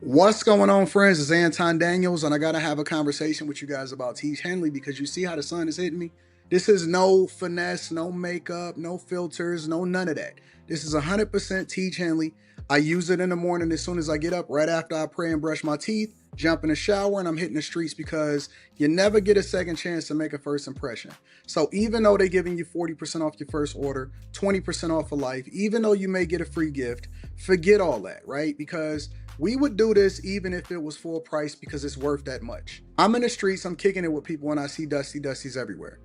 What's going on, friends? It's Anton Daniels, and I gotta have a conversation with you guys about Teach Henley because you see how the sun is hitting me. This is no finesse, no makeup, no filters, no none of that. This is 100% Teach Henley. I use it in the morning as soon as I get up, right after I pray and brush my teeth, jump in the shower, and I'm hitting the streets because you never get a second chance to make a first impression. So even though they're giving you 40% off your first order, 20% off for life, even though you may get a free gift, forget all that, right? Because we would do this even if it was full price because it's worth that much. I'm in the streets, I'm kicking it with people when I see Dusties everywhere.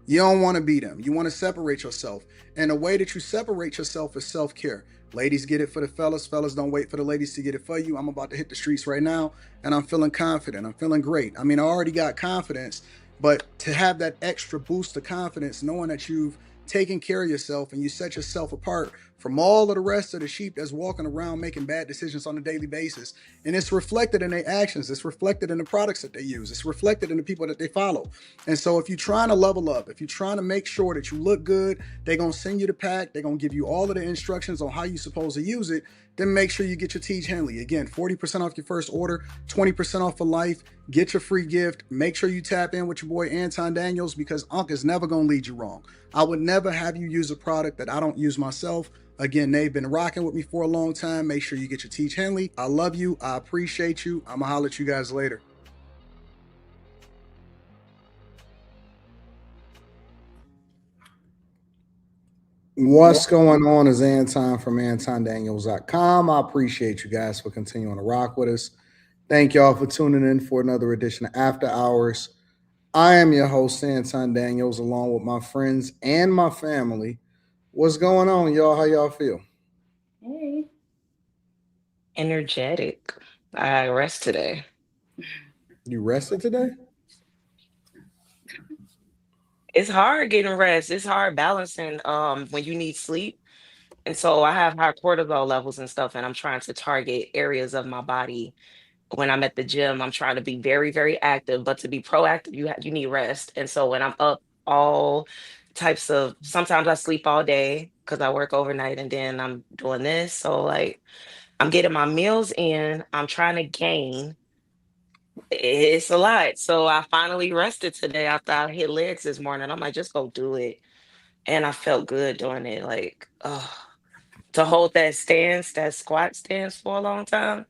You don't want to be them. You want to separate yourself. And the way that you separate yourself is self care. Ladies get it for the fellas. Fellas don't wait for the ladies to get it for you. I'm about to hit the streets right now and I'm feeling confident. I'm feeling great. I mean, I already got confidence, but to have that extra boost of confidence, knowing that you've taken care of yourself and you set yourself apart from all of the rest of the sheep that's walking around making bad decisions on a daily basis. And it's reflected in their actions. It's reflected in the products that they use. It's reflected in the people that they follow. And so if you're trying to level up, if you're trying to make sure that you look good, they're going to send you the pack. They're going to give you all of the instructions on how you're supposed to use it. Then make sure you get your Teach Henley. Again, 40% off your first order, 20% off for life. Get your free gift. Make sure you tap in with your boy Anton Daniels because Unc is never going to lead you wrong. I would never have you use a product that I don't use myself. Again, they've been rocking with me for a long time. Make sure you get your Teach Henley. I love you. I appreciate you. I'm going to holler at you guys later. What's going on is Anton from AntonDaniels.com. I appreciate you guys for continuing to rock with us. Thank y'all for tuning in for another edition of After Hours. I am your host, Anton Daniels, along with my friends and my family. What's going on, y'all? How y'all feel? Hey. Energetic. I rest today. You rested today? It's hard getting rest. It's hard balancing when you need sleep. And so I have high cortisol levels and stuff, and I'm trying to target areas of my body. When I'm at the gym, I'm trying to be very, very active, but to be proactive, you need rest. And so when I'm up all types of sometimes I sleep all day because I work overnight and then I'm doing this. So like I'm getting my meals in, I'm trying to gain. It's a lot. So I finally rested today after I hit legs this morning. I'm like, just go do it. And I felt good doing it. Like, to hold that stance, that squat stance for a long time.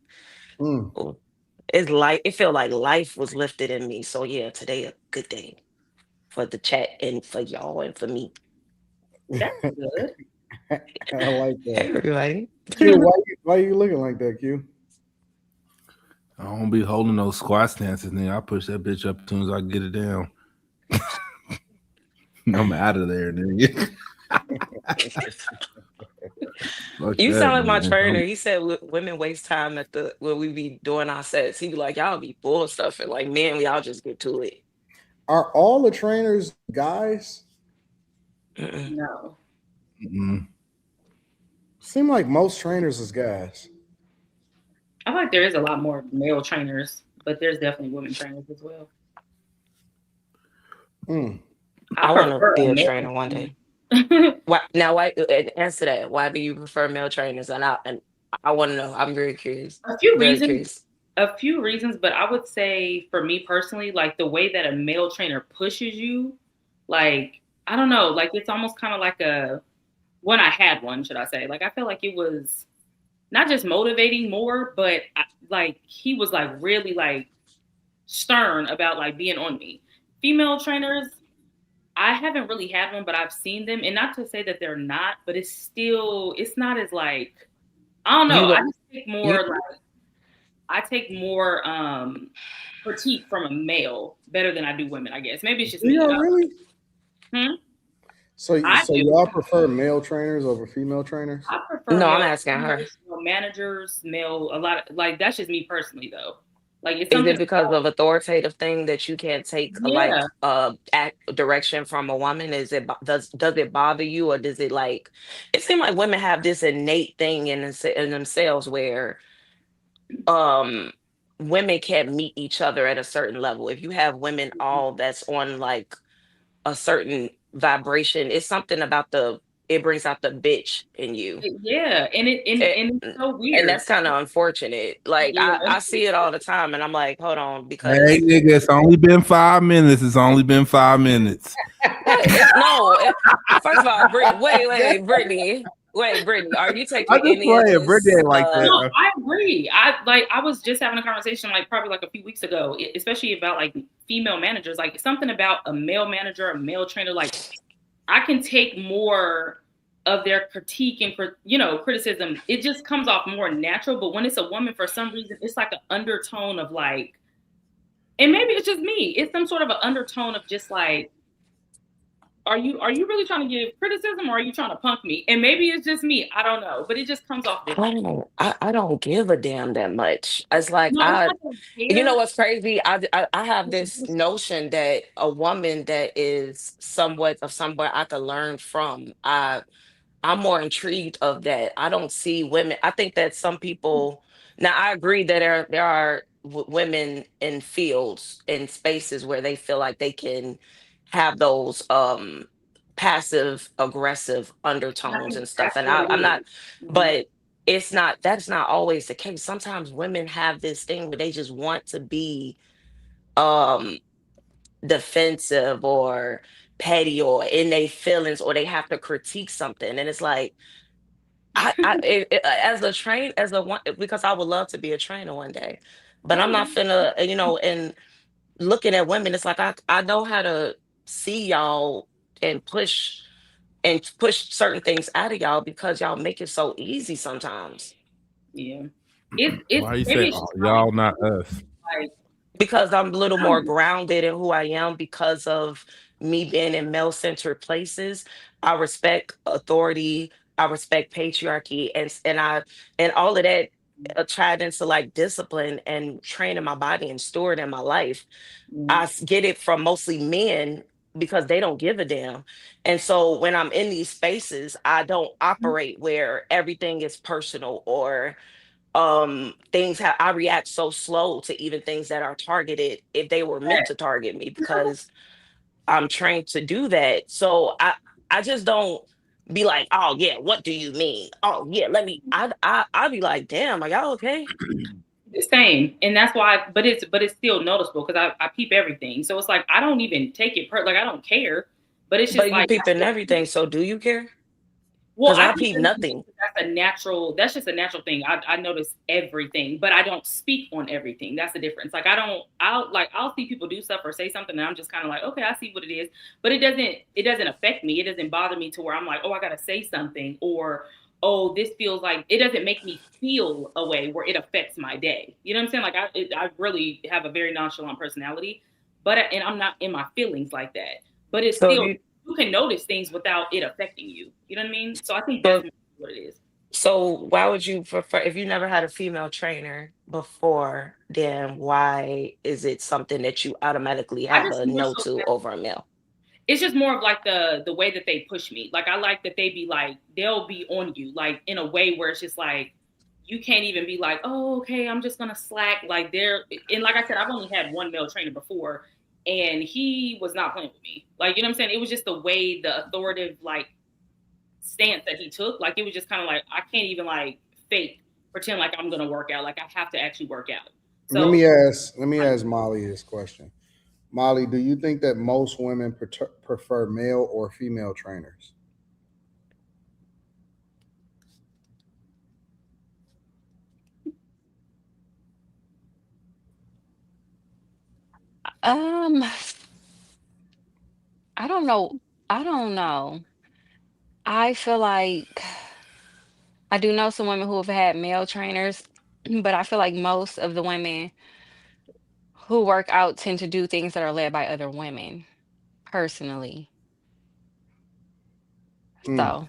Mm. Oh, it's like it felt like life was lifted in me. So yeah, today a good day for the chat and for y'all and for me. That's good. I like Hey that. everybody. Q, why you looking like that, Q? I don't be holding those squat stances, nigga. I push that bitch up as soon as I get it down. I'm out of there, nigga. Fuck You that, sound like my nigga. trainer. He said women waste time at the when we be doing our sets. He be like, y'all be bull stuff, and like men, we all just get to it. Are all the trainers guys? Mm-mm. No. Mm-mm. Seem like most trainers is guys. I feel like there is a lot more male trainers, but there's definitely women trainers as well. Mm. I I want to prefer be a a male trainer one day. trainer. Why now? Why answer that? Why do you prefer male trainers? And I want to know. I'm very curious. a few Very reasons, curious. but I would say for me personally, like the way that a male trainer pushes you, like I don't know, like it's almost kind of like a when I had one, should I say? Like I feel like it was not just motivating more, but like he was like really like stern about like being on me. Female trainers, I haven't really had one, but I've seen them, and not to say that they're not, but it's not as like I don't know. You I look. just take You. more like I take more critique from a male better than I do women. I guess maybe it's just Do me. y'all really? Hmm? So, I so do. y'all prefer male trainers over female trainers? I prefer No, I'm male asking her. trainers, male managers, male a lot of like that's just me personally though. Like it's Is something it because about of authoritative thing that you can't take yeah. act direction from a woman? Is it does it bother you, or does it like it seems like women have this innate thing in themselves where um women can't meet each other at a certain level. If you have women all that's on like a certain vibration, it's something about the it brings out the bitch in you. Yeah, and It, and it's so and weird. that's kind of unfortunate. Like Yeah. I see it all the time, and I'm like, hold on, Hey, because nigga, it's only been 5 minutes. It's only been 5 minutes. what? No, first of all, wait, Brittany, are you I taking just any of playing. Brittany this? ain't like No, that. I agree. I was just having a conversation like probably like a few weeks ago, especially about like female managers. Like something about a male manager, a male trainer. Like I can take more of their critique and criticism. It just comes off more natural. But when it's a woman, for some reason, it's like an undertone of like, and maybe it's just me. It's some sort of an undertone of just like, are you really trying to give criticism or are you trying to punk me? And maybe it's just me. I don't know. But it just comes off different. I don't give a damn that much. It's like No, it's I not that I You know care. what's crazy? I have this notion that a woman that is somewhat of somewhere I could learn from. I'm more intrigued of that. I don't see women. I think that some people. Now I agree that there are women in fields in spaces where they feel like they can have those passive aggressive I undertones think and stuff. that's And what it I'm not, is. Mhm. but it's not. That's not always the case. Sometimes women have this thing where they just want to be um defensive or petty or in their feelings, or they have to critique something, and it's like as a as a one, because I would love to be a trainer one day, but I'm Oh, not finna, and looking at women, it's like I know how to see y'all and push certain things out of y'all because y'all make it so easy sometimes. yeah. It's Why you maybe say, it's oh, just how we y'all not us? like. Because I'm a little I don't more know. grounded in who I am because of me being in male centered places. I respect authority. I respect patriarchy, and all of that tied into like discipline and training my body and stewarding my life. Mm, Get it from mostly men because they don't give a damn. And so when I'm in these spaces, I don't operate where everything is personal or things have I react so slow to even things that are targeted if they were meant to target me because I'm trained to do that. So I just don't be like, oh yeah, what do you mean? Oh yeah, let me I be like, damn, are y'all okay? the same, and that's why. But it's still noticeable because I peep everything. So it's like I don't even take it like I don't care. But it's just But you like peeping everything, so do you care? well, Because I I think peep nothing. that's a natural. That's just a natural thing. I notice everything, but I don't speak on everything. That's the difference. Like I don't. I'll see people do stuff or say something, and I'm just kind of like, okay, I see what it is, but it doesn't affect me. It doesn't bother me to where I'm like, oh, I gotta say something, or oh, this feels like it doesn't make me feel a way where it affects my day. You know what I'm saying? Like I really have a very nonchalant personality, and I'm not in my feelings like that. But it's So if still you you can notice things without it affecting you. You know what I mean? So I think that's so what it is. so why would you prefer, if you never had a female trainer before, then why is it something that you automatically I have just a more no so to that over a male? it's just more of like the way that they push me. Like I like that they be like they'll be on you like in a way where it's just like you can't even be like, oh, okay, I'm just gonna slack. Like they're and like I said, I've only had one male trainer before, and he was not playing with me. Like you know what I'm saying? It was just the way the authoritative like stance that he took. Like it was just kind of like I can't even like fake pretend like I'm gonna work out. Like I have to actually work out. Let So me ask. Let me ask Molly this question. Molly, do you think that most women prefer male or female trainers? Um, I don't know. I don't know. I feel like I do know some women who have had male trainers, but I feel like most of the women who work out tend to do things that are led by other women, personally. Mm. So,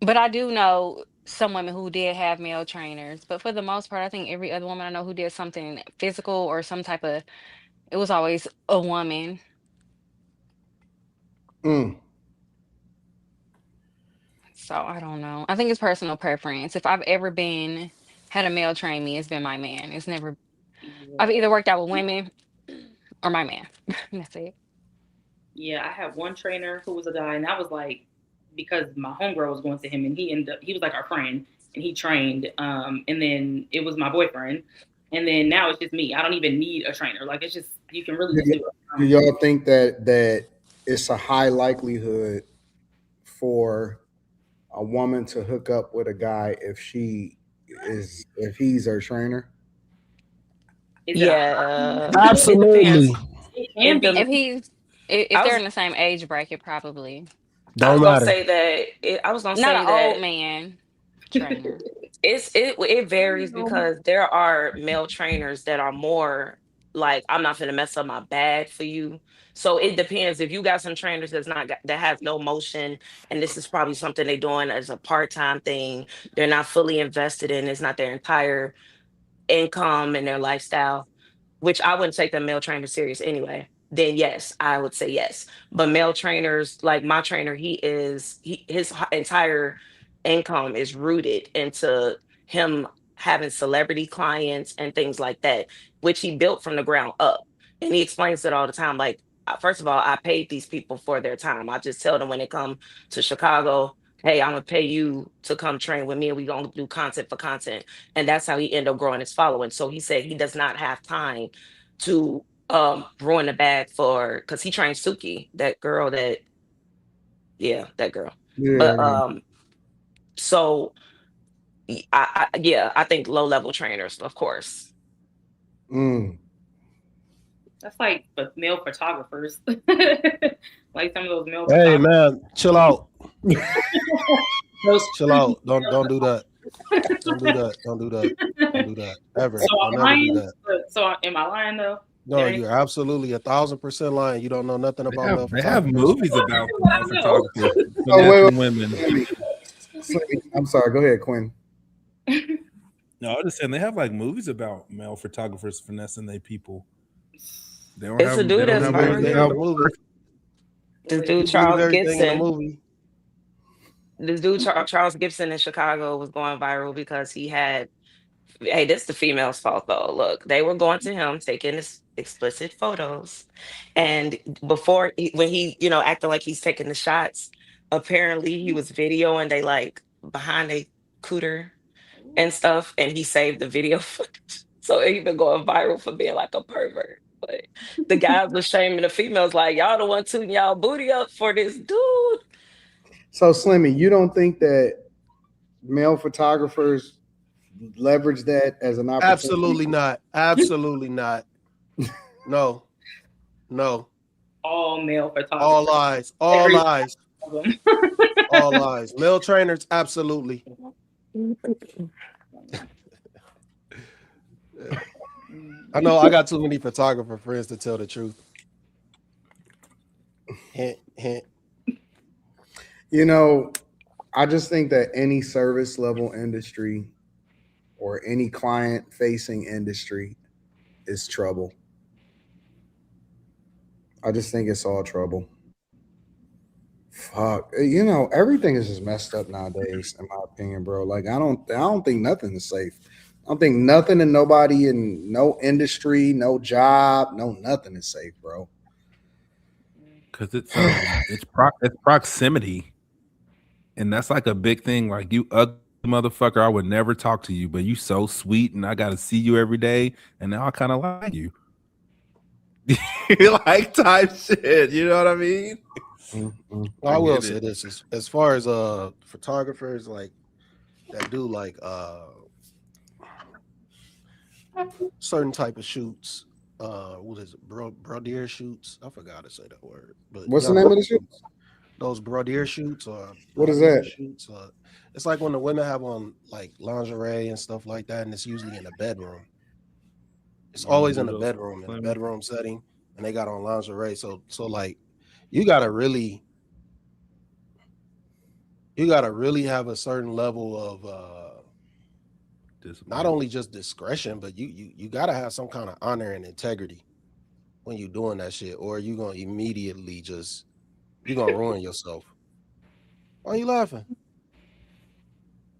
but I do know some women who did have male trainers, but for the most part, I think every other woman I know who did something physical or some type of, it was always a woman. Mm. So I don't know. I think it's personal preference. If I've ever been had a male train me, it's been my man. It's never I've either worked out with women or my man. That's it. yeah, I had one trainer who was a guy, and that was like because my homegirl was going to him, and he was like our friend, and he trained. And then it was my boyfriend, and then now it's just me. I don't even need a trainer. Like it's just you can really just do it. Do y'all think that it's a high likelihood for a woman to hook up with a guy if he's her trainer? Is it Yeah, Absolutely. It can be. If I they're was in the same age bracket, probably. Don't gonna matter. say that. I was gonna Not say an old that man trainer. it varies because there are male trainers that are more like I'm not gonna mess up my bag for you. So it depends. If you got some trainers that has no motion, and this is probably something they're doing as a part-time thing, they're not fully invested in. It's not their entire income and their lifestyle, which I wouldn't take the male trainer serious anyway, then yes, I would say yes. But male trainers, like my trainer, his entire income is rooted into him having celebrity clients and things like that, which he built from the ground up. And he explains it all the time. Like, first of all, I paid these people for their time. I just tell them when they come to Chicago, hey, I'm gonna pay you to come train with me, and we're gonna do content for content. And that's how he ended up growing his following. So he said he does not have time to ruin the bag for because he trained Suki, that girl that girl. Yeah, But so I think low level trainers, of course. That's like but male photographers. Like some of those male Hey photographers. man, chill out. Those Chill out. Don't do that. Don't do that. Don't do that. Don't do that. Ever. So Don't I'm never do lying. that. So am I lying though? No, you're absolutely 1,000% lying. You don't know nothing about male They have photographers. movies about male photographers Oh, wait. finessing women. I'm sorry. Go ahead, Quinn. No, I'm just saying they have like movies about male photographers finessing their people. They don't It's have. a They dude don't that's have Everything movies in the about. movie. this You dude believe Charles everything in the Gibson. movie. This dude Charles Gibson in Chicago was going viral because he had. Hey, this the female's fault though. Look, they were going to him taking this explicit photos, and when he acting like he's taking the shots, apparently he was videoing they like behind a cooter and stuff, and he saved the video footage. So he been going viral for being like a pervert. But the guys was shaming the females like y'all the one tooting y'all booty up for this dude. So, Slimmy, you don't think that male photographers leverage that as an opportunity? Absolutely not. Absolutely not. No. No. All male photographers. All lies. All lies. All lies. Male trainers, absolutely. I know I got too many photographer friends to tell the truth. Hint, hint. You know, I just think that any service level industry or any client facing industry is trouble. I just think it's all trouble. Fuck, everything is just messed up nowadays, in my opinion, bro. Like I don't think nothing is safe. I don't think nothing and nobody in no industry, no job, no nothing is safe, bro. Because it's proximity, and that's like a big thing. Like you ugly motherfucker, I would never talk to you, but you so sweet, and I got to see you every day, and now I kind of like you. Like type shit, you know what I mean? Well, I will say this as far as photographers like that do like certain type of shoots. What is it? Brodier shoots? I forgot to say that word. But What's the name of the shoot? Those brodier shoots or what is that? Shoots. It's like when the women have on like lingerie and stuff like that, and it's usually in the bedroom. It's always in the bedroom setting, and they got on lingerie. So like you gotta really have a certain level of not only just discretion, but you gotta have some kind of honor and integrity when you're doing that shit, or you're gonna immediately you're gonna ruin yourself. Why are you laughing?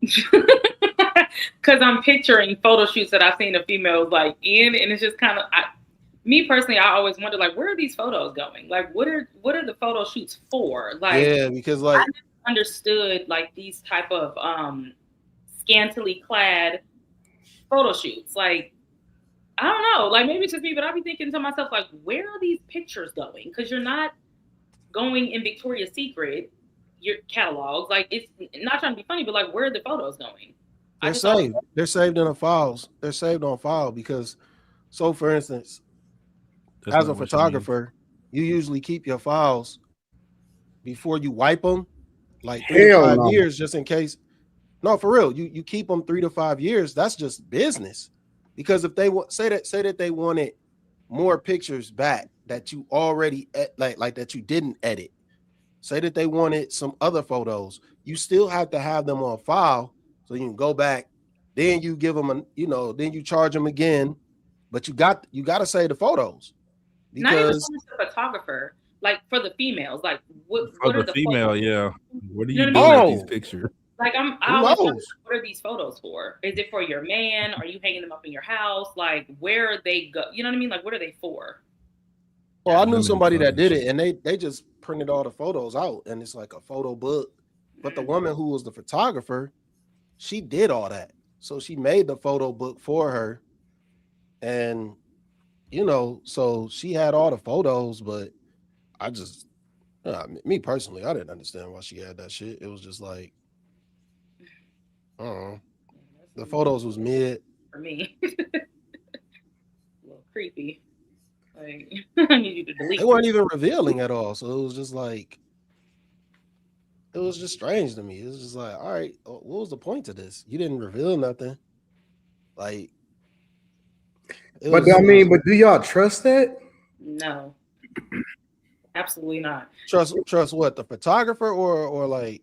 Because I'm picturing photo shoots that I've seen of females like in, and it's just kind of me personally. I always wonder like where are these photos going? Like what are the photo shoots for? Like yeah, because like understood like these type of scantily clad photo shoots. Like, I don't know, like maybe it's just me, but I'll be thinking to myself, like, where are these pictures going? Because you're not going in Victoria's Secret, your catalogs. Like, it's not trying to be funny, but like, where are the photos going? They're saved. They're saved in a files. They're saved on file because, so for instance, as a photographer, you usually keep your files before you wipe them, like 3 to 5 years, just in case. No, for real, you keep them 3 to 5 years. That's just business. Because if they say that they wanted more pictures back that you already like that you didn't edit, say that they wanted some other photos, you still have to have them on file so you can go back. Then you give them then you charge them again, but you got to save the photos. Not even so much the photographer, like for the females, like what are the female photos? Yeah, what are You you know what I doing mean? with these pictures? Like I always wonder, what are these photos for? Is it for your man? Are you hanging them up in your house? Like, where are they go? You know what I mean? Like, what are they for? Well, I knew somebody that did it, and they just printed all the photos out, and it's like a photo book. But the woman who was the photographer, she did all that, so she made the photo book for her, and so she had all the photos. But I just, me personally, I didn't understand why she had that shit. It was just like, I don't know. The photos was mid for me. A little creepy. Like, I need you to delete. They weren't even revealing at all, so it was just like, it was just strange to me. It was just like, all right, what was the point to this? You didn't reveal nothing. Like, but do y'all trust that? No, absolutely not. Trust what? The photographer or like,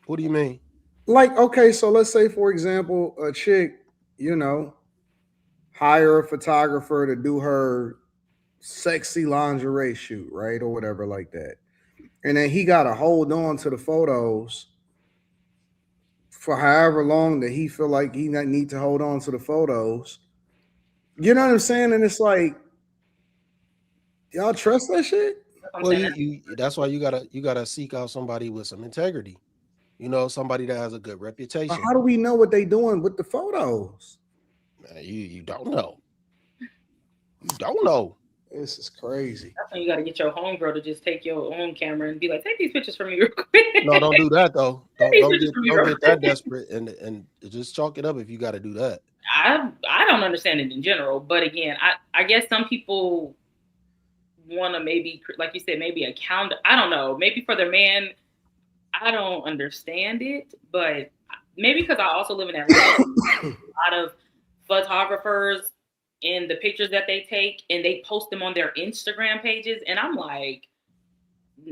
what do you mean? Like, okay, so let's say, for example, a chick, hire a photographer to do her sexy lingerie shoot, right? Or whatever like that. And then he got to hold on to the photos for however long that he feel like he not need to hold on to the photos. You know what I'm saying? And it's like, y'all trust that shit? Well, that's why you gotta seek out somebody with some integrity. Somebody that has a good reputation. But how do we know what they doing with the photos? Man, you don't know. You don't know. This is crazy. That's when you got to get your homegirl to just take your own camera and be like, take these pictures for me real quick. No, don't do that though. Don't get that desperate and just chalk it up if you got to do that. I don't understand it in general, but again, I guess some people want to maybe, like you said, maybe account. I don't know, maybe for their man. I don't understand it, but maybe because I also live in Atlanta, a lot of photographers in the pictures that they take and they post them on their Instagram pages, and I'm like,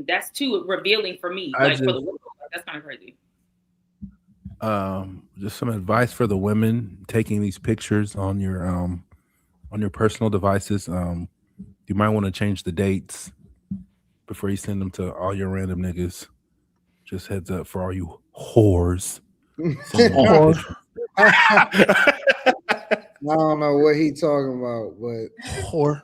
that's too revealing for me. For the women, that's kind of crazy. Just some advice for the women taking these pictures on your personal devices. You might want to change the dates before you send them to all your random niggas. Just heads up for all you whores. I don't know what he talking about, but whore.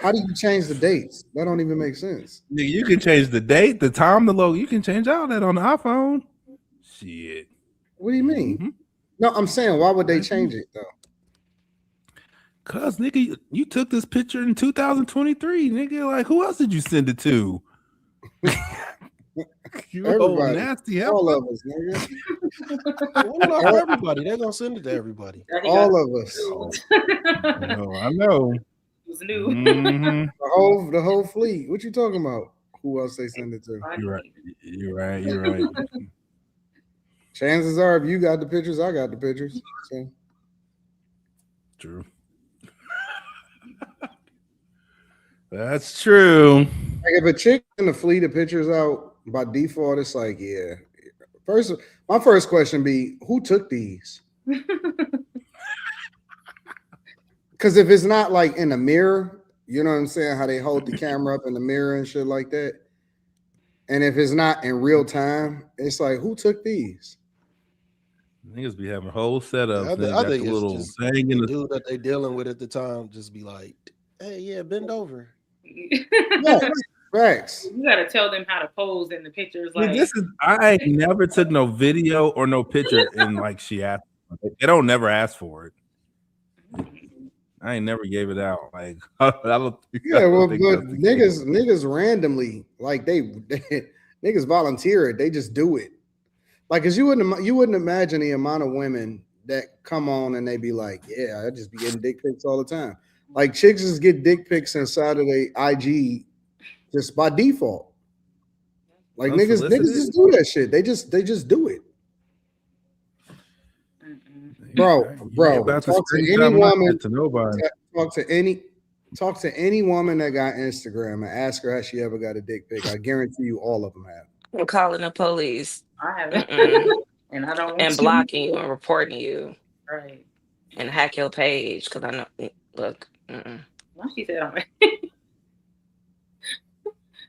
How do you change the dates? That don't even make sense. You can change the date, the time, the logo. You can change all that on the iPhone. Shit. What do you mean? Mm-hmm. No, I'm saying, why would they change it though? Cause nigga, you took this picture in 2023, nigga. Like, who else did you send it to? You everybody, nasty, all of us, nigga. Not for everybody. They're gonna send it to everybody. All of us. I know. It was new. Mm-hmm. The whole fleet. What you talking about? Who else they send it to? You're right. Chances are, if you got the pictures, I got the pictures. So. True. That's true. Like if a chick in the fleet of pictures out by default, it's like, yeah. My first question be, who took these? Because if it's not like in the mirror, you know what I'm saying, how they hold the camera up in the mirror and shit like that. And if it's not in real time, it's like, who took these? Niggas be having whole setups. I think it's just the dude that they dealing with at the time just be like, hey, yeah, bend over. Yeah, Facts. You gotta tell them how to pose in the pictures. See, Like, I ain't never took no video or no picture, and like she asked, they don't never ask for it. I ain't never gave it out. Like I don't think, Yeah, well, think but that's the case. niggas randomly, like they niggas volunteer it. They just do it. Like, cause you wouldn't imagine the amount of women that come on and they be like, yeah, I just be getting dick pics all the time. Like chicks just get dick pics inside of their IG just by default. Like niggas just do that shit. They just do it. Bro, talk to any woman. Talk to any woman that got Instagram and ask her has she ever got a dick pic. I guarantee you, all of them have. I'm calling the police. I haven't, and I don't want and blocking you and reporting you, right? And hack your page because I know. Look, Why she said I'm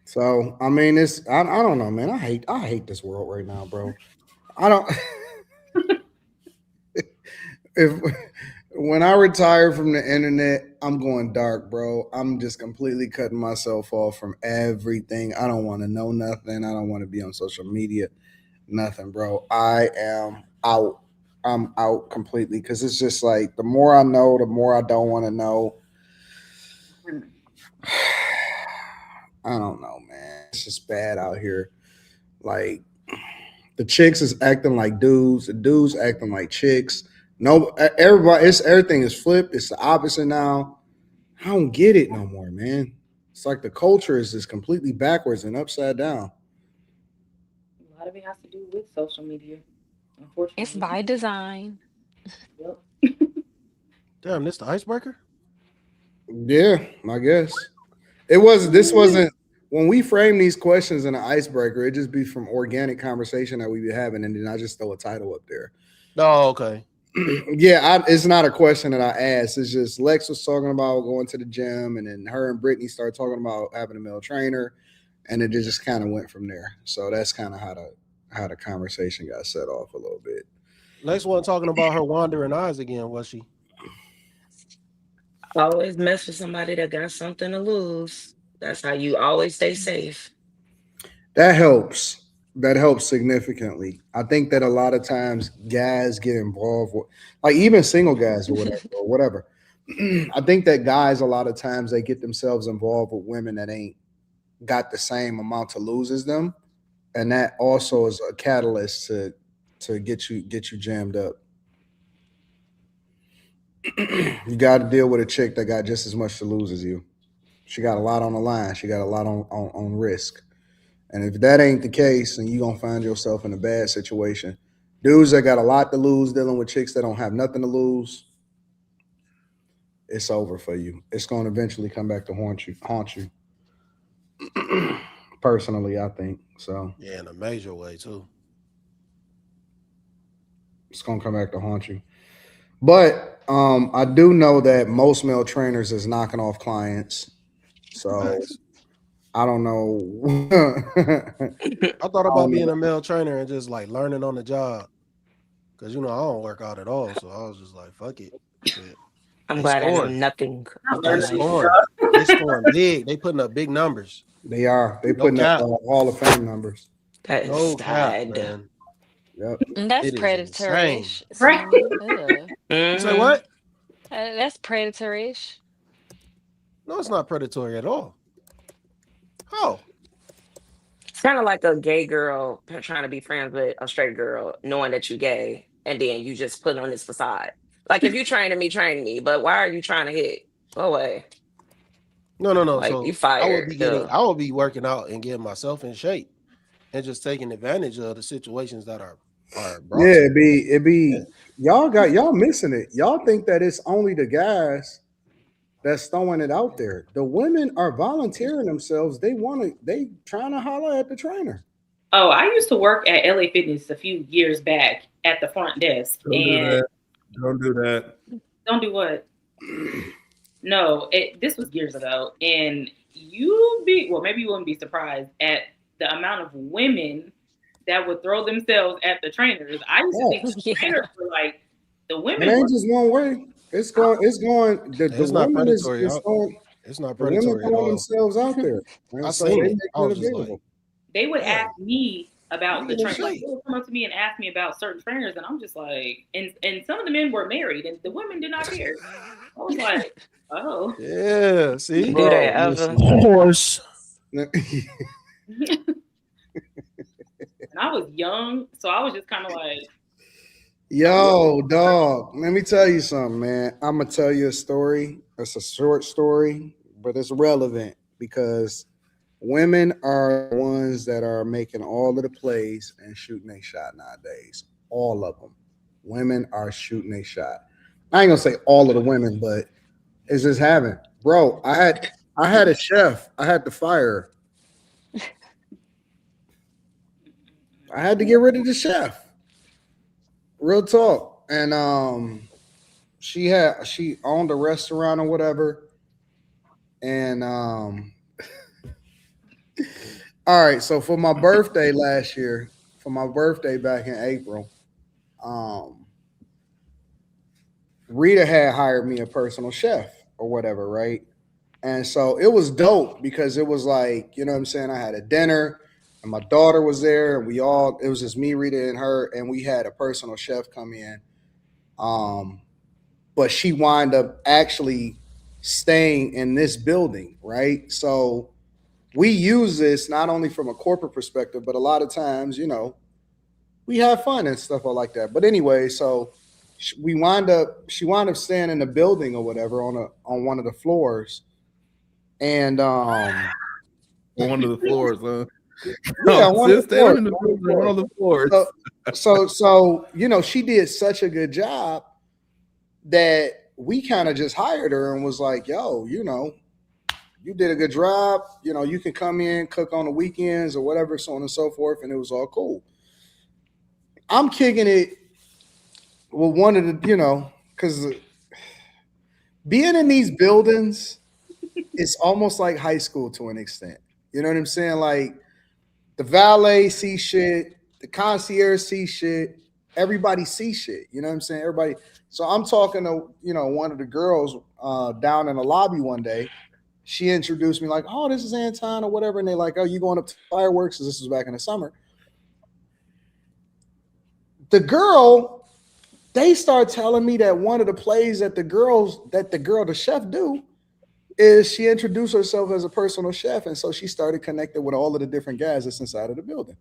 So I mean, it's I don't know, man. I hate this world right now, bro. I don't. When I retire from the internet, I'm going dark, bro. I'm just completely cutting myself off from everything. I don't want to know nothing. I don't want to be on social media, nothing, bro. I am out. I'm out completely because it's just like the more I know, the more I don't want to know. I don't know, man. It's just bad out here. Like the chicks is acting like dudes, the dudes acting like chicks. No, everything is flipped. It's the opposite now. I don't get it no more, man. It's like the culture is just completely backwards and upside down. A lot of it has to do with social media. Unfortunately, It's by design. Yep. Damn, this the icebreaker? Yeah, I guess. This wasn't when we frame these questions in an icebreaker, it just be from organic conversation that we be having, and then I just throw a title up there. Oh, okay. Yeah, it's not a question that I asked. It's just Lex was talking about going to the gym, and then her and Brittany started talking about having a male trainer, and it just kind of went from there. So that's kind of how the conversation got set off a little bit. Lex wasn't talking about her wandering eyes again, was she? Always mess with somebody that got something to lose. That's how you always stay safe. That helps. That helps significantly. I think that a lot of times guys get involved with, like even single guys or whatever. I think that guys a lot of times they get themselves involved with women that ain't got the same amount to lose as them, and that also is a catalyst to get you jammed up. You got to deal with a chick that got just as much to lose as you. She got a lot on the line. She got a lot on risk. And if that ain't the case, then you're going to find yourself in a bad situation. Dudes that got a lot to lose dealing with chicks that don't have nothing to lose, it's over for you. It's going to eventually come back to haunt you. Personally, I think. So yeah, in a major way too. It's going to come back to haunt you. But I do know that most male trainers is knocking off clients. So nice. I don't know. I thought about being a male trainer and just like learning on the job. Cause I don't work out at all. So I was just like, fuck it. I'm glad I know nothing. They scoring big. They putting up big numbers. They are. They putting up Hall of Fame numbers. That is sad. Man. Yep. That's predatory-ish. Say what? That's predatory-ish. No, it's not predatory at all. How? It's kind of like a gay girl trying to be friends with a straight girl, knowing that you're gay, and then you just put on this facade. Like if you train me, but why are you trying to hit? Go away. No. Like, so you fired. I will be working out and getting myself in shape, and just taking advantage of the situations that are brought. Yeah, it be y'all missing it. Y'all think that it's only the guys that's throwing it out there. The women are volunteering themselves. They trying to holler at the trainer. Oh, I used to work at LA Fitness a few years back at the front desk. Don't do that. Don't do what? No, this was years ago. And maybe you wouldn't be surprised at the amount of women that would throw themselves at the trainers. I used to think the trainers were like the women. It ain't just one way. It's going. The it's not woman predatory. is going. It's not The women predatory at throwing all. themselves out there. And I so seen they it. making I was it just like, available. They would yeah, ask me about the nigga, train. Like, shit. they would come up to me and ask me about certain trainers, and I'm just like, and some of the men were married, and the women did not care. I was like, oh. Yeah, see? Do they Bro, ever? listen. Horse. And I was young, so I was just kind of like, Yo, dog, let me tell you something, man. I'm gonna tell you a story. It's a short story, but it's relevant because women are the ones that are making all of the plays and shooting a shot nowadays. All of them. Women are shooting a shot. I ain't gonna say all of the women, but it's just having. Bro, I had a chef. I had to fire her. I had to get rid of the chef. Real talk. And she owned a restaurant or whatever. And all right, so for my birthday last year, for my birthday back in April, um Rita had hired me a personal chef or whatever, right? And so it was dope because it was like, you know what I'm saying? I had a dinner and my daughter was there and it was just me, Rita, and her, and we had a personal chef come in. Um, but she wound up actually staying in this building, right? So we use this not only from a corporate perspective, but a lot of times, we have fun and stuff like that. But anyway, so she wound up staying in the building or whatever on one of the floors, and On one of the floors, huh? yeah, Oh, one of the sis, stay floors, on the one of the floors, one of floors. the floors. So she did such a good job that we kind of just hired her and was like, yo, you did a good job. You can come in, cook on the weekends or whatever, so on and so forth. And it was all cool. I'm kicking it with one of the, because being in these buildings, it's almost like high school to an extent. You know what I'm saying? Like the valet see shit, the concierge see shit, everybody see shit. You know what I'm saying? Everybody. So I'm talking to, one of the girls down in the lobby one day. She introduced me like, oh, this is Anton or whatever. And they're like, oh, you going up to fireworks? Because this was back in the summer. The girl, they start telling me that one of the plays that the chef do is she introduced herself as a personal chef. And so she started connecting with all of the different guys that's inside of the building.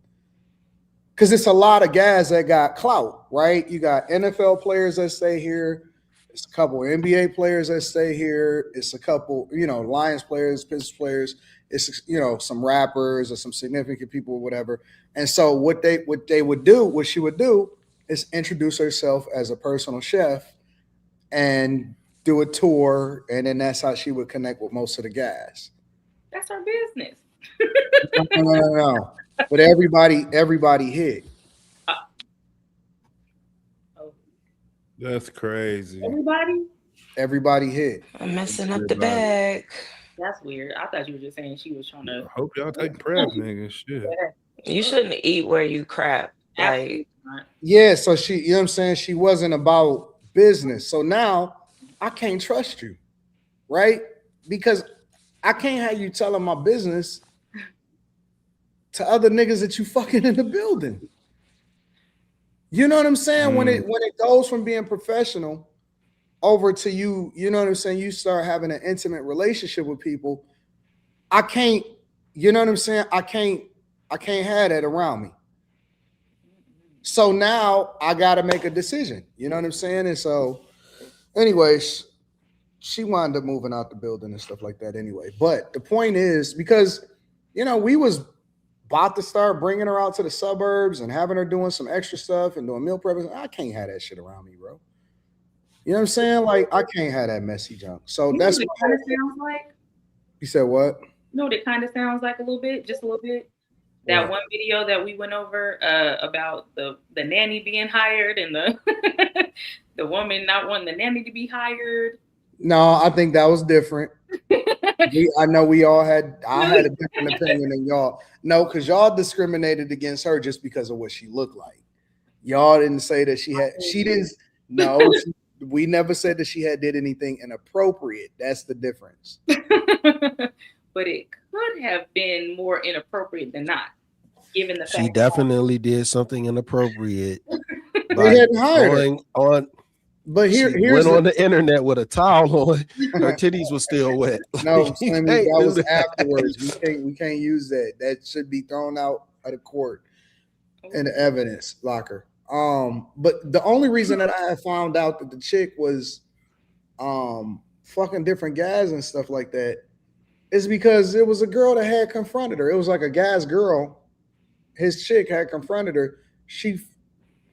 Because it's a lot of guys that got clout, right? You got NFL players that stay here. It's a couple NBA players that stay here. It's a couple, Lions players, Pistons players. It's, some rappers or some significant people or whatever. And so what she would do is introduce herself as a personal chef and do a tour. And then that's how she would connect with most of the guys. that's our business. No. But everybody hit. That's crazy. Everybody hit. I'm messing up the bag. That's weird. I thought you were just saying she was trying to. I hope y'all take prep, nigga. Shit. You shouldn't eat where you crap. Like, yeah, so she, you know what I'm saying? She wasn't about business. So now I can't trust you, right? Because I can't have you telling my business to other niggas that you fucking in the building. You know what I'm saying? When it goes from being professional over to you, you know what I'm saying? You start having an intimate relationship with people. I can't, you know what I'm saying? I can't have that around me. So now I got to make a decision. You know what I'm saying? And so, anyways, she wound up moving out the building and stuff like that anyway. But the point is, because, we was about to start bringing her out to the suburbs and having her doing some extra stuff and doing meal prep. I can't have that shit around me, bro. You know what I'm saying? Like, I can't have that messy junk. So that's what it kind of sounds like. You said what? No, it kind of sounds like a little bit, just a little bit. That one video that we went over about the nanny being hired and the the woman not wanting the nanny to be hired. No, I think that was different. I know I had a different opinion than y'all. No, because y'all discriminated against her just because of what she looked like. Y'all didn't say that she didn't. No, We never said that she had did anything inappropriate. That's the difference. But it could have been more inappropriate than not, given the fact She definitely did something inappropriate They by hadn't hired her. going on. But She here's went on the internet with a towel on. Her titties was still wet. No, You Slimmy, can't that do was that. afterwards. We can't use that. That should be thrown out of the court in the evidence locker. But the only reason that I had found out that the chick was fucking different guys and stuff like that is because it was a girl that had confronted her. It was like a guy's girl. His chick had confronted her. She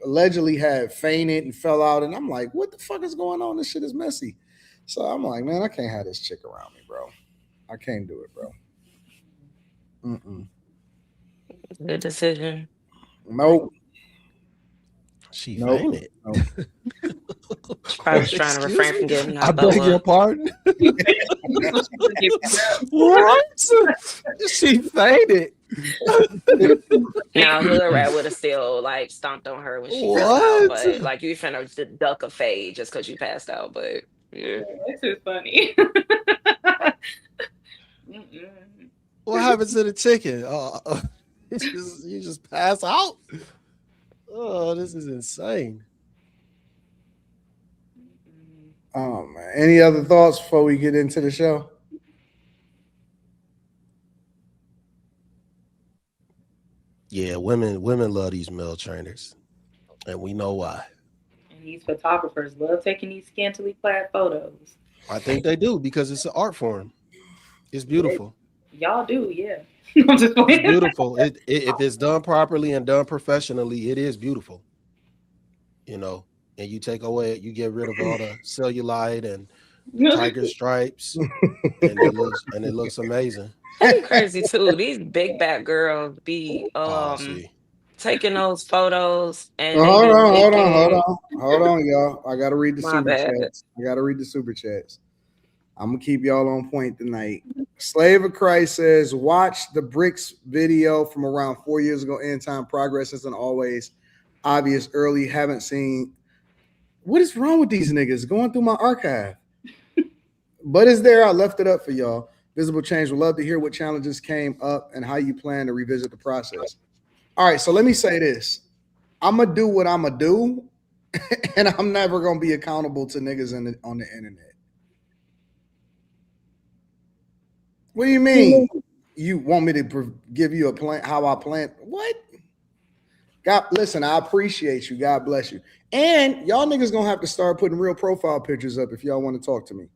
allegedly had fainted and fell out. And I'm like, what the fuck is going on? This shit is messy. So I'm like, man, I can't have this chick around me, bro. I can't do it, bro. Good decision. Nope. She Nope. fainted. Nope. I was trying to refrain from getting I knocked beg your over. pardon. What? She fainted. Now hood rat would have still like stomped on her when she fell out, but like you finna duck a fade just because you passed out. But yeah, This is funny. What happens to the chicken? You just pass out. Oh, this is insane. Oh man. Any other thoughts before we get into the show? Yeah, women love these male trainers, and we know why. And these photographers love taking these scantily clad photos. I think they do because it's an art form. It's beautiful. Y'all do, yeah. I'm just It's playing. beautiful. If it's done properly and done professionally, it is beautiful. You know, and you get rid of all the cellulite and tiger stripes, and it looks amazing. that'd be crazy too. These big back girls be taking those photos and Hold they be on, y'all. I gotta read the My super bad. chats. I'm gonna keep y'all on point tonight. Slave of Christ says, watch the bricks video from around 4 years ago. End time progress isn't always obvious early. Haven't seen. What is wrong with these niggas? Going through my archive. But it's there. I left it up for y'all. Visible change. Would love to hear what challenges came up and how you plan to revisit the process. All right, so let me say this. I'm gonna do what I'm gonna do, and I'm never gonna be accountable to niggas on the internet. What do you mean? You want me to give you a plan? How I plan? What? God, listen. I appreciate you. God bless you. And y'all niggas gonna have to start putting real profile pictures up if y'all want to talk to me.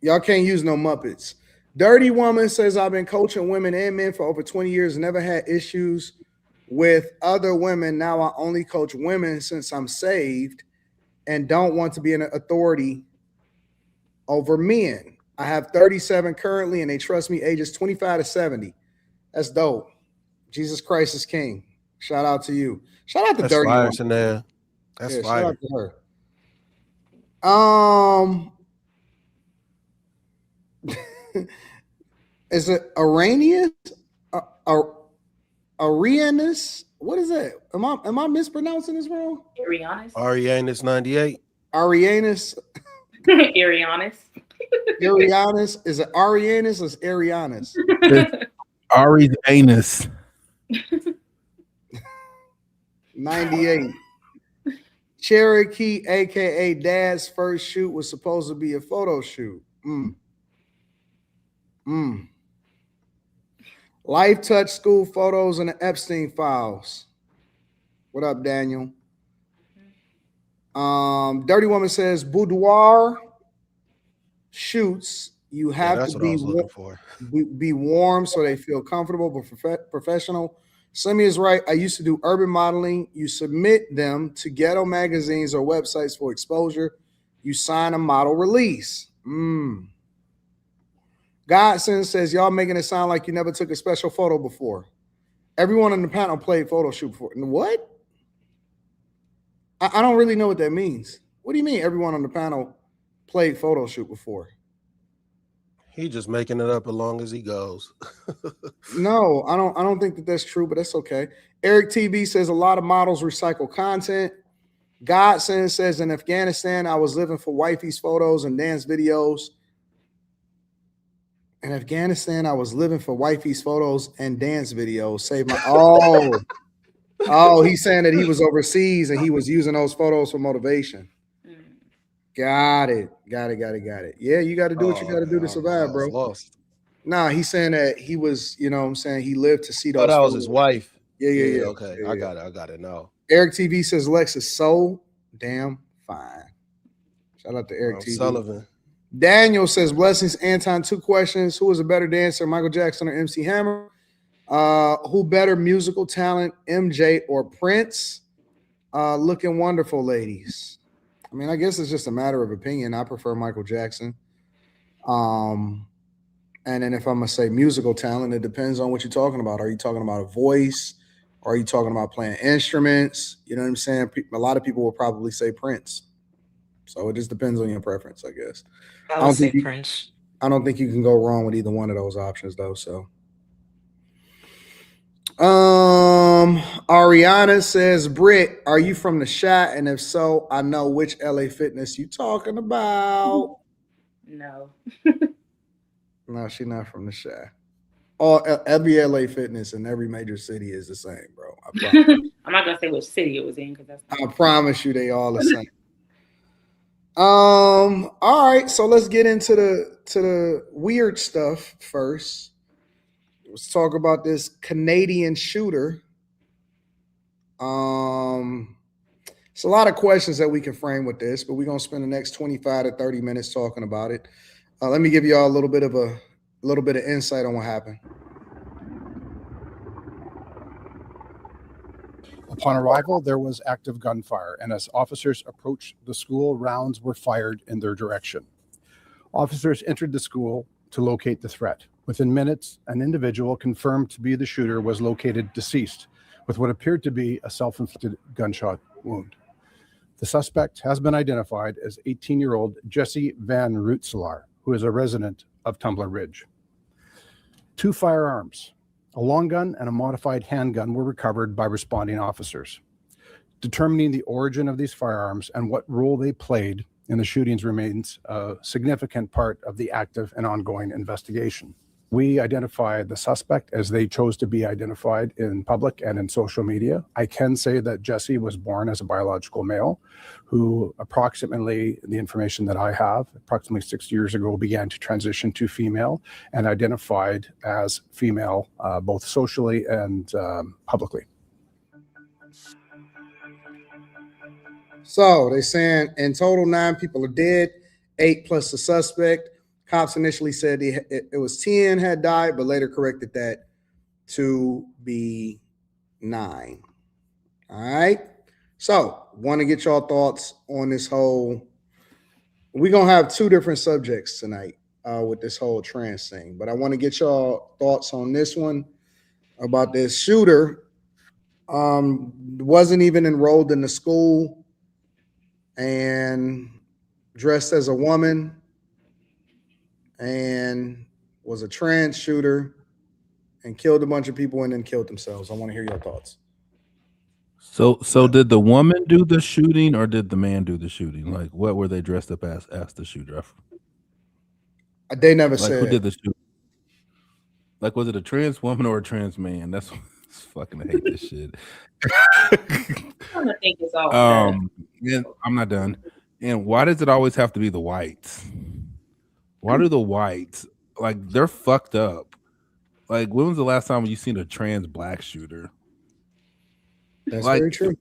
Y'all can't use no Muppets. Dirty Woman says, I've been coaching women and men for over 20 years, never had issues with other women. Now I only coach women since I'm saved and don't want to be an authority over men. I have 37 currently, and they trust me ages 25 to 70. That's dope. Jesus Christ is King. Shout out to you. Shout out to That's Dirty fire, Woman. Chanel. That's fire. Shout out to her. Is it Arrhenius? Arianus? What is that? Am I mispronouncing this wrong? Arianus. Arianus 98. Arianus. Arianus. Arianus. Is it Arianus or is Arianus? Ari's anus. 98. Cherokee, aka Dad's first shoot, was supposed to be a photo shoot. Life Touch school photos and the Epstein files. What up, Daniel? Dirty Woman says boudoir shoots. You have to be warm so they feel comfortable but professional. Slimmy is right. I used to do urban modeling. You submit them to ghetto magazines or websites for exposure. You sign a model release. Godson says, y'all making it sound like you never took a special photo before. Everyone on the panel played photo shoot before. What? I don't really know what that means. What do you mean everyone on the panel played photo shoot before? He just making it up as long as he goes. No, I don't think that's true, but that's okay. Eric TB says a lot of models recycle content. Godson says, in Afghanistan, I was living for wifey's photos and dance videos. In Afghanistan, I was living for wifey's photos and dance videos. Save my he's saying that he was overseas and he was using those photos for motivation. Got it. Yeah, you got to do what you got to do to survive, bro. Lost. Nah, he's saying that he was, you know what I'm saying, he lived to see those. Oh, that was his wife. Yeah. Okay, I got it now. Eric TV says Lex is so damn fine. Shout out to Eric TV. Sullivan. Daniel says, blessings, Anton. 2 questions. Who is a better dancer, Michael Jackson or MC Hammer? Who better musical talent, MJ or Prince? Looking wonderful, ladies. I mean, I guess it's just a matter of opinion. I prefer Michael Jackson. And then if I'm going to say musical talent, it depends on what you're talking about. Are you talking about a voice? Or are you talking about playing instruments? You know what I'm saying? A lot of people will probably say Prince. So it just depends on your preference, I guess. I would say Prince. I don't think you can go wrong with either one of those options, though. So, Ariana says, Britt, are you from the Shot? And if so, I know which LA Fitness you talking about. No. No, she's not from the Shot. Every LA Fitness in every major city is the same, bro. I promise. I'm not gonna say which city it was in because that's. I promise you, they all the same. All right, so let's get into the weird stuff first. Let's talk about this Canadian shooter. It's a lot of questions that we can frame with this, but we're gonna spend the next 25 to 30 minutes talking about it. Let me give y'all a little bit of insight on what happened. Upon arrival, there was active gunfire, and as officers approached the school, rounds were fired in their direction. Officers entered the school to locate the threat. Within minutes, an individual confirmed to be the shooter was located deceased with what appeared to be a self-inflicted gunshot wound. The suspect has been identified as 18-year-old Jesse Van Rootselaar, who is a resident of Tumbler Ridge. 2 firearms, a long gun and a modified handgun, were recovered by responding officers. Determining the origin of these firearms and what role they played in the shootings remains a significant part of the active and ongoing investigation. We identified the suspect as they chose to be identified in public and in social media. I can say that Jesse was born as a biological male who approximately, the information that I have, approximately 6 years ago began to transition to female and identified as female both socially and publicly. So they're saying in total 9 people are dead, 8 plus the suspect. Cops initially said it was 10 had died, but later corrected that to be 9. All right. So want to get y'all thoughts on this whole. We're going to have 2 different subjects tonight with this whole trans thing, but I want to get y'all thoughts on this one about this shooter. Wasn't even enrolled in the school and dressed as a woman and was a trans shooter and killed a bunch of people and then killed themselves. I want to hear your thoughts. So did the woman do the shooting or did the man do the shooting? Like, what were they dressed up as the shooter? They never like, said. Who did the shooting? Like, was it a trans woman or a trans man? That's fucking, I hate this shit. I don't think it's all and I'm not done. And why does it always have to be the whites? Why do the whites, like, they're fucked up? Like, when was the last time you seen a trans black shooter? That's very true.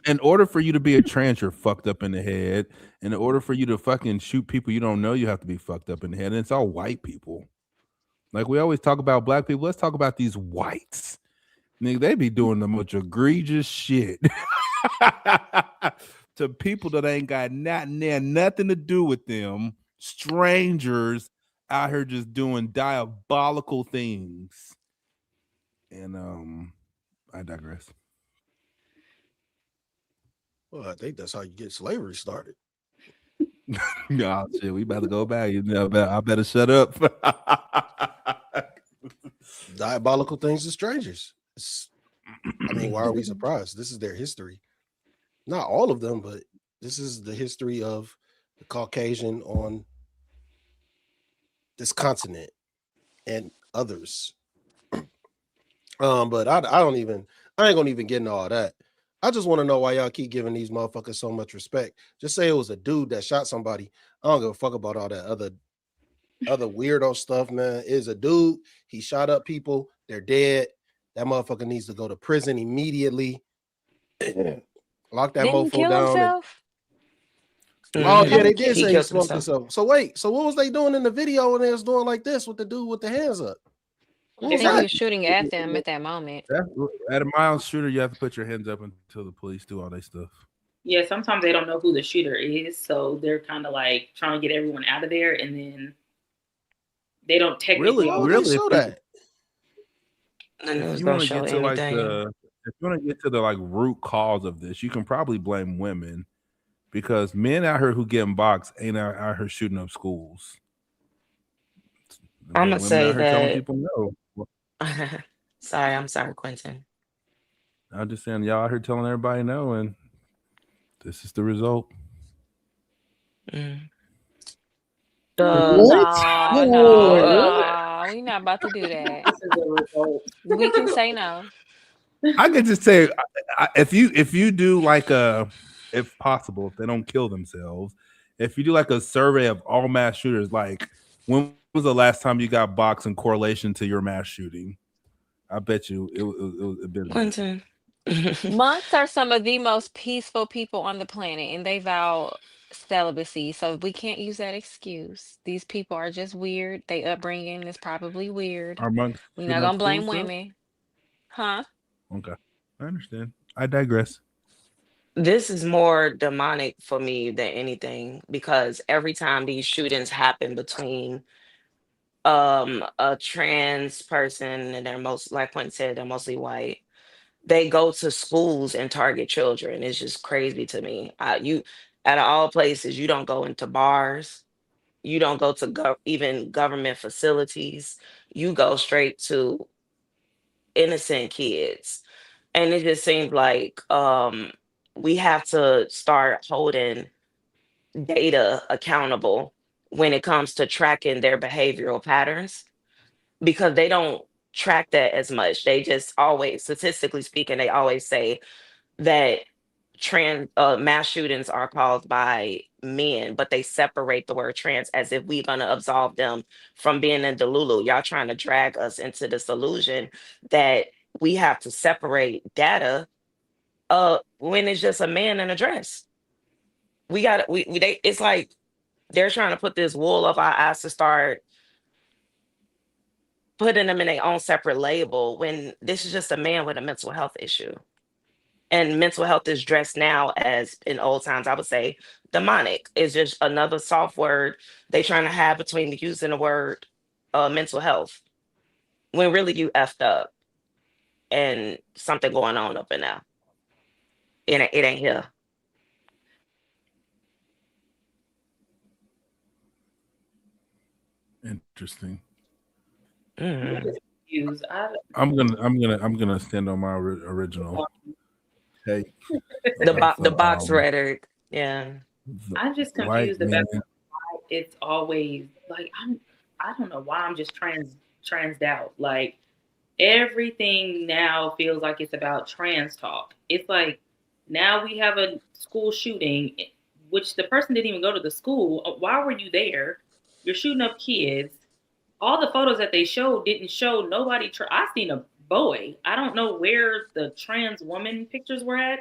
In order for you to be a trans, you're fucked up in the head. And in order for you to fucking shoot people you don't know, you have to be fucked up in the head. And it's all white people. Like, we always talk about black people. Let's talk about these whites. Nigga, they be doing the most egregious shit to people that ain't got nothing to do with them. Strangers out here just doing diabolical things. And I digress. Well, I think that's how you get slavery started. Oh, shit, we about to go back. I better shut up. Diabolical things to strangers. I mean, why are we surprised? This is their history. Not all of them, but this is the history of the Caucasian on this continent and others. But I ain't gonna even get into all that. I just want to know why y'all keep giving these motherfuckers so much respect. Just say it was a dude that shot somebody. I don't give a fuck about all that other weirdo stuff, man. It's a dude. He shot up people. They're dead. That motherfucker needs to go to prison immediately. Lock that Didn't he mofo kill down. himself? Oh yeah, they He did say he killed smoked himself. So wait, so what was they doing in the video when they was doing like this with the dude with the hands up? I What was think he that? was shooting at them at that moment. At a mild shooter, you have to put your hands up until the police do all their stuff. Yeah, sometimes they don't know who the shooter is, so they're kind of like trying to get everyone out of there, and then they don't technically. Why would they show that? If you want to get to like the like root cause of this, you can probably blame women, because men out here who getting boxed ain't out here shooting up schools. I'm gonna say that. Telling people no. Sorry, I'm sorry, Quentin. I'm just saying, y'all out here telling everybody no, and this is the result. No, we're not about to do that. This is the result. We can say no. I could just say, if you do like if possible, if they don't kill themselves, if you do like a survey of all mass shooters, like when was the last time you got boxed in correlation to your mass shooting? I bet you it was a bit. Quentin. Monks are some of the most peaceful people on the planet, and they vow celibacy. So we can't use that excuse. These people are just weird. Their upbringing is probably weird. Are monks We're not gonna blame women, huh? Okay, I understand. I digress. This is more demonic for me than anything, because every time these shootings happen between a trans person, and they're most, like Quentin said, they're mostly white, they go to schools and target children. It's just crazy to me. You, out of all places, you don't go into bars, you don't go to even government facilities, you go straight to innocent kids. And it just seems like we have to start holding data accountable when it comes to tracking their behavioral patterns, because they don't track that as much. They just always, statistically speaking, they always say that mass shootings are caused by men, but they separate the word trans as if we're going to absolve them from being in Delulu. Y'all trying to drag us into this illusion that we have to separate data when it's just a man in a dress. It's like they're trying to put this wool over our eyes to start putting them in their own separate label, when this is just a man with a mental health issue. And mental health is dressed now as, in old times, I would say, demonic. It's just another soft word they trying to have between the using the word mental health, when really you effed up and something going on up in there. It ain't here. Interesting. I'm gonna stand on my original take. The box rhetoric. Yeah. I'm just confused about why it's always like I don't know why I'm just transed out. Like everything now feels like it's about trans talk. It's like now we have a school shooting, which the person didn't even go to the school. Why were you there? You're shooting up kids. All the photos that they showed didn't show nobody. I seen a boy. I don't know where the trans woman pictures were at,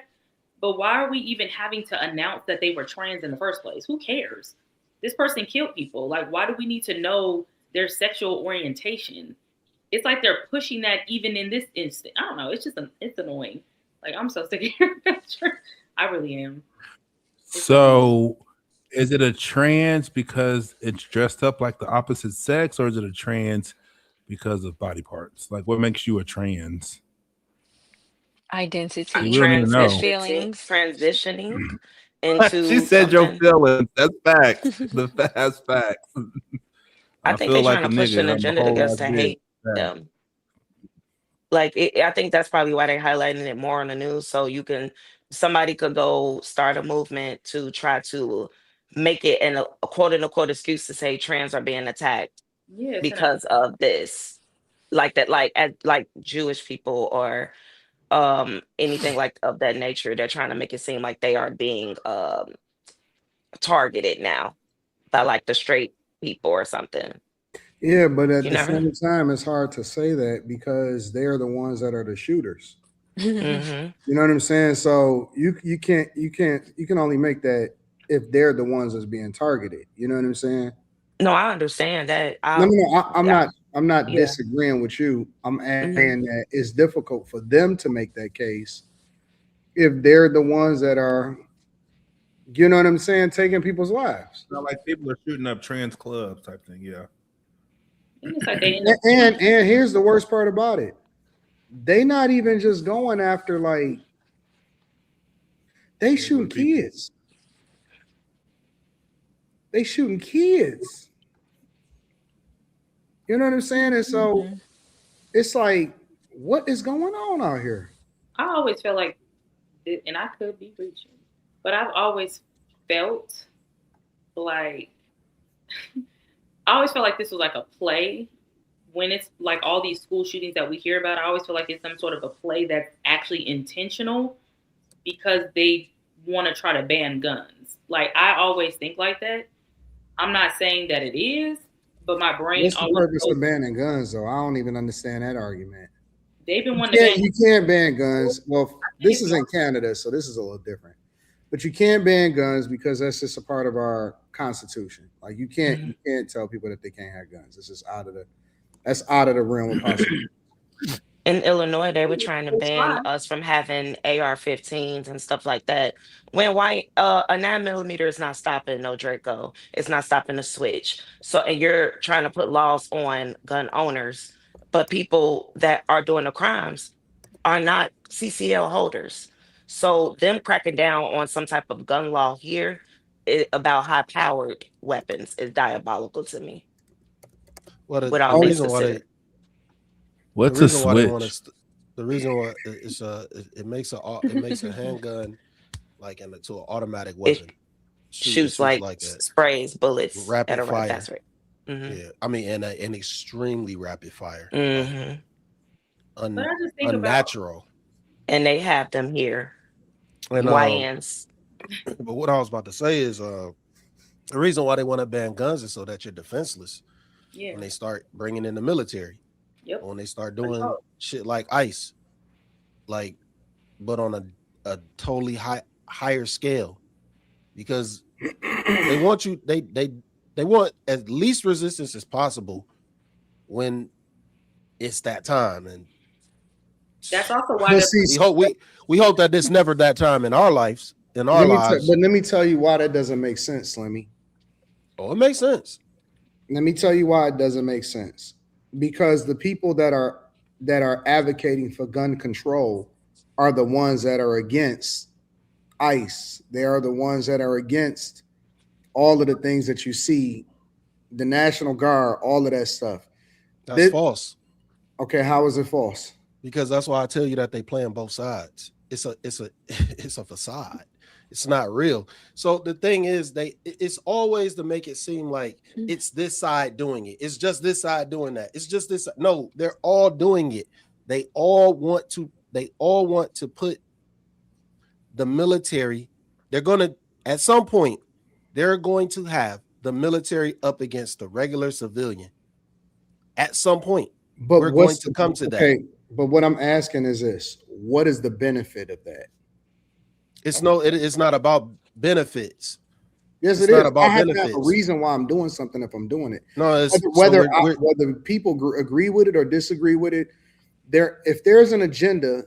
but why are we even having to announce that they were trans in the first place? Who cares? This person killed people. Like, why do we need to know their sexual orientation? It's like they're pushing that even in this instant. I don't know. It's just it's annoying. Like, I'm so sick of hearing that. I really am. So, is it a trans because it's dressed up like the opposite sex, or is it a trans because of body parts? Like, what makes you a trans? Identity, feelings, transitioning into. She said your feelings. That's facts. That's facts. I think they're trying to push an agenda to get us to hate them. Like, I think that's probably why they're highlighting it more on the news, so you can somebody could go start a movement to try to make it a quote unquote excuse to say trans are being attacked Yeah, it's because of this, like that, like Jewish people or anything like of that nature. They're trying to make it seem like they are being targeted now by like the straight people or something. Yeah, but at You the never. same time, it's hard to say that because they're the ones that are the shooters. Hmm. You know what I'm saying? So you can only make that if they're the ones that's being targeted. You know what I'm saying? No, I understand that. No, no, no. I I'm not yeah. disagreeing with you. I'm Hmm. adding that it's difficult for them to make that case if they're the ones that are, you know what I'm saying, taking people's lives. Not like people are shooting up trans clubs type thing. Yeah. it's like they end up And here's the worst part about it. They not even just going after like they shooting kids. They shooting kids. You know what I'm saying? And so Mhm. it's like, what is going on out here? I always feel like, and I could be reaching, but I've always felt like I always felt like this was like a play. When it's like all these school shootings that we hear about, I always feel like it's some sort of a play that's actually intentional because they want to try to ban guns. Like I always think like that. I'm not saying that it is, but my brain What's the always purpose goes, of banning guns, though? I don't even understand that argument. they've been wanting to ban. You can't ban guns. Well, I think this it's is more, in Canada, so this is a little different. But you can't ban guns because that's just a part of our constitution. Like you Mhm. can't tell people that they can't have guns. It's just that's out of the realm of possibility. In Illinois, they were trying to it's ban fine. us from having AR-15s and stuff like that. When why a 9 millimeter is not stopping no Draco, it's not stopping the switch. So, and you're trying to put laws on gun owners, but people that are doing the crimes are not CCL holders. So, them cracking down on some type of gun law here about high-powered weapons is diabolical to me. Well, With all Oh, things considered. the What's a reason why they want switch? to the reason why it makes a handgun like into an automatic It weapon. It shoots shoots like like a sprays bullets at rapid a fast fire. rate. Hmm. Yeah, I mean, and an extremely rapid fire, like Hmm. But I just think about unnatural. And they have them here, And YNs. but what I was about to say is, the reason why they want to ban guns is so that you're defenseless yeah, when they start bringing in the military, yep, when they start doing control. shit like ICE, like, but on a totally higher scale, because they want you they want as least resistance as possible when it's that time. And That's also why but the see, we hope that it's never that time in our lives, but let me tell you why that doesn't make sense, Slimmy. Oh, it makes sense. Let me tell you why it doesn't make sense. Because the people that are advocating for gun control are the ones that are against ICE. They are the ones that are against all of the things that you see, the National Guard, all of that stuff. That's false. Okay, how is it false? Because that's why I tell you that they play on both sides. It's a it's a facade. It's not real. So the thing is, it's always to make it seem like it's this side doing it. It's just this side doing that. It's just this. No, they're all doing it. They all want to put the military. They're gonna at some point. They're going to have the military up against the regular civilian. At some point, But we're going to come to that. Okay, but what I'm asking is this: what is the benefit of that? It's not about benefits. Yes, It's it not is. about I have to have a benefits. reason why I'm doing something if I'm doing it. No, it's Whether we're whether people agree with it or disagree with it, if there's an agenda,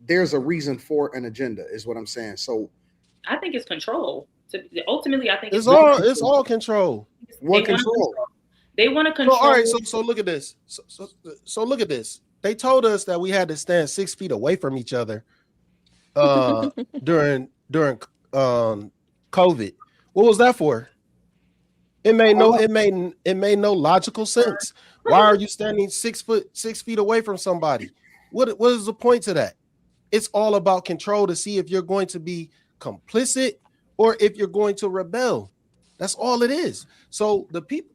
there's a reason for an agenda, is what I'm saying. So I think it's control. Ultimately, I think it's all control. What control? They want to control. So all right, so look at this. So look at this. They told us that we had to stand 6 feet away from each other during COVID. What was that for? It made no logical sense. Why are you standing 6 feet away from somebody? What is the point to that? It's all about control to see if you're going to be complicit or if you're going to rebel. That's all it is. So the people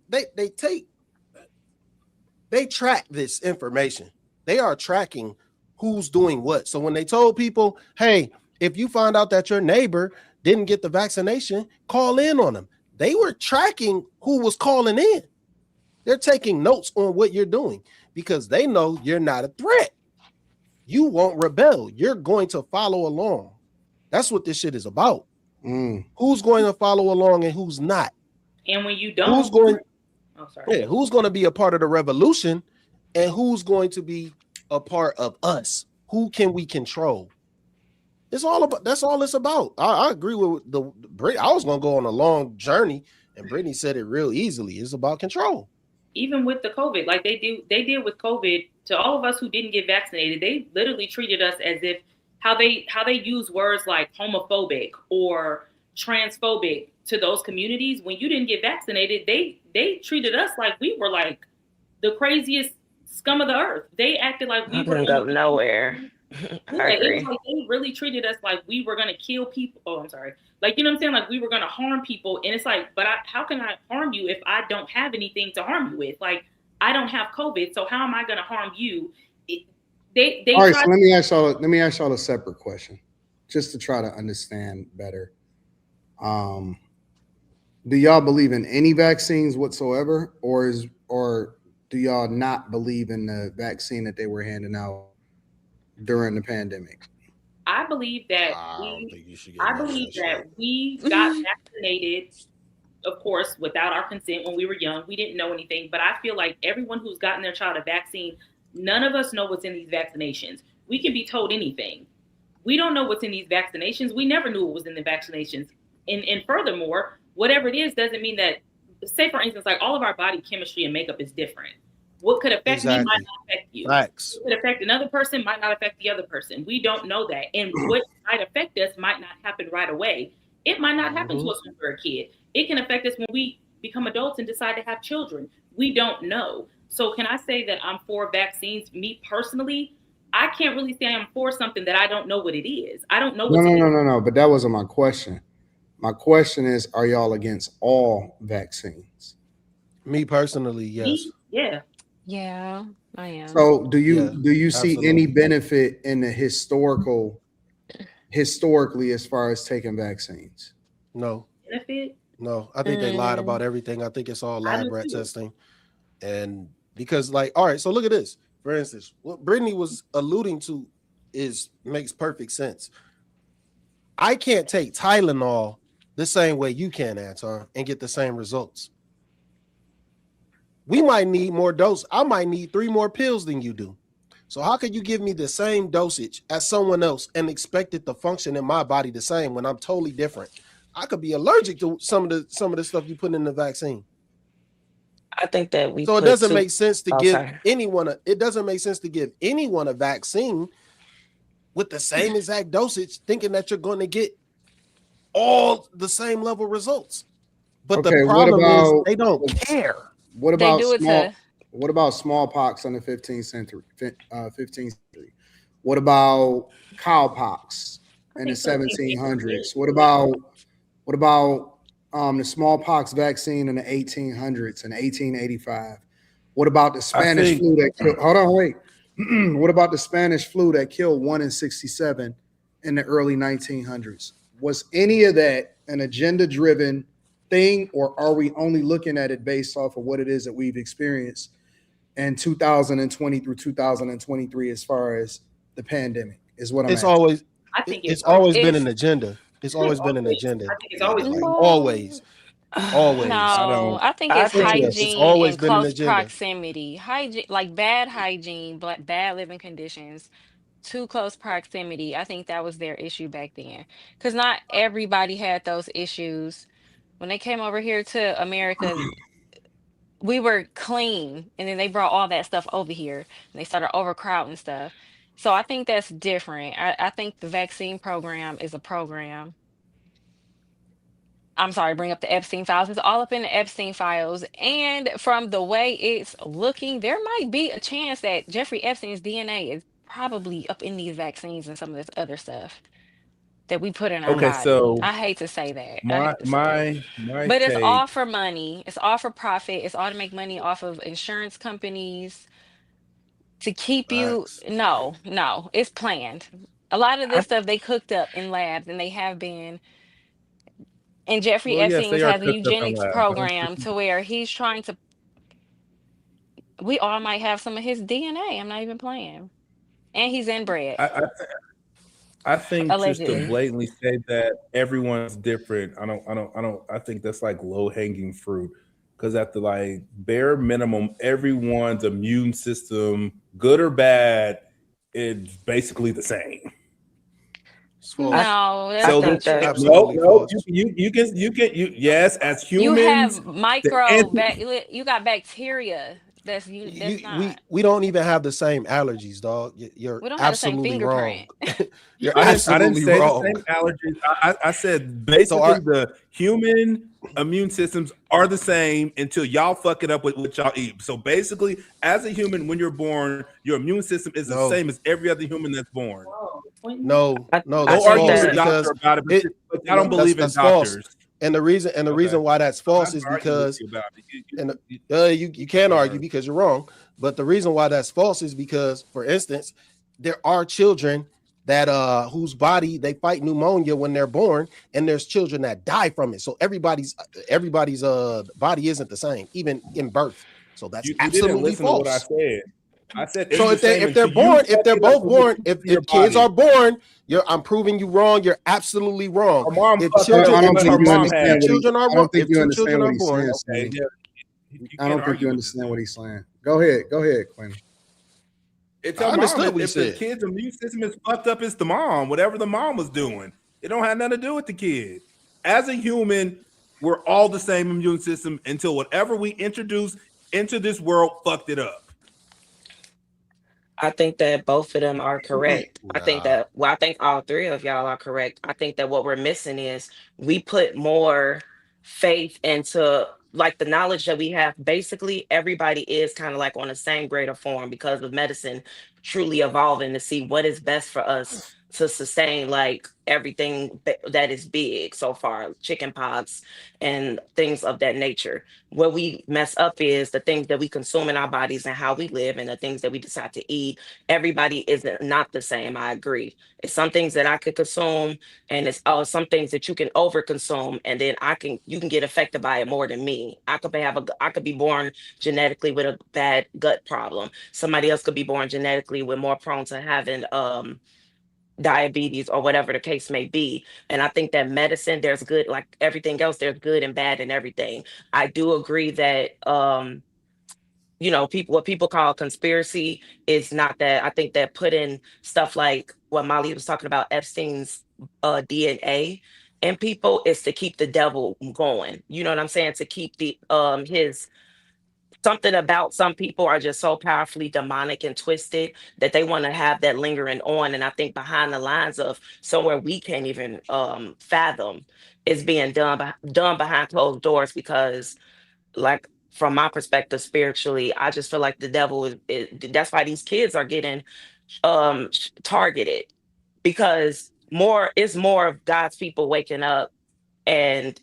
they track this information. They are tracking who's doing what. So when they told people, hey, if you find out that your neighbor didn't get the vaccination, call in on them. They were tracking who was calling in. They're taking notes on what you're doing because they know you're not a threat. You won't rebel. You're going to follow along. That's what this shit is about. Who's going to follow along and who's not? And when you don't, who's going to be a part of the revolution and who's going to be a part of us? Who can we control? It's all about, that's all it's about. I agree with I was going to go on a long journey and Brittany said it real easily. It's about control. Even with the COVID, like they did with COVID, to all of us who didn't get vaccinated, they literally treated us as if how they use words like homophobic or transphobic to those communities. When you didn't get vaccinated, they treated us like we were like the craziest scum of the earth. They acted like we were go nowhere. Yeah, it was like they really treated us like we were gonna kill people. Oh, I'm sorry. Like, you know what I'm saying? Like we were gonna harm people, and it's like, but how can I harm you if I don't have anything to harm you with? Like, I don't have COVID, so how am I gonna harm you? They all right. So let me ask y'all a separate question, just to try to understand better. Do y'all believe in any vaccines whatsoever, or do y'all not believe in the vaccine that they were handing out during the pandemic? I believe that we got vaccinated, of course, without our consent when we were young. We didn't know anything, but I feel like everyone who's gotten their child a vaccine, none of us know what's in these vaccinations. We can be told anything. We don't know what's in these vaccinations. We never knew what was in the vaccinations. And furthermore, whatever it is doesn't mean that, say for instance, like all of our body chemistry and makeup is different. What could affect me might not affect you. Facts. What could affect another person might not affect the other person. We don't know that. And what might affect us might not happen right away. It might not happen to us when we're a kid. It can affect us when we become adults and decide to have children. We don't know. So can I say that I'm for vaccines? Me personally, I can't really say I'm for something that I don't know what it is. I don't know what's No. But that wasn't my question. My question is, are y'all against all vaccines? Me personally, yes. Yeah, I am. So do you see any benefit in the historically as far as taking vaccines? No. Benefit? No, I think they lied about everything. I think it's all lab rat testing. And because, like, all right, so look at this. For instance, what Brittany was alluding to makes perfect sense. I can't take Tylenol the same way you can, Anton, and get the same results. We might need more dose. I might need 3 more pills than you do. So how could you give me the same dosage as someone else and expect it to function in my body the same when I'm totally different? I could be allergic to some of the stuff you put in the vaccine. I think that it doesn't make sense to give anyone a vaccine with the same exact dosage, thinking that you're going to get all the same level results. But the problem is they don't care. What about smallpox in the 15th century? What about cowpox in the 1700s? What about the smallpox vaccine in the 1800s and 1885? What about the Spanish flu that killed? Hold on, wait. What about the Spanish flu that killed 1 in 67 in the early 1900s? Was any of that an agenda-driven thing, or are we only looking at it based off of what it is that we've experienced in 2020 through 2023 as far as the pandemic? Is what I'm asking. It's always been an agenda. It's always been an agenda. I think it's always been always. No, I think it's hygiene and close proximity. Hygiene, like bad hygiene, bad living conditions, too close proximity. I think that was their issue back then. Because not everybody had those issues. When they came over here to America, we were clean. And then they brought all that stuff over here and they started overcrowding stuff. So I think that's different. I think the vaccine program is a program. I'm sorry, bring up the Epstein files. It's all up in the Epstein files. And from the way it's looking, there might be a chance that Jeffrey Epstein's DNA is probably up in these vaccines and some of this other stuff that we put in our Okay, body. so I hate to say that. I my hate to say that. my But it's all take. for money. It's all for profit. It's all to make money off of insurance companies to keep you. Facts. No, it's planned. A lot of I, this stuff they cooked up in labs and they have been. And Jeffrey well, yes, Epstein's they are has a cooked up in eugenics labs. program to where he's trying to, we all might have some of his DNA. I'm not even playing. And he's inbred, I, I I think just to allegedly. blatantly say that everyone's different, I think that's like low hanging fruit. Because at the like bare minimum, everyone's immune system, good or bad, is basically the same. It's I false. No, I that's So not think this that true. Absolutely no, false. yes, as You have humans, the you got bacteria that's not. We don't even have the same allergies, dog. You're We don't have the same absolutely wrong. fingerprint. You're I didn't absolutely say the wrong. same allergies. I said So basically our the human immune systems are the same until y'all fuck it up with what y'all eat. So basically, as a human, when you're born, your immune system is the no, same as every other human that's born. Oh, Quentin? no, I, no, I that's Go think argue with false a that doctor because about it, it but y'all don't that's believe in false. doctors. And the Okay, reason why that's I'm not false is arguing with because you about it. and You you can argue are. because you're wrong, but the reason why that's false is because, for instance, there are children that whose body they fight pneumonia when they're born, and there's children that die from it. So everybody's body isn't the same, even in birth. So that's You didn't absolutely listen to what I false. said. I said it's So the same if they're until you born, if fuck they're it up both with what born, you put if in your kids are body. born, I'm proving you wrong. You're absolutely wrong. Her mom If fucked up children, I and don't if let think two her you if, mom if have two understand what it. he. children are I born, don't think if you two understand children what are he's born, saying, Okay, Sammy. yeah. You I can't don't think argue you with this understand what then. he's saying. Go ahead, Quinn. It's I her mom. understood what he If the said. kid's immune system is fucked up, it's the mom. Whatever the mom was doing, it don't have nothing to do with the kid. As a human, we're all the same immune system until whatever we introduce into this world fucked it up. I think that both of them are correct. Nah, I think all three of y'all are correct. I think that what we're missing is we put more faith into like the knowledge that we have. Basically, everybody is kind of like on the same grade of form because of medicine truly evolving to see what is best for us to sustain like everything that is big so far, chicken pox and things of that nature. Where we mess up is the things that we consume in our bodies and how we live and the things that we decide to eat. Everybody is not the same. I agree. It's some things that I could consume, and it's some things that you can overconsume, and then you can get affected by it more than me. I could be born genetically with a bad gut problem. Somebody else could be born genetically with more prone to having diabetes or whatever the case may be. And I think that medicine, there's good, like everything else, there's good and bad in everything. I do agree that people, what people call conspiracy is not that. I think that putting stuff like what Molly was talking about, Epstein's DNA in people is to keep the devil going. You know what I'm saying? To keep the his something about some people are just so powerfully demonic and twisted that they want to have that lingering on. And I think behind the lines of somewhere we can't even fathom is being done behind closed doors because like from my perspective spiritually, I just feel like the devil is that's why these kids are getting targeted because more of God's people waking up and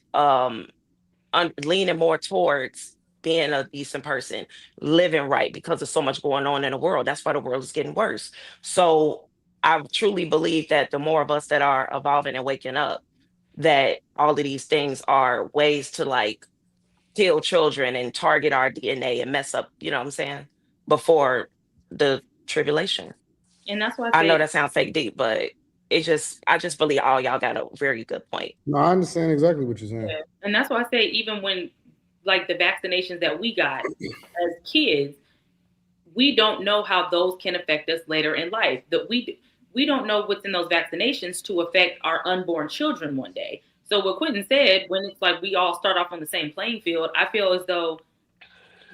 leaning more towards being a decent person, living right because there's so much going on in the world. That's why the world is getting worse. So I truly believe that the more of us that are evolving and waking up, that all of these things are ways to like kill children and target our DNA and mess up, you know what I'm saying? Before the tribulation. And that's why I I know say, that sounds fake deep, but I just believe all y'all got a very good point. No, I understand exactly what you're saying. yeah. And that's why I say, even when like the vaccinations that we got as kids, we don't know how those can affect us later in life. That we don't know what's in those vaccinations to affect our unborn children one day. So what Quentin said, when it's like we all start off on the same playing field, I feel as though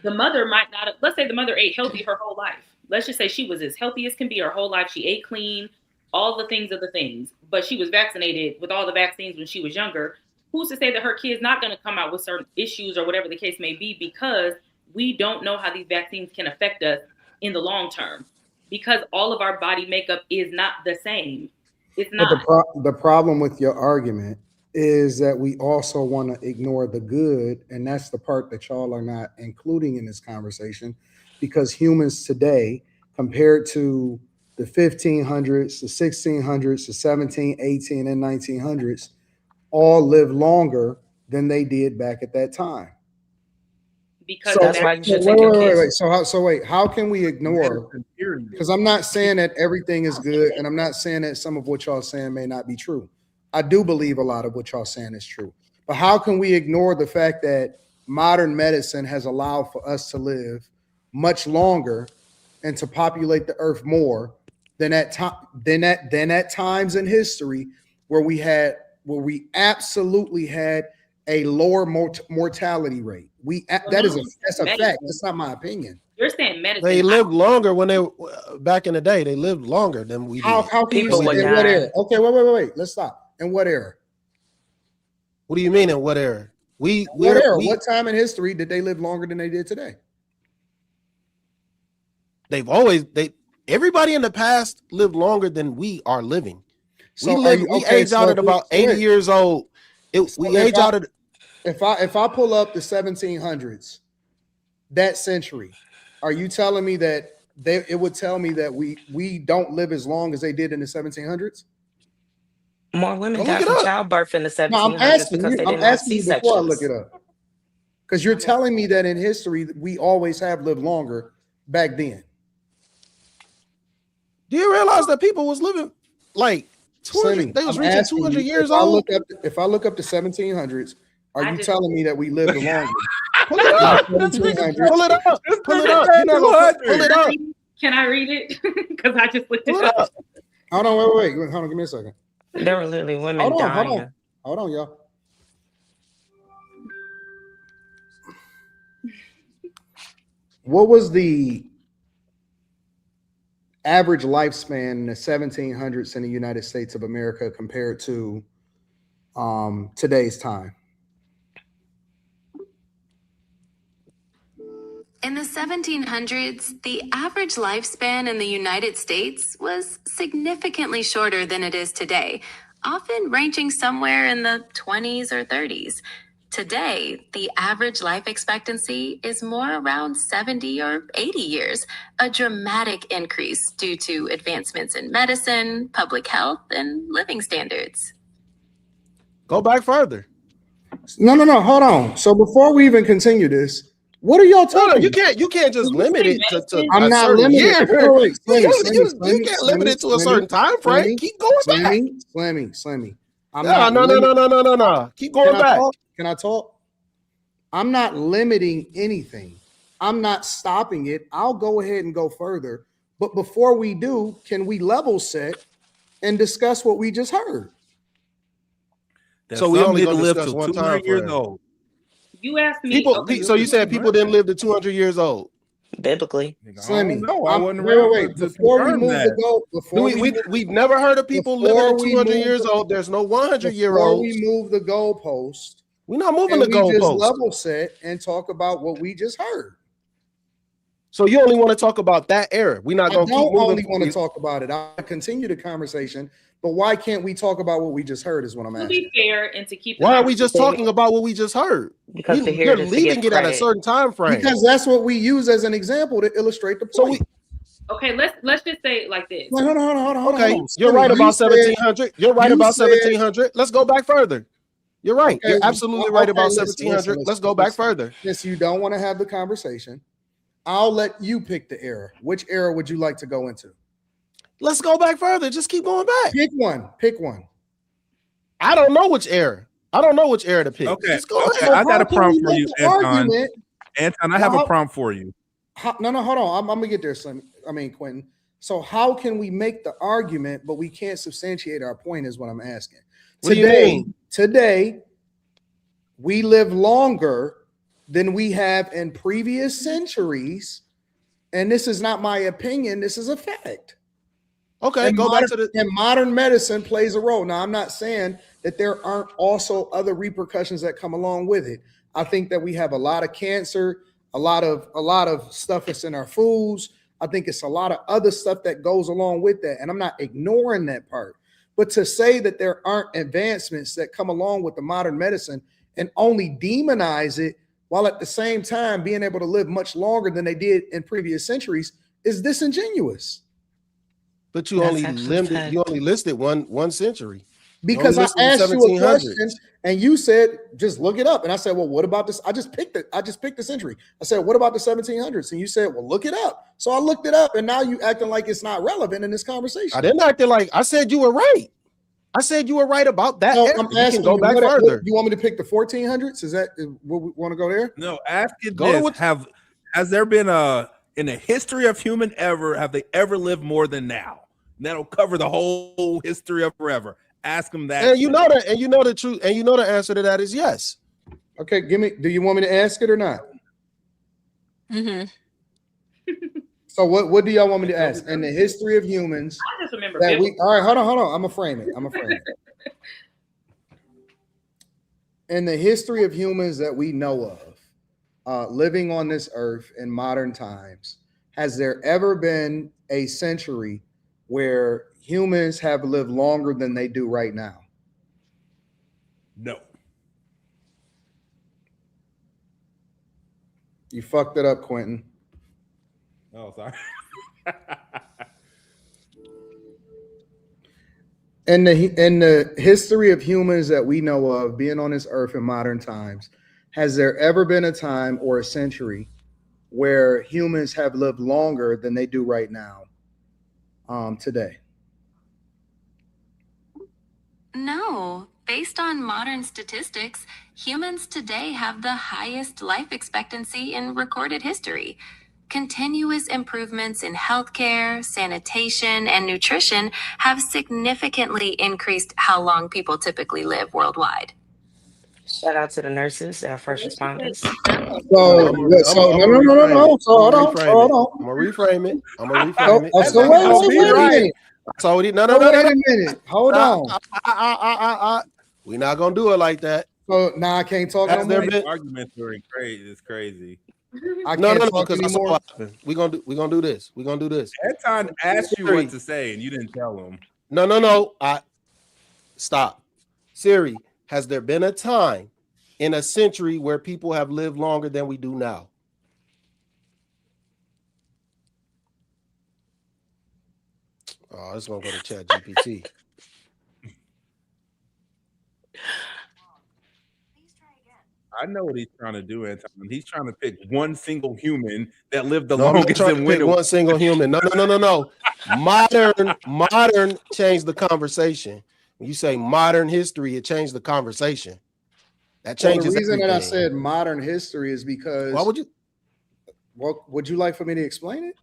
the mother might not have, let's say the mother ate healthy her whole life. Let's just say she was as healthy as can be her whole life. She ate clean, all the things of the things, but she was vaccinated with all the vaccines when she was younger. Who's to say that her kid's not going to come out with certain issues or whatever the case may be, because we don't know how these vaccines can affect us in the long term. because all of our body makeup is not the same. It's But not. the problem with your argument is that we also want to ignore the good, and that's the part that y'all are not including in this conversation, because humans today, compared to the 1500s, the 1600s, the 17, 18, and 1900s, all live longer than they did back at that time. Because So That's why you should take your kids. wait. How can we ignore? Because I'm not saying that everything is good, and I'm not saying that some of what y'all saying may not be true. I do believe a lot of what y'all saying is true. But how can we ignore the fact that modern medicine has allowed for us to live much longer and to populate the earth more than at times in history where we absolutely had a lower mortality rate. That's a fact. That's not my opinion. You're saying medicine. They lived longer when they back in the day. They lived longer than we did. How can People you would say in die. what era? Okay, wait. Let's stop. In what era? What do you mean in what era? What time in history did they live longer than they did today? Everybody in the past lived longer than we are living. So we age out at about 80 years old. If I pull up the 1700s, that century, are you telling me that it would tell me that we don't live as long as they did in the 1700s? More women died from childbirth in the 1700s No, because they didn't have C-sections. Before I look it up, because you're telling me that in history we always have lived longer back then. Do you realize that people was living like 200? They was reaching 200 years old. If I look up the 1700s, are you telling me that we lived longer? Pull it up. Pull it up. Pull it up. You're not gonna pull it up. Can I read it? Because I just looked it up. Hold on, wait. Hold on, give me a second. There were literally women dying. Hold on, y'all. What was the average lifespan in the 1700s in the United States of America compared to today's time? In the 1700s, the average lifespan in the United States was significantly shorter than it is today, often ranging somewhere in the 20s or 30s. Today, the average life expectancy is more around 70 or 80 years, a dramatic increase due to advancements in medicine, public health, and living standards. Go back further. No, hold on. So before we even continue this, what are y'all talking? You can't just limit it to I'm not limited. You can't limit it to a certain time frame. Keep going back. Slimmy. No. Keep going back. Can I talk? I'm not limiting anything. I'm not stopping it. I'll go ahead and go further. But before we do, can we level set and discuss what we just heard? So we only going to live to 200 years old. You asked me. So you said people didn't live to 200 years old? Biblically. Slimmy. No, I wasn't wait. Before we move the goal, we've never heard of people living to 200 years old. There's no 100-year-olds. Before we move the goalpost, we're not moving the goalpost. Just level set and talk about what we just heard. So you only want to talk about that era. We're not going to keep moving. I only want to talk about it. I'll continue the conversation, but why can't we talk about what we just heard is what I'm asking. To be fair and to keep. Why are we just talking about what we just heard? Because you're leaving it at a certain time frame. Because that's what we use as an example to illustrate the point. Okay, let's just say it like this. Hold on. Okay, you're right about 1700. You're right about 1700. Let's go back further. You're right. Okay, you're absolutely right about 1700. Let's go back further. Since you don't want to have the conversation, I'll let you pick the era. Which era would you like to go into? Let's go back further. Just keep going back. Pick one. I don't know which era. To pick. Okay. Just go ahead. I got a prompt for you, Anton. Anton, I have a prompt for you. No, hold on. I'm gonna get there, Quentin. So how can we make the argument, but we can't substantiate our point? Is what I'm asking. Today, we live longer than we have in previous centuries, and this is not my opinion. This is a fact. Okay, and modern medicine plays a role. Now, I'm not saying that there aren't also other repercussions that come along with it. I think that we have a lot of cancer, a lot of stuff that's in our foods, I think it's a lot of other stuff that goes along with that. And I'm not ignoring that part. But to say that there aren't advancements that come along with the modern medicine and only demonize it while at the same time being able to live much longer than they did in previous centuries is disingenuous. But you only listed one century. Because I asked you a question and you said, just look it up. And I said, well, what about this? I just picked the century. I said, what about the 1700s? And you said, well, look it up. So I looked it up and now you acting like it's not relevant in this conversation. I didn't act like I said you were right. I said you were right about that. So I'm asking you, go back further. You want me to pick the 1400s? Is that what we want to go there? No, ask it this. Has there been in the history of human ever, have they ever lived more than now? And that'll cover the whole history of forever. Ask them that. And you know that, and you know the truth, and you know the answer to that is yes. Okay, do you want me to ask it or not? Mm-hmm. So what do y'all want me to ask? In the history of humans, I just remember that all right, hold on. I'm gonna frame it. In the history of humans that we know of, living on this earth in modern times, has there ever been a century where humans have lived longer than they do right now? No. You fucked it up, Quentin. Oh, sorry. In the history of humans that we know of being on this earth in modern times, has there ever been a time or a century where humans have lived longer than they do right now today? No. Based on modern statistics, humans today have the highest life expectancy in recorded history. Continuous improvements in healthcare, sanitation, and nutrition have significantly increased how long people typically live worldwide. Shout out to the nurses, our first responders. So no. So hold on. I'm gonna reframe it. So wait a minute. So wait a minute. Hold on. We're not gonna do it like that. So now I can't talk no more. Arguments are crazy. It's crazy. No, because that's what happened. We're gonna do this. Anton asked you what to say and you didn't tell him. No. Stop. Siri, has there been a time in a century where people have lived longer than we do now? Oh, it's gonna go to Chat GPT. I know what he's trying to do, Anton. He's trying to pick one single human that lived the longest and went. One single human. No. Modern changed the conversation. When you say modern history, it changed the conversation. That changes. The reason everything. that I said modern history is because. Why would you? Well, would you like for me to explain it?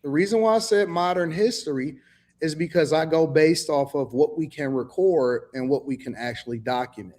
The reason why I said modern history is because I go based off of what we can record and what we can actually document.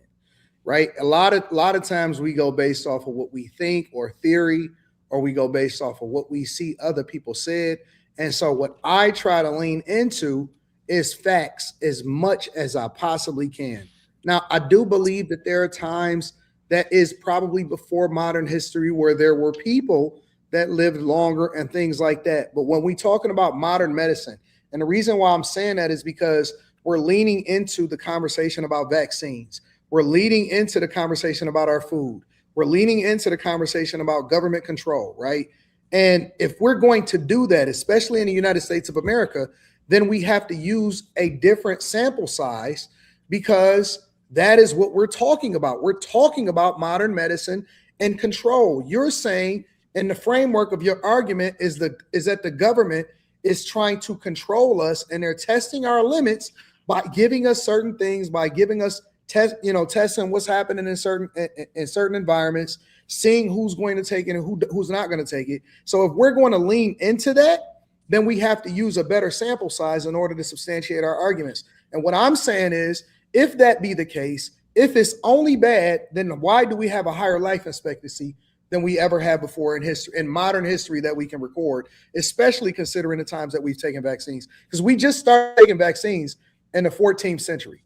Right? A lot of times we go based off of what we think or theory, or we go based off of what we see other people said. And so what I try to lean into is facts as much as I possibly can. Now, I do believe that there are times that is probably before modern history where there were people that lived longer and things like that. But when we're talking about modern medicine, and the reason why I'm saying that is because we're leaning into the conversation about vaccines. We're leading into the conversation about our food. We're leaning into the conversation about government control, right? And if we're going to do that, especially in the United States of America, then we have to use a different sample size because that is what we're talking about. We're talking about modern medicine and control. You're saying in the framework of your argument is that the government is trying to control us and they're testing our limits by giving us certain things, by giving us testing what's happening in certain environments, seeing who's going to take it and who's not going to take it. So if we're going to lean into that, then we have to use a better sample size in order to substantiate our arguments. And what I'm saying is, if that be the case, if it's only bad, then why do we have a higher life expectancy than we ever had before in modern history that we can record, especially considering the times that we've taken vaccines? Because we just started taking vaccines in the 14th century.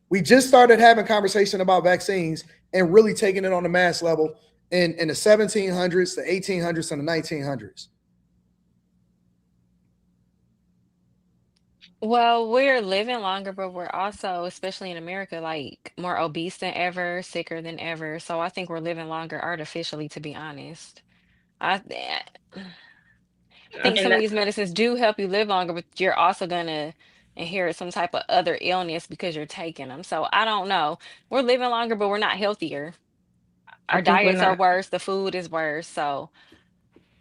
We just started having conversation about vaccines and really taking it on the mass level in the 1700s, the 1800s, and the 1900s. Well, we're living longer, but we're also, especially in America, like more obese than ever, sicker than ever. So I think we're living longer artificially, to be honest. I think And some of that, these medicines do help you live longer, but you're also gonna inherit some type of other illness because you're taking them. So I don't know. We're living longer, but we're not healthier. I Our think we're diets are not. worse, the food is worse. So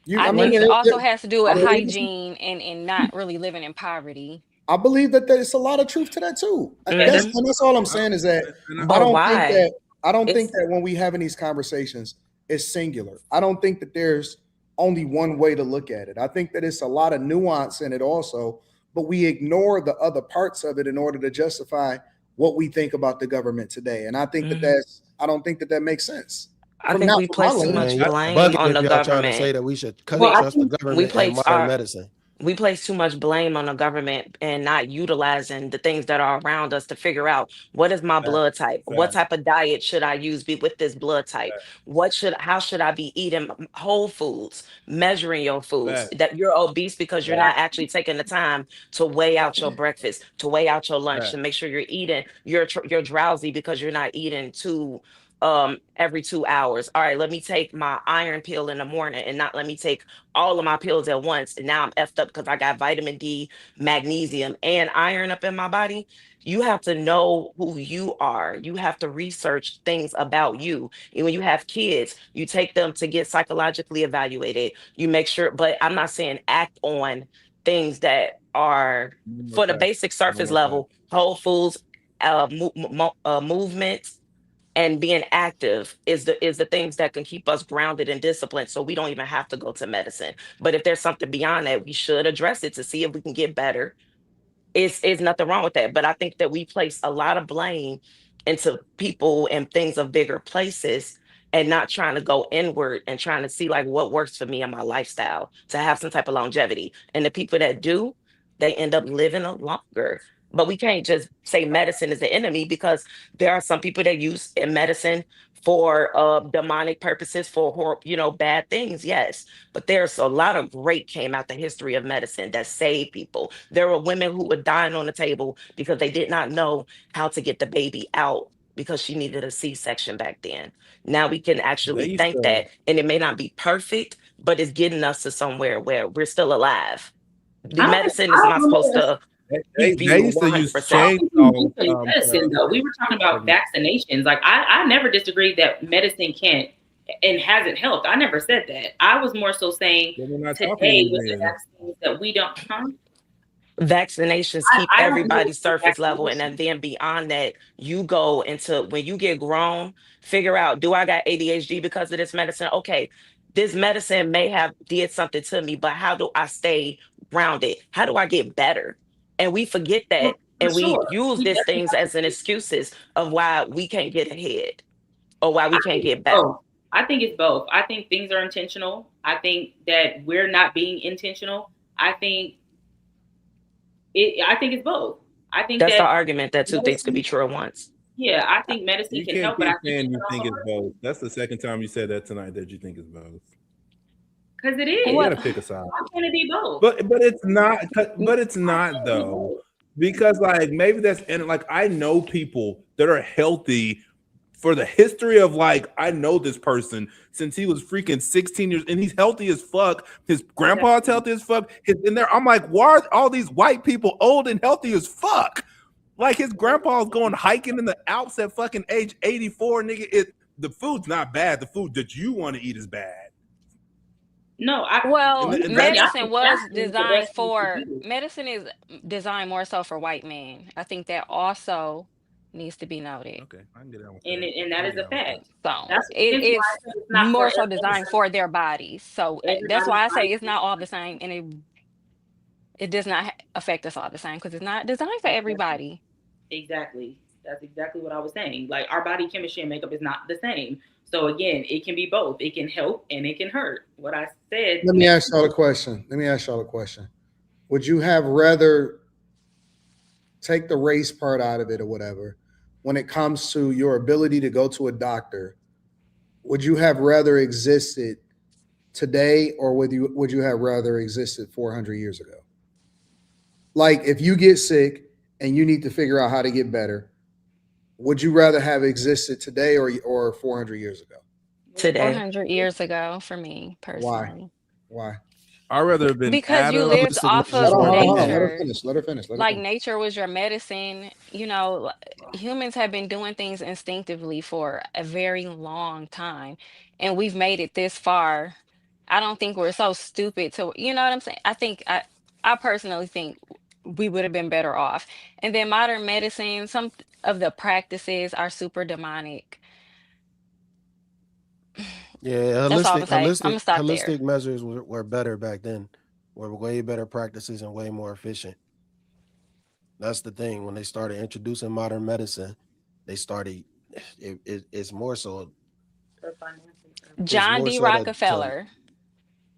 You, I I mean, think One, it also has to do I with believe hygiene and not really living in poverty. I believe that there's a lot of truth to that too. that, mhm. That's all I'm saying is that And I But don't think why? that I don't think It's that when we having these conversations, it's singular. I don't think that there's only one way to look at it. I think that it's a lot of nuance in it also, but we ignore the other parts of it in order to justify what we think about the government today. And I think that mhm. I don't think that that makes sense I think we from my place too lens. much Man, y'all blame bugging on if the y'all trying to government. say that we should well, I trust the think We government and place modern our medicine. we place too much blame on the government and not utilizing the things that are around us to figure out what is my fact, blood type, what fact, type of diet should I use be with this blood type, how should I be eating whole foods, measuring your foods, fact, that you're obese because you're fact, not actually taking the time to weigh out your breakfast, to weigh out your lunch, fact. to make sure you're eating, you're drowsy because you're not eating too every 2 hours. All right, let me take my iron pill in the morning and not let me take all of my pills at once. And now I'm effed up because I got vitamin D, magnesium, and iron up in my body. You have to know who you are. You have to research things about you. And when you have kids, you take them to get psychologically evaluated. You make sure, but I'm not saying act on things that are One more for the fact. basic One surface more fact. level, whole foods, movement, and being active is the things that can keep us grounded and disciplined, so we don't even have to go to medicine. But if there's something beyond that, we should address it to see if we can get better. Is nothing wrong with that, but I think that we place a lot of blame into people and things of bigger places, and not trying to go inward and trying to see like what works for me and my lifestyle to have some type of longevity. And the people that do, they end up living longer. But we can't just say medicine is the enemy, because there are some people that use medicine for demonic purposes, for bad things, yes. But there's a lot of great came out the history of medicine that saved people. There were women who were dying on the table because they did not know how to get the baby out because she needed a C-section back then. Now we can They actually used thank to that, and it may not be perfect, but it's getting us to somewhere where we're still alive. The medicine is I not don't supposed know. to they, keep they you used to use 100%. I don't think we chainsaws replaced medicine to though. We were talking about pregnant. vaccinations. Like I never disagreed that medicine can't and hasn't helped. I never said that. I was more so saying But we're not talking today to with the you vaccines that we don't. Huh? Vaccinations keep I don't know everybody's the surface level, and then beyond that, you go into, when you get grown, figure out, do I got ADHD because of this medicine? Okay, this medicine may have did something to me, but how do I stay grounded? How do I get better? And we forget that, for and we sure. use We these definitely things have as an to. excuses of why we can't get ahead or why I we can't think it's get better. both. I think it's both. I think things are intentional. I think that we're not being intentional. I think I think it's both. I think That's the that argument that two things could be medicine, true at once. yeah, I think medicine You can can't help, but I keep think it saying can you think also it's hurt both. That's the second time you said that tonight, that you think it's both. because it So you got is. to What? pick a side. Why can't it be both? But it's not. But it's Why not can't it be though, both? because like maybe that's, and like I know people that are healthy for the history of, like, I know this person since he was freaking 16 years and he's healthy as fuck. His grandpa's Exactly. healthy as fuck. In there, I'm like, why are all these white people old and healthy as fuck? Like his grandpa's going hiking in the Alps at fucking age 84, nigga. The food's not bad. The food that you want to eat is bad. No, And, Well, and I that's medicine think was fasting is the designed best thing to for do. medicine is designed more so for white men. I think that also needs to be noted. okay. I can get down with And that. and I that can is get a down with fact. that. So That's hence why I it's said it's not for more so designed everybody. for their bodies. So that's Everybody's why I say body it's is not all the different. same, and it does not affect us all the same because it's not designed for Exactly. everybody. Exactly. That's exactly what I was saying. Like our body chemistry and makeup is not the same. So again, it can be both. It can help and it can hurt. What I said Let me makes ask y'all a question. Let me ask y'all a question. Would you have rather take the race part out of it or whatever when it comes to your ability to go to a doctor? Would you have rather existed today or would you have rather existed 400 years ago? Like if you get sick and you need to figure out how to get better, would you rather have existed today or 400 years ago? Today. 400 years ago for me Why? personally. Why? I'd rather have been Because you Adam. lived Holistic off measures of Hold on, weren't hold on, hold on. invented. Let her nature. finish. Let her finish. Let her Like finish. nature was your medicine. Humans have been doing things instinctively for a very long time, and we've made it this far. I don't think we're so stupid to, you know what I'm saying? I personally think we would have been better off. And then modern medicine, some of the practices are super demonic. Yeah, That's all I'm gonna say. I'm gonna stop there. holistic measures were better back then. Were way better practices and way more efficient. That's the thing. When they started introducing modern medicine, they started. It's more so. It's John more D. so to Rockefeller.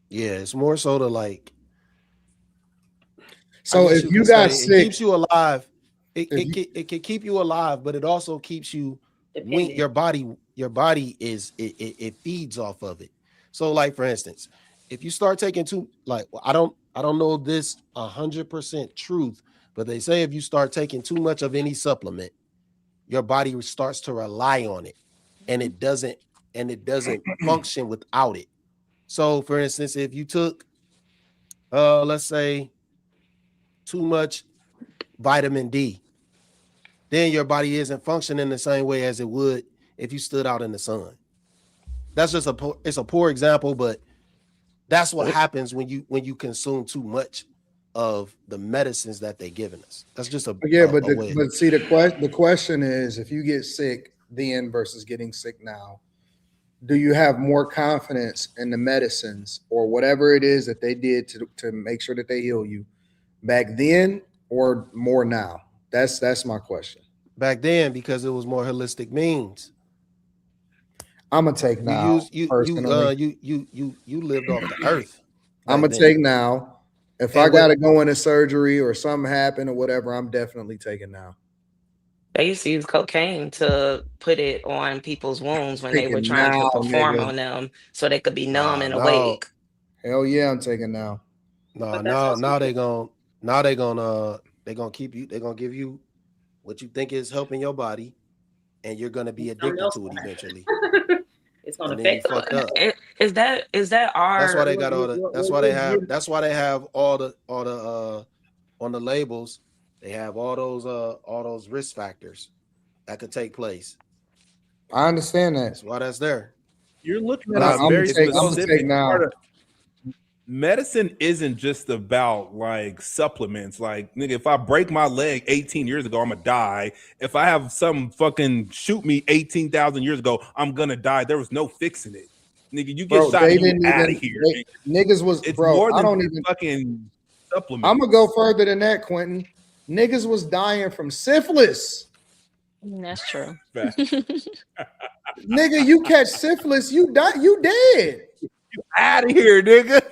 yeah. It's more so to like. I So guess if you you could got say it sick, keeps you alive. if you, It can keep you alive, but it also keeps you when Dependent. your body is it feeds off of it. So like for instance, if you start taking too like I don't know this 100% truth, but they say if you start taking too much of any supplement, your body starts to rely on it and it doesn't function without it. So for instance, if you took let's say too much vitamin D, then your body isn't functioning the same way as it would if you stood out in the sun. That's just it's a poor example, but that's what happens when you consume too much of the medicines that they're giving us. That's just yeah, but a way. but see the question is if you get sick then versus getting sick now, do you have more confidence in the medicines or whatever it is that they did to make sure that they heal you back then or more now? That's my question. Back then, because it was more holistic means. I'm gonna take You now use personally. you lived off the earth I'm back gonna then. take now. If I And what gotta go into surgery or something happen or whatever, I'm definitely taking now. They used to use cocaine to put it on people's wounds when they were Taking trying to now, perform nigga. on them so they could be numb and no, awake. Hell yeah, I'm taking now. no, But that's also now they gonna keep you, they're gonna give you what you think is helping your body, and you're gonna be something addicted else to it gonna eventually. happen. It's gonna And then you affect fucked up. Is that That's why our they got all the that's why they have all the on the labels, they have all those risk factors that could take place. I understand that, That's why that's there. You're looking but at a Because very if you I'm go gonna take specific part now. of medicine. Isn't just about like supplements. Like nigga, if I break my leg 18 years ago, I'm gonna die. If I have some fucking shoot me 18,000 years ago, I'm gonna die. There was no fixing it. Nigga, you get Bro, shot they and you didn't out of even here. Nigga. niggas was It's bro, more I than don't just even fucking I'm gonna go supplements. further than that, Quentin. Niggas was dying from syphilis. That's true. Nigga, you catch syphilis, you die, you dead. Out of here, nigga.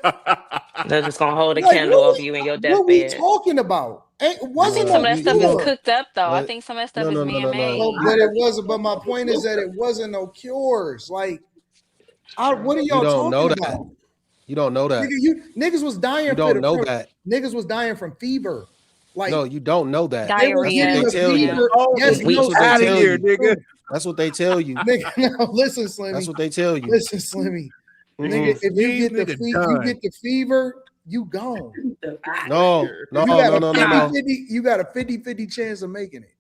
They're just gonna hold a Like candle over you in your what we deathbed. talking about? It I think wasn't some no of that stuff you is don't, cure. cooked up though. I but think some of that stuff no, is no, no, no, no. Bro, man-made. but it wasn't. But my point is that it wasn't no cures. Like, what are You y'all don't know talking that. about? You don't know that. Nigga, you niggas was dying You don't know from that. niggas was dying from fever. Like No, you don't know that. they were That's what getting they Diarrhea. the tell you. Yeah. fever. Yes, We That's no, what they Out of tell here, you. nigga. That's what they tell you. nigga, no, listen, That's Slimmy. what they tell you. Listen, Slimmy. Nigga, Mm-mm. if you These get the nigga you done. get the fever, you gone. No, no, You no, got a no, no, 50 no. 50, you got a 50-50 chance of making it.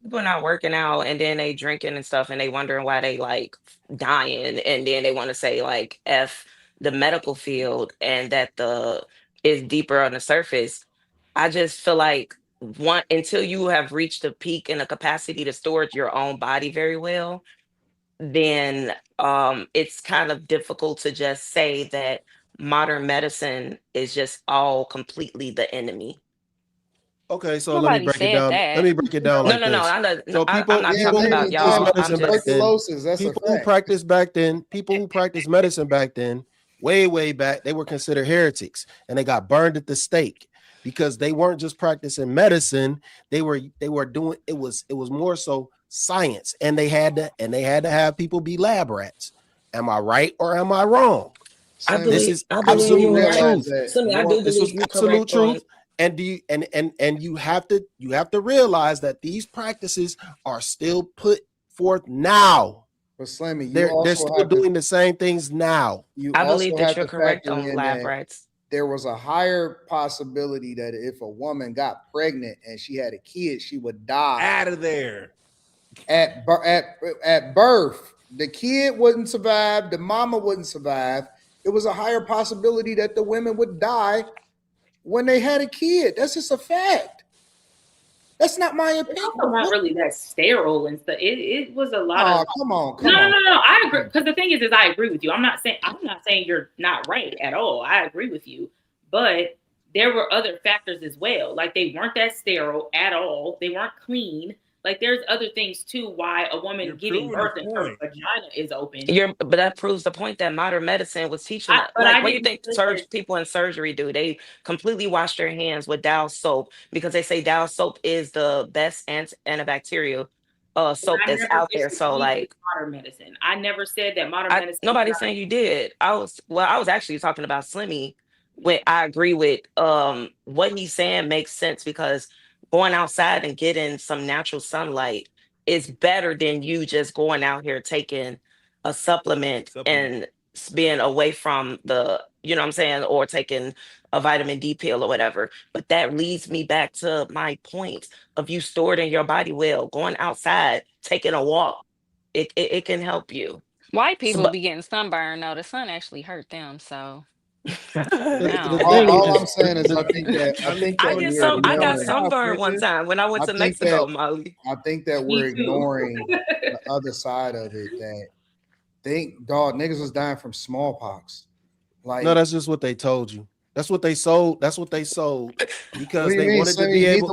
People not working out and then they drinking and stuff and they wondering why they like dying and then they want to say like F the medical field and that the is deeper on the surface. I just feel like one until you have reached a peak and a capacity to store your own body very well, then it's kind of difficult to just say that modern medicine is just all completely the enemy. Okay, so let me Nobody break it said down. Let that. me break it down No, like no, no. this. So I'm not Yeah, talking people niggas about who practice died y'all. from I'm medicine back just then, tuberculosis. That's a fact. people who practiced medicine back then, way back, they were considered heretics and they got burned at the stake because they weren't just practicing medicine. They were doing it was more so science, and they had to have people be lab rats. Am I right or am I wrong? I Slimmy, This believe is I you believe do you absolute are realize correct. truth. that Simi, I more do This was believe you absolute correct on truth. And you have to realize that these practices are still put forth now. But Slimmy, you They're also still have to, doing the same things now. you I also believe that have you're to correct factor on in lab that rats. there was a higher possibility that if a woman got pregnant and she had a kid, she would die Out of there. at birth. The kid wouldn't survive. The mama wouldn't survive. It was a higher possibility that the women would die when they had a kid. That's just a fact. That's not my It opinion. also not really that sterile and stuff. It was a lot Oh, of come on. no. I agree, because the thing is I agree with you. I'm not saying you're not right at all. I agree with you, but there were other factors as well. Like they weren't that sterile at all. They weren't clean. Like there's other things too why a woman giving birth and her vagina is open. But that proves the point that modern medicine was teaching us. Like, what do you think people in surgery do? They completely wash their hands with Dial soap because they say Dial soap is the best antibacterial soap that's out there. So, like, modern medicine, I never said that modern medicine. Nobody's saying you did. I was actually talking about Slimmy. When I agree with what he's saying makes sense because going outside and getting some natural sunlight is better than you just going out here taking a supplement and being away from the, you know what I'm saying, or taking a vitamin D pill or whatever. But that leads me back to my point of you stored in your body well, going outside, taking a walk. It can help you. White people be getting sunburn. No, the sun actually hurt them. So All I'm saying is I think I got sunburned one time when I went to Mexico, Molly. I think that we're ignoring the other side of it. That niggas was dying from smallpox. Like, no, that's just what they told you. That's what they sold. That's what they sold because they wanted Slimmy, to be able.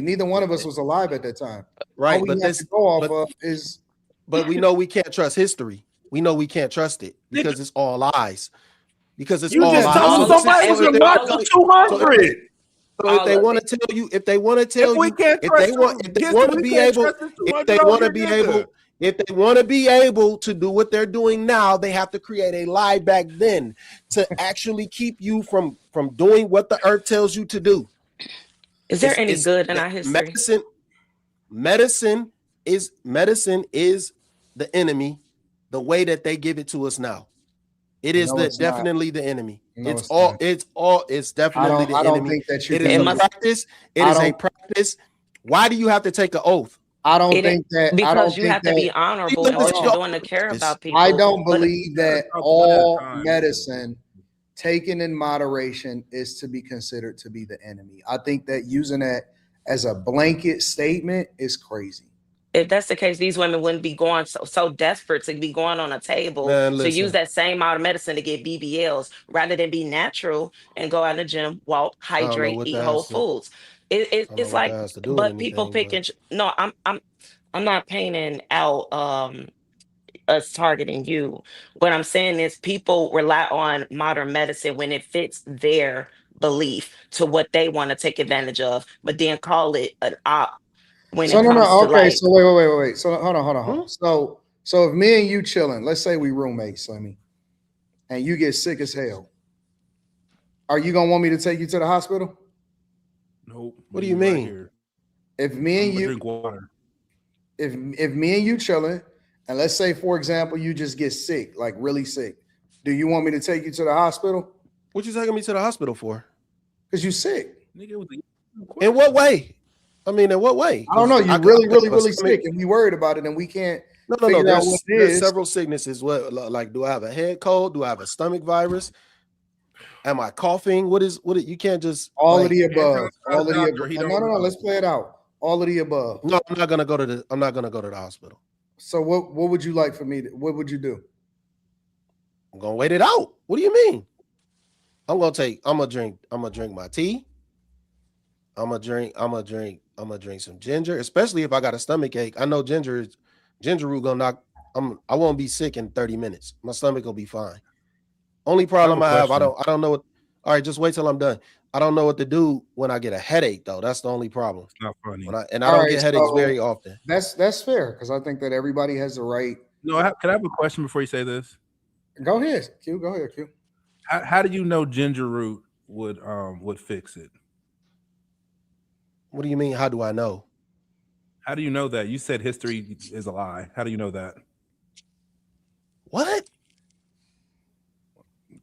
Neither one of us was alive at that time. Right, all we but have to go off of is. But we know we can't trust history. We know we can't trust it because it's all lies. Because it's all lies. You just told somebody was alive for 200. So if they want to tell you, if they want to be able to do what they're doing now, they have to create a lie back then to actually keep you from doing what the earth tells you to do. Is there any good in our history? Medicine is the enemy. The way that they give it to us now, it is definitely the enemy. It's definitely the enemy. I don't think that it is a practice. It is a practice. Why do you have to take an oath? I don't think that because you have to be honorable in what you're doing to care about people. I don't believe that all medicine taken in moderation is to be considered to be the enemy. I think that using that as a blanket statement is crazy. If that's the case, these women wouldn't be going so desperate to be going on a table to use that same amount of medicine to get BBLs rather than be natural and go out in the gym, walk, hydrate, eat whole foods. It's like, but people picking. No, I'm not painting out us targeting you. What I'm saying is people rely on modern medicine when it fits their belief to what they want to take advantage of, but then call it an op. When so wait. So hold on. So if me and you chilling, let's say we roommates, Slimmy, and you get sick as hell, are you gonna want me to take you to the hospital? Nope. What do you mean? If me and you drink water. If me and you chilling, and let's say, for example, you just get sick, like really sick, do you want me to take you to the hospital? What you taking me to the hospital for? Because you sick. In what way? I mean, in what way? I don't know. You're really sick, and we worried about it, and we can't. No. There's several sicknesses. What, like, do I have a head cold? Do I have a stomach virus? Am I coughing? What you can't just all of the above. All of the above. No. Let's play it out. All of the above. No, I'm not gonna go to the hospital. So what would you like for me? What would you do? I'm gonna wait it out. What do you mean? I'm gonna drink my tea. I'm gonna drink some ginger, especially if I got a stomach ache. I know ginger root gonna knock. I won't be sick in 30 minutes. My stomach will be fine. Only problem I have, I don't know what. All right, just wait till I'm done. I don't know what to do when I get a headache, though. That's the only problem. It's not funny. I don't get headaches very often. That's fair because I think that everybody has the right. No, can I have a question before you say this? Go ahead, Q. Go ahead, Q. How do you know ginger root would fix it? What do you mean? How do I know? How do you know that? You said history is a lie. How do you know that? What?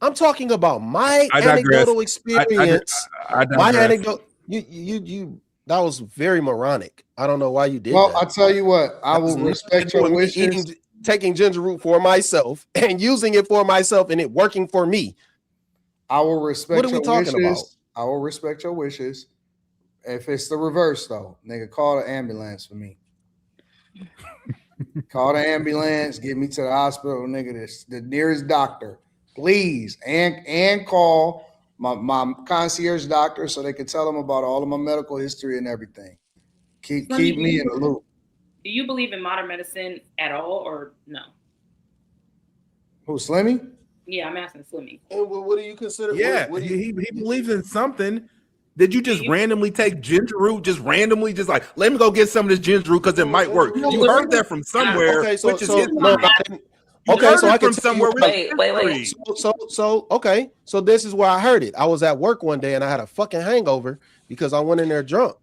I'm talking about my I digress. anecdotal experience. I digress. My anecdote. You. That was very moronic. I don't know why you did Well, that. I'll tell you what. I will respect your wishes. Taking ginger root for myself and using it for myself and it working for me. I will respect your wishes. I will respect your wishes. If it's the reverse, though, nigga, call the ambulance for me. Call the ambulance. Get me to the hospital, nigga. The nearest doctor, please, and call my concierge doctor so they can tell them about all of my medical history and everything. Keep me in the loop. Do you believe in modern medicine at all, or no? Who, Slimmy? Yeah, I'm asking Slimmy. And what do you consider? Yeah, what do you, he believes in something. Did you just randomly take ginger root? Just randomly, just like, let me go get some of this ginger root because it might work. You heard that from somewhere, okay, so, which is okay, so I can somewhere. Wait. So okay, so this is where I heard it. I was at work one day and I had a fucking hangover because I went in there drunk.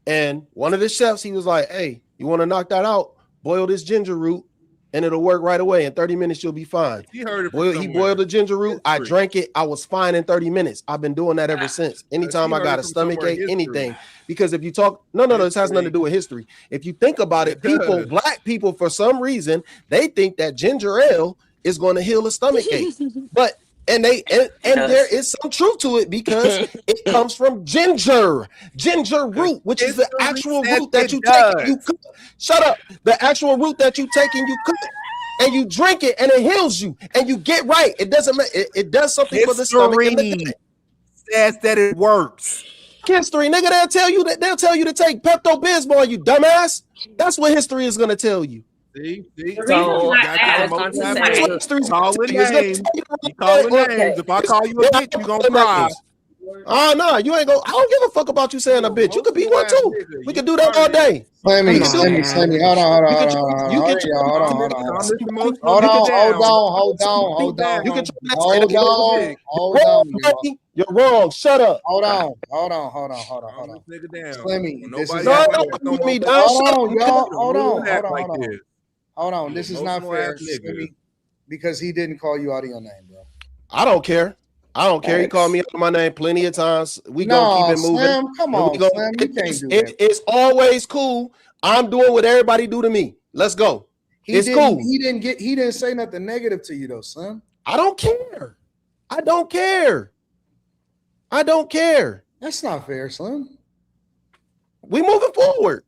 And one of the chefs, he was like, "Hey, you want to knock that out? Boil this ginger root, and it'll work right away. In 30 minutes, you'll be fine." He heard it. He boiled the ginger root. I drank it. I was fine in 30 minutes. I've been doing that ever since. Anytime I got a stomach ache, anything. Because if you talk, no, this has nothing to do with history. If you think about it, black people, for some reason, they think that ginger ale is going to heal a stomach ache, but. And there is some truth to it because it comes from ginger root, which is the actual root that you take and you cook. Shut up. The actual root that you take and you cook and you drink it and it heals you and you get right. It doesn't it does something for the stomach and the gut. Says that it works. History, nigga, they'll tell you to take Pepto-Bismol, you dumbass. That's what history is gonna tell you. See? So I was going to say, calling names. You calling names. If I call you a bitch, you gonna cry. Oh no, you ain't go. I don't give a fuck about you saying a bitch. You could be one too. We could do that all day. Slimmy. Hold on. You're wrong. Shut up. Hold on. Slimmy, this is Hold on. This is not fair, Slimmy, because he didn't call you out of your name, bro. I don't care. He called me out of my name plenty of times. We gonna keep it moving. Slim, come on, Slim. You can't do that. It's always cool. I'm doing what everybody do to me. Let's go. It's cool. He didn't say nothing negative to you though, Slim. I don't care. That's not fair, Slim. We moving forward.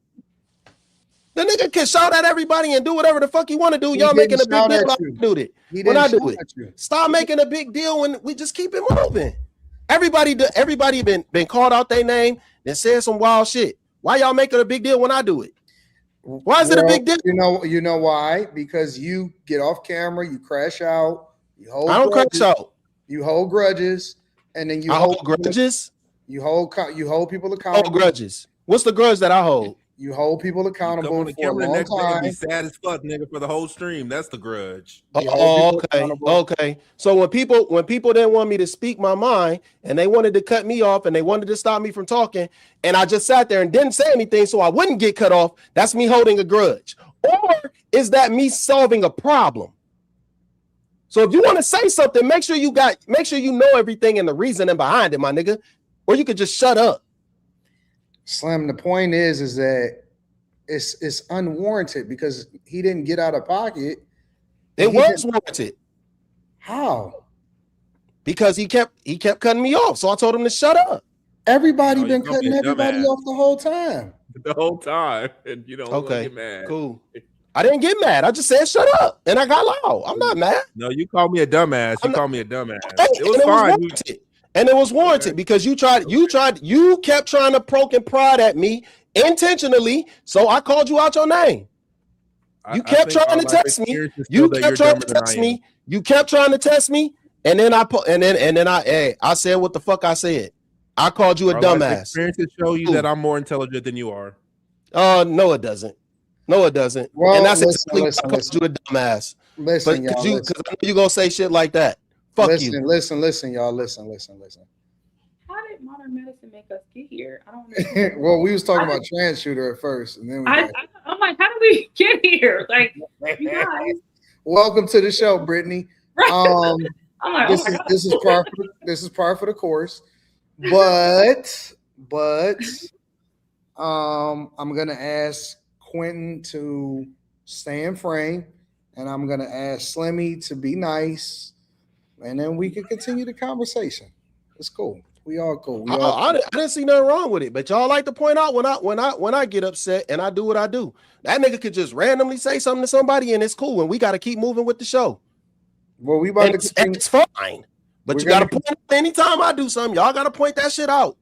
The nigga can shout at everybody and do whatever the fuck he want to do. Y'all making a big deal when I do it. Stop making a big deal when we just keep it moving. Everybody been called out their name and said some wild shit. Why y'all making a big deal when I do it? Why is it a big deal? You know why? Because you get off camera, you crash out, I don't crash out. You hold grudges, and then you hold grudges. You hold people accountable. Hold grudges. What's the grudge that I hold? You hold people accountable for a long time. Be sad as fuck, nigga, for the whole stream. That's the grudge. Okay. So when people didn't want me to speak my mind and they wanted to cut me off and they wanted to stop me from talking, and I just sat there and didn't say anything so I wouldn't get cut off, that's me holding a grudge. Or is that me solving a problem? So if you want to say something, make sure you know everything and the reasoning behind it, my nigga. Or you could just shut up. Slim, the point is that it's unwarranted because he didn't get out of pocket. It was warranted. How? Because he kept cutting me off, so I told him to shut up. Everybody been cutting everybody off the whole time. The whole time, and you don't get mad. Cool. I didn't get mad. I just said shut up, and I got loud. I'm not mad. No, you called me a dumbass. It was fine. And it was warranted because you kept trying to poke and prod at me intentionally. So I called you out your name. You kept trying to test me. You kept trying to test me. And then I said what the fuck I said. I called you a dumbass. Experiences show you that I'm more intelligent than you are. No, it doesn't. Well, and that's exactly why I called you a dumbass. Listen, because you're gonna say shit like that. Fuck listen, you. Listen, y'all. Listen. modern medicine make us get here? I don't understand. Well, we was talking about trans shooter at first, and then we got. I'm like, how did we get here? Like, you guys. Welcome to the show, Brittany. Right. I'm like, this is par for the course, but I'm gonna ask Quentin to stay in frame, and I'm gonna ask Slimmy to be nice, and then we can continue the conversation. It's cool. We all cool. I didn't see nothing wrong with it, but y'all like to point out when I get upset and I do what I do. That nigga could just randomly say something to somebody and it's cool, and we got to keep moving with the show. Well, we about to. It's fine, but you got to point. Anytime I do something, y'all got to point that shit out.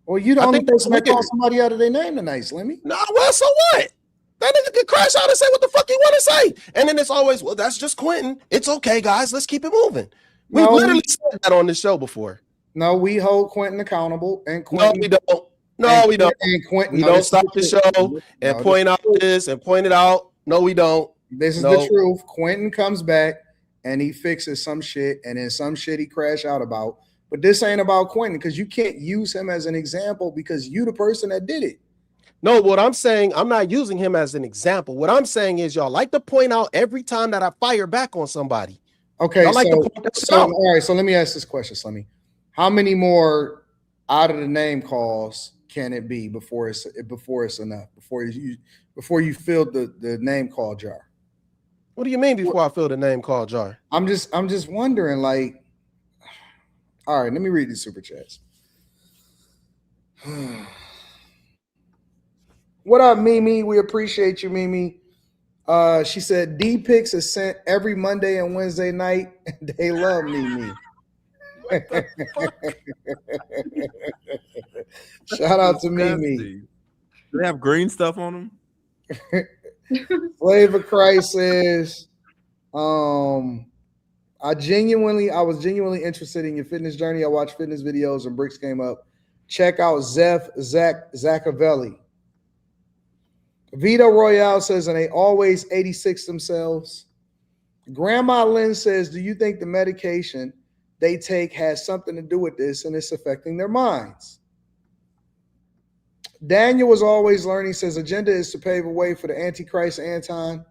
Well, you the only person that call somebody out of their name tonight, Slimmy. No, well, so what? That nigga could crash out and say what the fuck he want to say, and then it's always, well, that's just Quentin. It's okay, guys. Let's keep it moving. We literally said that on this show before. No, we hold Quentin accountable, and Quentin. No, we don't. No, we don't. And Quentin, we don't stop the show and point out this and point it out. No, we don't. This is the truth. Quentin comes back and he fixes some shit, and then some shit he crash out about. But this ain't about Quentin, because you can't use him as an example because you the person that did it. No, what I'm saying, I'm not using him as an example. What I'm saying is y'all like to point out every time that I fire back on somebody. Okay, all right. So let me ask this question, Slimmy. How many more out of the name calls can it be before it's enough? Before you fill the name call jar? What do you mean before I fill the name call jar? I'm just wondering. Like, all right, let me read these super chats. What up, Mimi? We appreciate you, Mimi. She said D pics is sent every Monday and Wednesday night. They love Mimi. Shout out to Mimi. Do they have green stuff on them? Flavor Crisis. I was genuinely interested in your fitness journey. I watched fitness videos and bricks came up. Check out Zachavelli. Vito Royale says, and they always 86 themselves. Grandma Lynn says, do you think the medication they take has something to do with this and it's affecting their minds? Daniel was always learning, says, agenda is to pave a way for the Antichrist, Anton.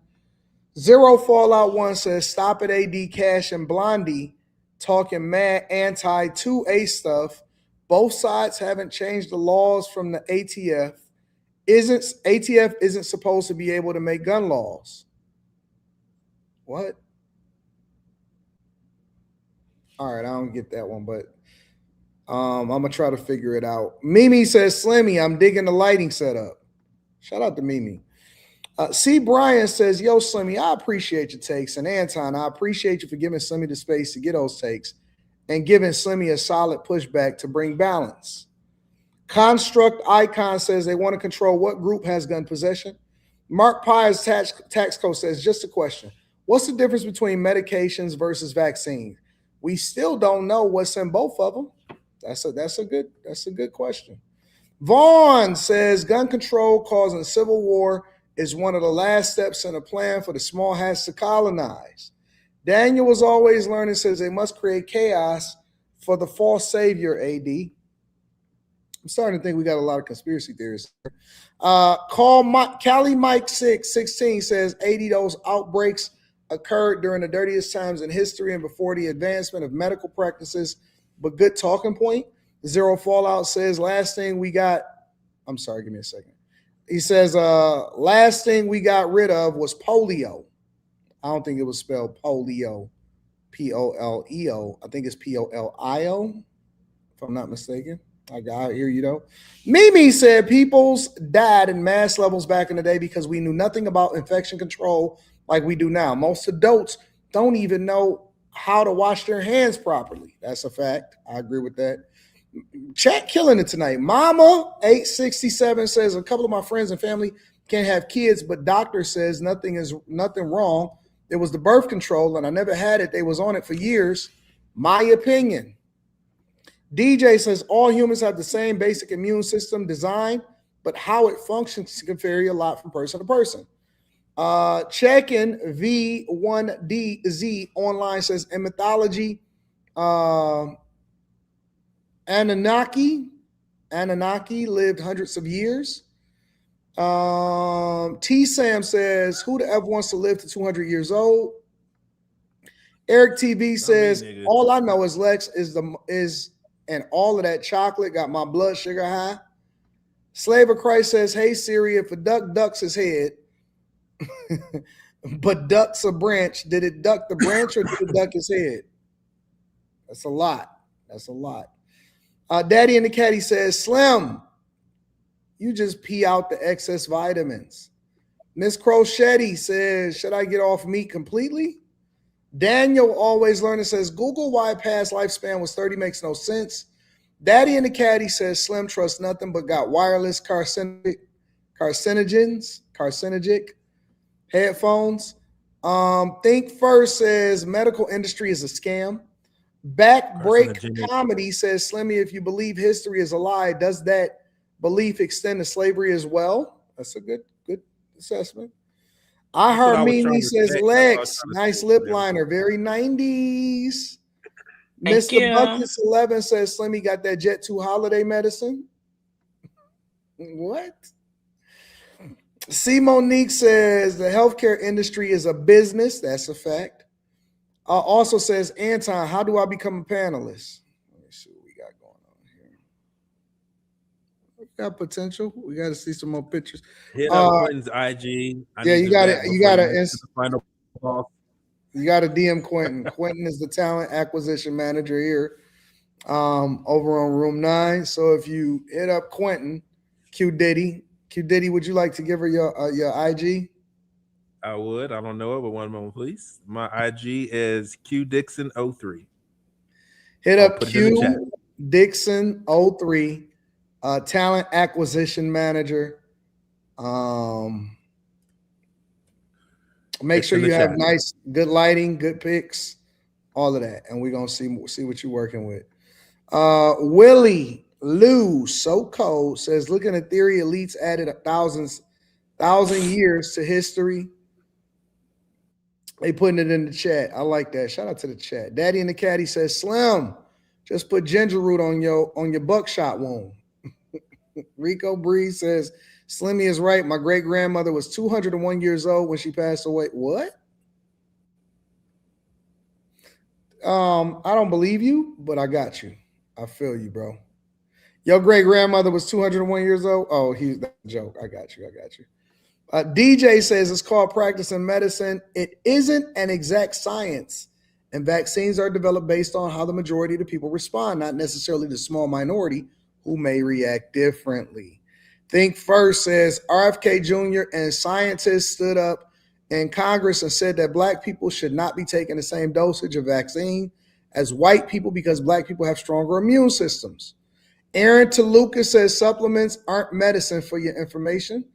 Zero Fallout 1 says, stop it, AD Cash and Blondie talking mad anti-2A stuff. Both sides haven't changed the laws from the ATF. ATF isn't supposed to be able to make gun laws. What? All right, I don't get that one, but I'm gonna try to figure it out. Mimi says, Slimmy, I'm digging the lighting setup. Shout out to Mimi. C. Brian says, yo, Slimmy, I appreciate your takes. And Anton, I appreciate you for giving Slimmy the space to get those takes and giving Slimmy a solid pushback to bring balance. Construct Icon says they want to control what group has gun possession. Mark Pies tax code says, just a question. What's the difference between medications versus vaccines? We still don't know what's in both of them. That's a good question. Vaughn says gun control causing civil war is one of the last steps in a plan for the small hats to colonize. Daniel was always learning, says they must create chaos for the false savior, AD. I'm starting to think we got a lot of conspiracy theories. Cali Mike 616 says 80 those outbreaks occurred during the dirtiest times in history and before the advancement of medical practices, but good talking point. Zero Fallout says last thing we got, I'm sorry, give me a second. He says last thing we got rid of was polio. I don't think it was spelled polio, Poleo. I think it's Polio, if I'm not mistaken. I hear you though. Mimi said peoples died in mass levels back in the day because we knew nothing about infection control like we do now. Most adults don't even know how to wash their hands properly. That's a fact. I agree with that. Chat killing it tonight. Mama 867 says a couple of my friends and family can't have kids, but doctor says nothing wrong. It was the birth control and I never had it. They was on it for years. My opinion. DJ says all humans have the same basic immune system design, but how it functions can vary a lot from person to person. Check-in V1DZ online says in mythology, Anunnaki lived hundreds of years. T Sam says, who the F wants to live to 200 years old? Eric TV says, all I know is Lex is and all of that chocolate got my blood sugar high. Slave of Christ says, hey Siri, if a duck ducks his head, but ducks a branch, did it duck the branch or did it duck his head? That's a lot. Daddy and the Caddy says, Slim, you just pee out the excess vitamins. Miss Crochetti says, should I get off meat completely? Daniel Always Learning says, Google why past lifespan was 30 makes no sense. Daddy and the Caddy says, Slim trust nothing but got wireless carcinogenic headphones. Think First says, medical industry is a scam. Backbreak Comedy says, Slimmy, if you believe history is a lie, does that belief extend to slavery as well? That's a good assessment. I heard Mimi says, Lex, nice lip liner, very 90s. Mr. Buckets 11 says, Slimmy got that Jet 2 holiday medicine. What? C. Monique says, the healthcare industry is a business. That's a fact. Also says, Anton, how do I become a panelist? Let me see what we got going on here. We got potential. We got to see some more pictures. Hit up Quentin's IG. You got to DM Quentin. Quentin is the talent acquisition manager here over on Room 9. So if you hit up Quentin, Q Diddy, would you like to give her your IG? I would. I don't know it, but one moment, please. My IG is QDixon03. Hit up Q Dixon03, talent acquisition manager. Make sure you have nice, good lighting, good pics, all of that, and we're gonna see what you're working with. Willie Lou So Cold says, looking at theory, elites added 1,000 years to history. They putting it in the chat. I like that. Shout out to the chat. Daddy and the Caddy says, Slim, just put ginger root on your buckshot wound. Rico Breeze says, Slimmy is right. My great grandmother was 201 years old when she passed away. What? I don't believe you, but I got you. I feel you, bro. Your great grandmother was 201 years old. Oh, that's a joke. I got you. DJ says it's called practicing medicine. It isn't an exact science, and vaccines are developed based on how the majority of the people respond, not necessarily the small minority who may react differently. Think First says RFK Jr. and scientists stood up in Congress and said that black people should not be taking the same dosage of vaccine as white people because black people have stronger immune systems. Aaron Toluca says supplements aren't medicine, for your information.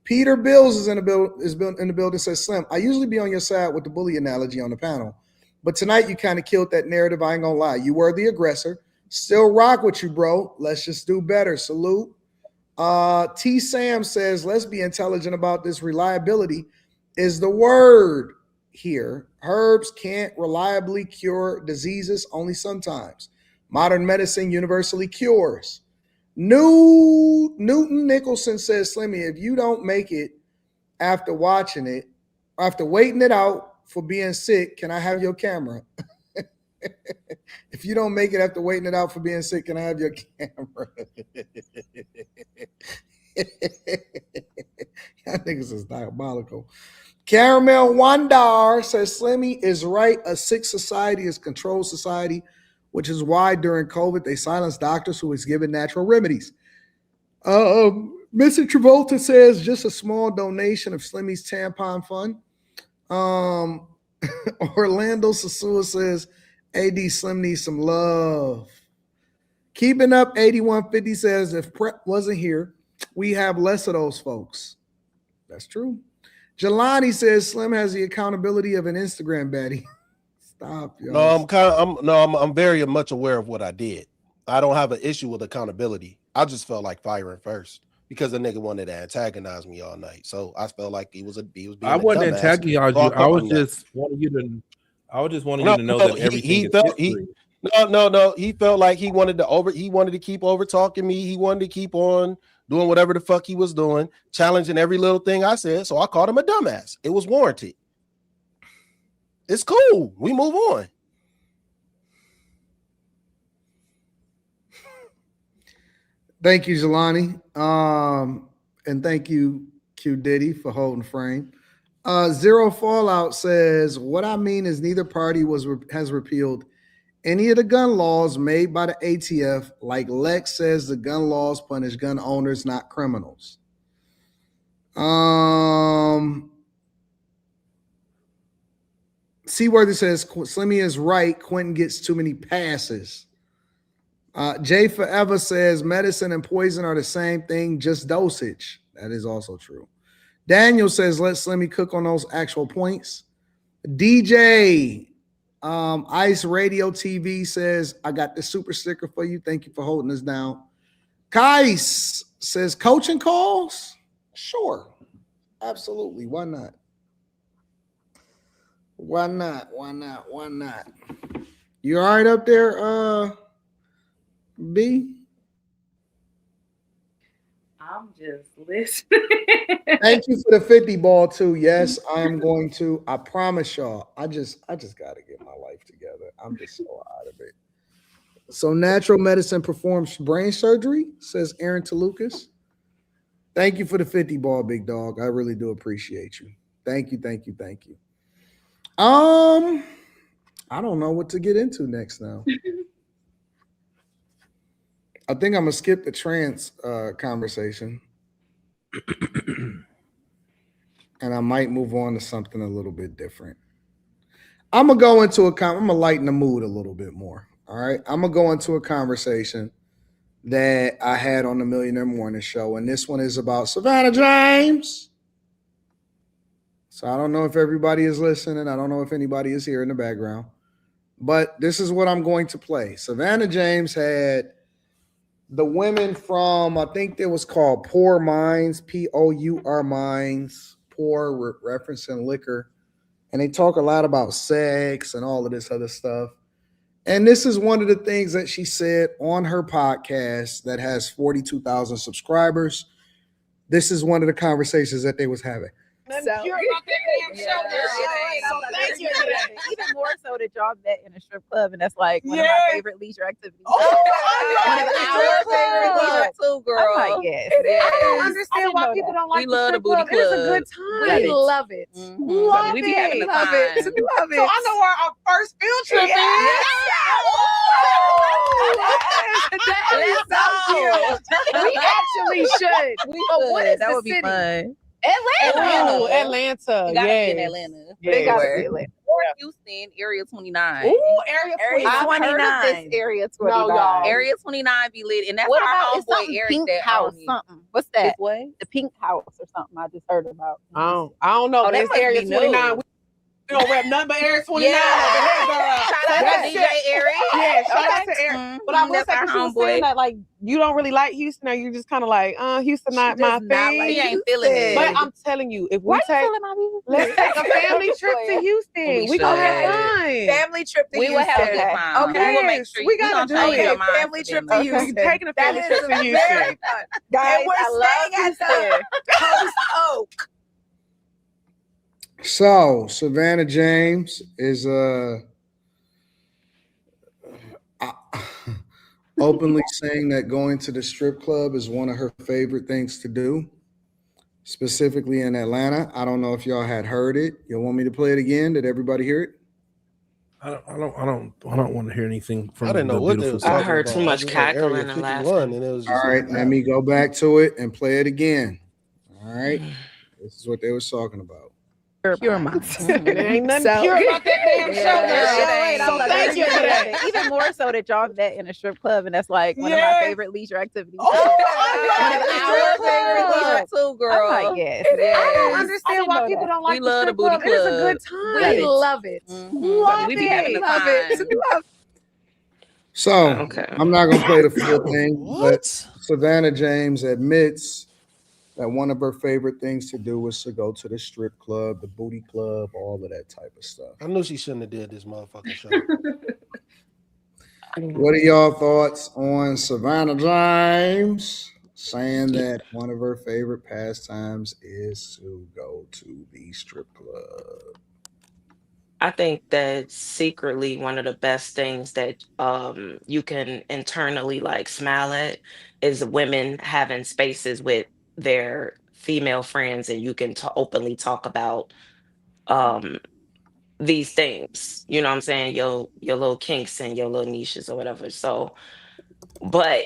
Peter Bills is in the building, says, Slim, I usually be on your side with the bully analogy on the panel, but tonight you kind of killed that narrative. I ain't gonna lie. You were the aggressor. Still rock with you, bro. Let's just do better. Salute. T. Sam says, let's be intelligent about this. Reliability is the word here. Herbs can't reliably cure diseases, only sometimes. Modern medicine universally cures. Newton Nicholson says, Slimmy, if you don't make it after watching it, after waiting it out for being sick, can I have your camera? If you don't make it after waiting it out for being sick, can I have your camera? Y'all niggas is diabolical. Caramel Wandar says, Slimmy is right. A sick society is controlled society, which is why during COVID they silenced doctors who was given natural remedies. Mr. Travolta says just a small donation of Slimmy's tampon fund. Orlando Sasua says AD Slim needs some love. Keeping Up 8150 says if Prep wasn't here, we have less of those folks. That's true. Jelani says Slim has the accountability of an Instagram baddie. Stop, yo. I'm very much aware of what I did. I don't have an issue with accountability. I just felt like firing first because the nigga wanted to antagonize me all night. So I felt like he was being I wasn't antagonizing you. I was just wanting you to know that everything is history. No. He felt like he wanted to keep over talking me. He wanted to keep on doing whatever the fuck he was doing, challenging every little thing I said. So I called him a dumbass. It was warranted. It's cool. We move on. Thank you, Jelani. And thank you, Q Diddy, for holding frame. Zero Fallout says, what I mean is neither party has repealed any of the gun laws made by the ATF. Like Lex says, the gun laws punish gun owners, not criminals. Seaworthy says, Slimmy is right. Quentin gets too many passes. Jay Forever says, medicine and poison are the same thing, just dosage. That is also true. Daniel says, let Slimmy cook on those actual points. DJ Ice Radio TV says, I got the super sticker for you. Thank you for holding us down. Kais says, coaching calls? Sure. Absolutely. Why not? Why not? You all right up there, B? I'm just listening. Thank you for the 50 ball too. Yes, I am going to. I promise y'all. I just got to get my life together. I'm just so out of it. So natural medicine performs brain surgery, says Aaron to Lucas. Thank you for the 50 ball, big dog. I really do appreciate you. Thank you. I don't know what to get into next now. I think I'm gonna skip the trans conversation. And I might move on to something a little bit different. I'm gonna go into I'm gonna lighten the mood a little bit more. All right. I'm gonna go into a conversation that I had on the Millionaire Morning Show, and this one is about Savannah James. So I don't know if everybody is listening. I don't know if anybody is here in the background, but this is what I'm going to play. Savannah James had the women from, I think it was called Pour Minds, Pour Minds, pour referencing liquor. And they talk a lot about sex and all of this other stuff. And this is one of the things that she said on her podcast that has 42,000 subscribers. This is one of the conversations that they was having. So, pure about that damn show, girl. Thank you for that. Even more so that y'all met in a strip club, and that's like one of my favorite leisure activities. Oh, one of our favorite leisure too, girl. I'm like, yes. I don't understand why people don't like we love the booty club. It is a good time. We love it. We be having a time. Love it. So I know where our first field trip is. That is so cute. We actually should. What is that the would be city? fun. Atlanta. You gotta Yes. be in Atlanta. They gotta be Atlanta. Or Houston, Area 29. Ooh, Area 29. This Area 29. No, y'all. Area 29 be lit. And that's What our about homeboy Eric Pink that House something? What's that? What? The Pink House or something I just heard about. I don't know. Oh, that That's must Area be 29. new. We don't rap nothing but Area 29 Yeah. over here, girl. Shout out That's to DJ Eric. Yeah, shout out Okay. to Eric. Mhm. But I will That's say, our she was homeboy. saying that, like, you don't really like Houston, or you just kind of like, Houston not my thing. He ain't feeling it. But I'm telling you, if we Why you take, feeling my music? let's take a family trip to Houston. We gonna have fun. Family trip to Houston. We will have a good time. Okay. We will make sure We gotta do it. Family trip to Houston. We're taking a family trip to Houston. Very fun. Guys, And we're I love staying at Houston. Post Oak. So Savannah James is openly saying that going to the strip club is one of her favorite things to do, specifically in Atlanta. I don't know if y'all had heard it. You want me to play it again? Did everybody hear it? I don't want to hear anything from. I didn't know what they was talking I heard about. too much I just heard cackling Area and 51, laughing. and it was All just right, like, let me go back to it and play it again. All right, this is what they was talking about. Pure minds. It ain't nothing pure about that damn show, girl. So thank you for that. Even more so that y'all met in a strip club, and that's like one of my favorite leisure activities. Oh, one of our favorite leisure too, girl. I'm like, yes. I don't understand why people don't like we love the booty club. It is a good time. We love it. Love we be having a love time. it. So Okay. I'm not gonna play the full thing, but Savannah James admits that one of her favorite things to do was to go to the strip club, the booty club, all of that type of stuff. I knew she shouldn't have did this motherfucking show. What are y'all thoughts on Savannah James saying that one of her favorite pastimes is to go to the strip club? I think that secretly one of the best things that you can internally like smile at is women having spaces with their female friends and you can openly talk about um these things. You know what I'm saying? Your little kinks and your little niches or whatever. So, but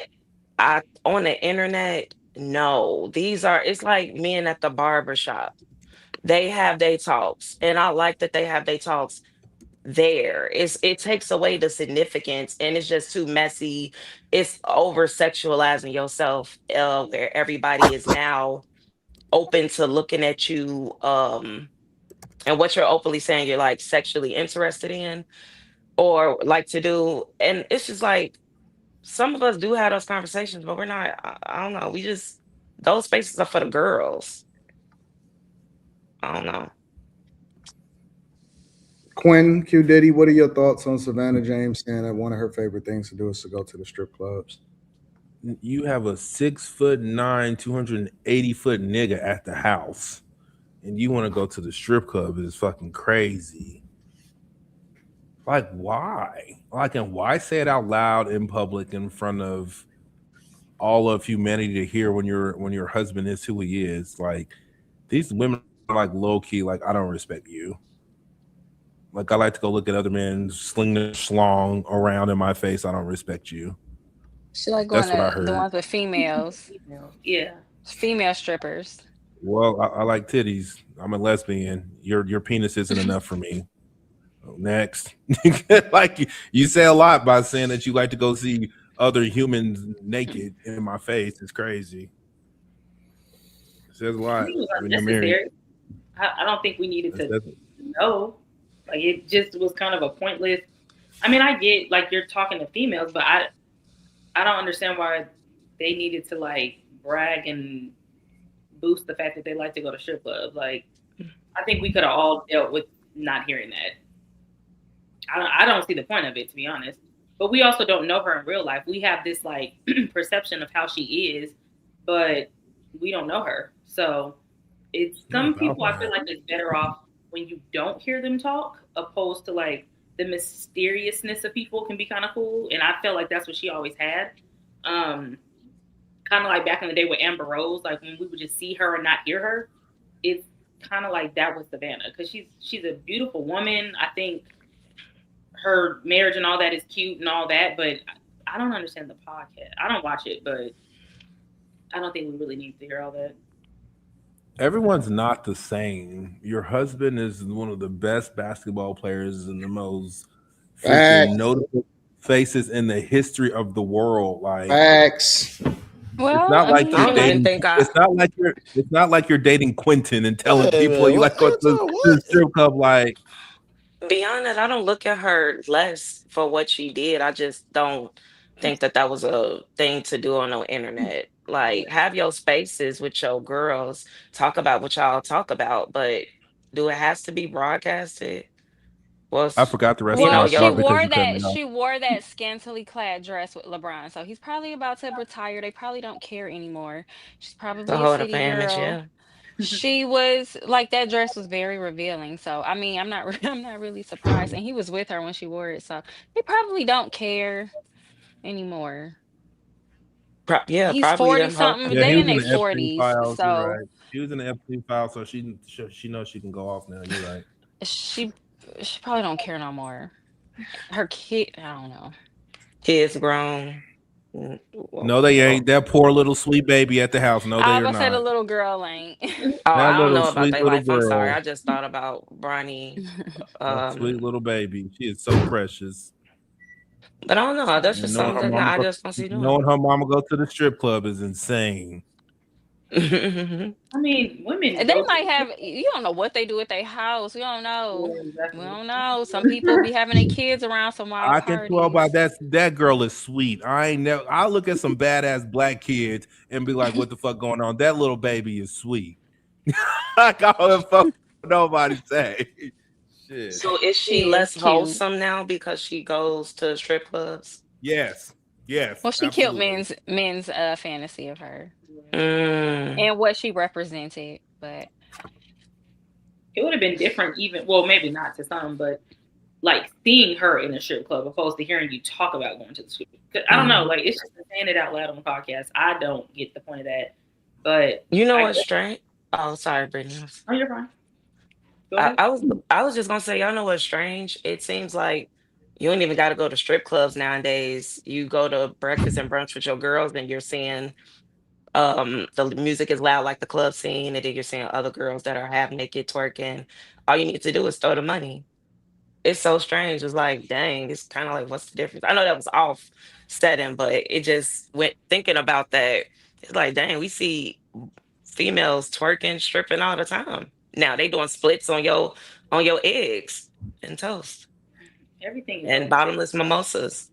I on the internet, no. These are it's like men at the barber shop. They have their talks, and I like that they have their talks there. It takes away the significance and it's just too messy. It's over sexualizing yourself, where everybody is now open to looking at you and what you're openly saying you're like sexually interested in or like to do. And it's just like some of us do have those conversations, but we're not, I don't know. We just, those spaces are for the girls. I don't know. Quinn, Q Diddy, what are your thoughts on Savannah James saying that one of her favorite things to do is to go to the strip clubs? You have a 6'9", 280-foot nigga at the house, and you want to go to the strip club is fucking crazy. Like, why? Like, and why say it out loud in public in front of all of humanity to hear when your husband is who he is? Like, these women are like low key. Like, I don't respect you. Like, I like to go look at other men sling their schlong around in my face. I don't respect you. She like going That's what I to the heard. ones with females, Yeah. female strippers. Well, I like titties. I'm a lesbian. Your penis isn't enough for me. Next. Like you say a lot by saying that you like to go see other humans naked in my face. It's crazy. It says a I lot think it was when you're married. unnecessary. I don't think we needed to That's know. Like it just was kind of a pointless. I mean, I get like you're talking to females, but I don't understand why they needed to like brag and boost the fact that they like to go to strip clubs. Like I think we could have all dealt with not hearing that. I don't see the point of it, to be honest. But we also don't know her in real life. We have this like perception of how she is, but we don't know her. So it's some people I feel like it's better off when you don't hear them talk, opposed to like the mysteriousness of people can be kind of cool. And I felt like that's what she always had. Kind of like back in the day with Amber Rose, like when we would just see her and not hear her. It's kind of like that with Savannah because she's a beautiful woman. I think her marriage and all that is cute and all that, but I don't understand the podcast. I don't watch it, but I don't think we really need to hear all that. Everyone's not the same. Your husband is one of the best basketball players and the most freaking notable faces in the history of the world. Like facts. Well, it's not like you're dating. It's not like you're dating Quentin and telling people you like go to the strip club. Like, Beyond that, I don't look at her less for what she did. I just don't think that that was a thing to do on the internet. Like, have your spaces with your girls, talk about what y'all talk about, but do it has to be broadcasted? Well, I forgot the rest you of know, my she thought yo, because wore you cut that me off. she wore that scantily clad dress with LeBron, so he's probably about to retire. They probably don't care anymore. She's to probably a hold up city an image, girl. yeah. She was like that dress was very revealing. So I mean, I'm not I'm not really surprised. And he was with her when she wore it, so they probably don't care anymore. Yeah, He's probably 40 them whole. something. Yeah, he They was in in their the Epstein 40s, files. You're so right. She was in the Epstein files, so she knows she can go off now. You're right. she she probably don't care no more. Her kid, I don't know. Kids grown. No, they ain't. That poor little sweet baby at the house. No, I they was are gonna say the not. little girl ain't. Oh, That I don't little know about sweet their little life. I'm sorry. girl. I just thought about Bronny. That sweet little baby. She is so precious. But I don't know. That's And just something that I just don't see doing. knowing her mama go to the strip club is insane. I mean, women They go to might the have, you don't know what they do at their house. We don't know. yeah, We exactly. don't know. Some people be having their kids around some wild I can tell by parties. that girl is sweet. I ain't never. I look at some badass black kids and be like, "What the fuck going on?" That little baby is sweet. Like I don't fuck nobody say. Shit. So is she She is less cute. wholesome now because she goes to strip clubs? Yes. Well, she killed Absolutely. men's fantasy of her Mm. and what she represented, but It would have been different, even maybe not to some, but like seeing her in a strip club opposed to hearing you talk about going to the strip. I don't know, like it's just saying it out loud on the podcast. I don't get the point of that, but You know I what's guess. strange? Oh, sorry, Brittany. Oh, you're fine. Go I, ahead. I was I was just gonna say, y'all know what's strange? It seems like you don't even got to go to strip clubs nowadays. You go to breakfast and brunch with your girls, and you're seeing the music is loud like the club scene, and then you're seeing other girls that are half naked twerking. All you need to do is throw the money. It's so strange. It's like, dang, it's kind of like, what's the difference? I know that was off setting, but it just went thinking about that. It's like, dang, we see females twerking, stripping all the time. Now they doing splits on your eggs and toast Everything is and so expensive. bottomless mimosas.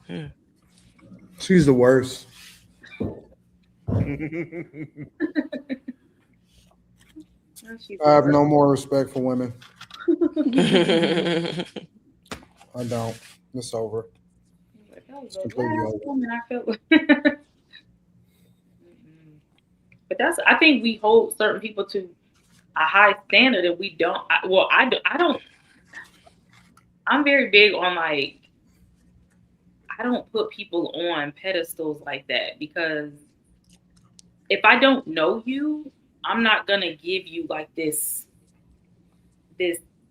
Hmm. She's the worst. I have no more respect for women. I don't. It's over. It's completely over. Woman I felt but I think we hold certain people to a high standard and we don't. I don't. I'm very big on like, I don't put people on pedestals like that because if I don't know you, I'm not gonna give you like this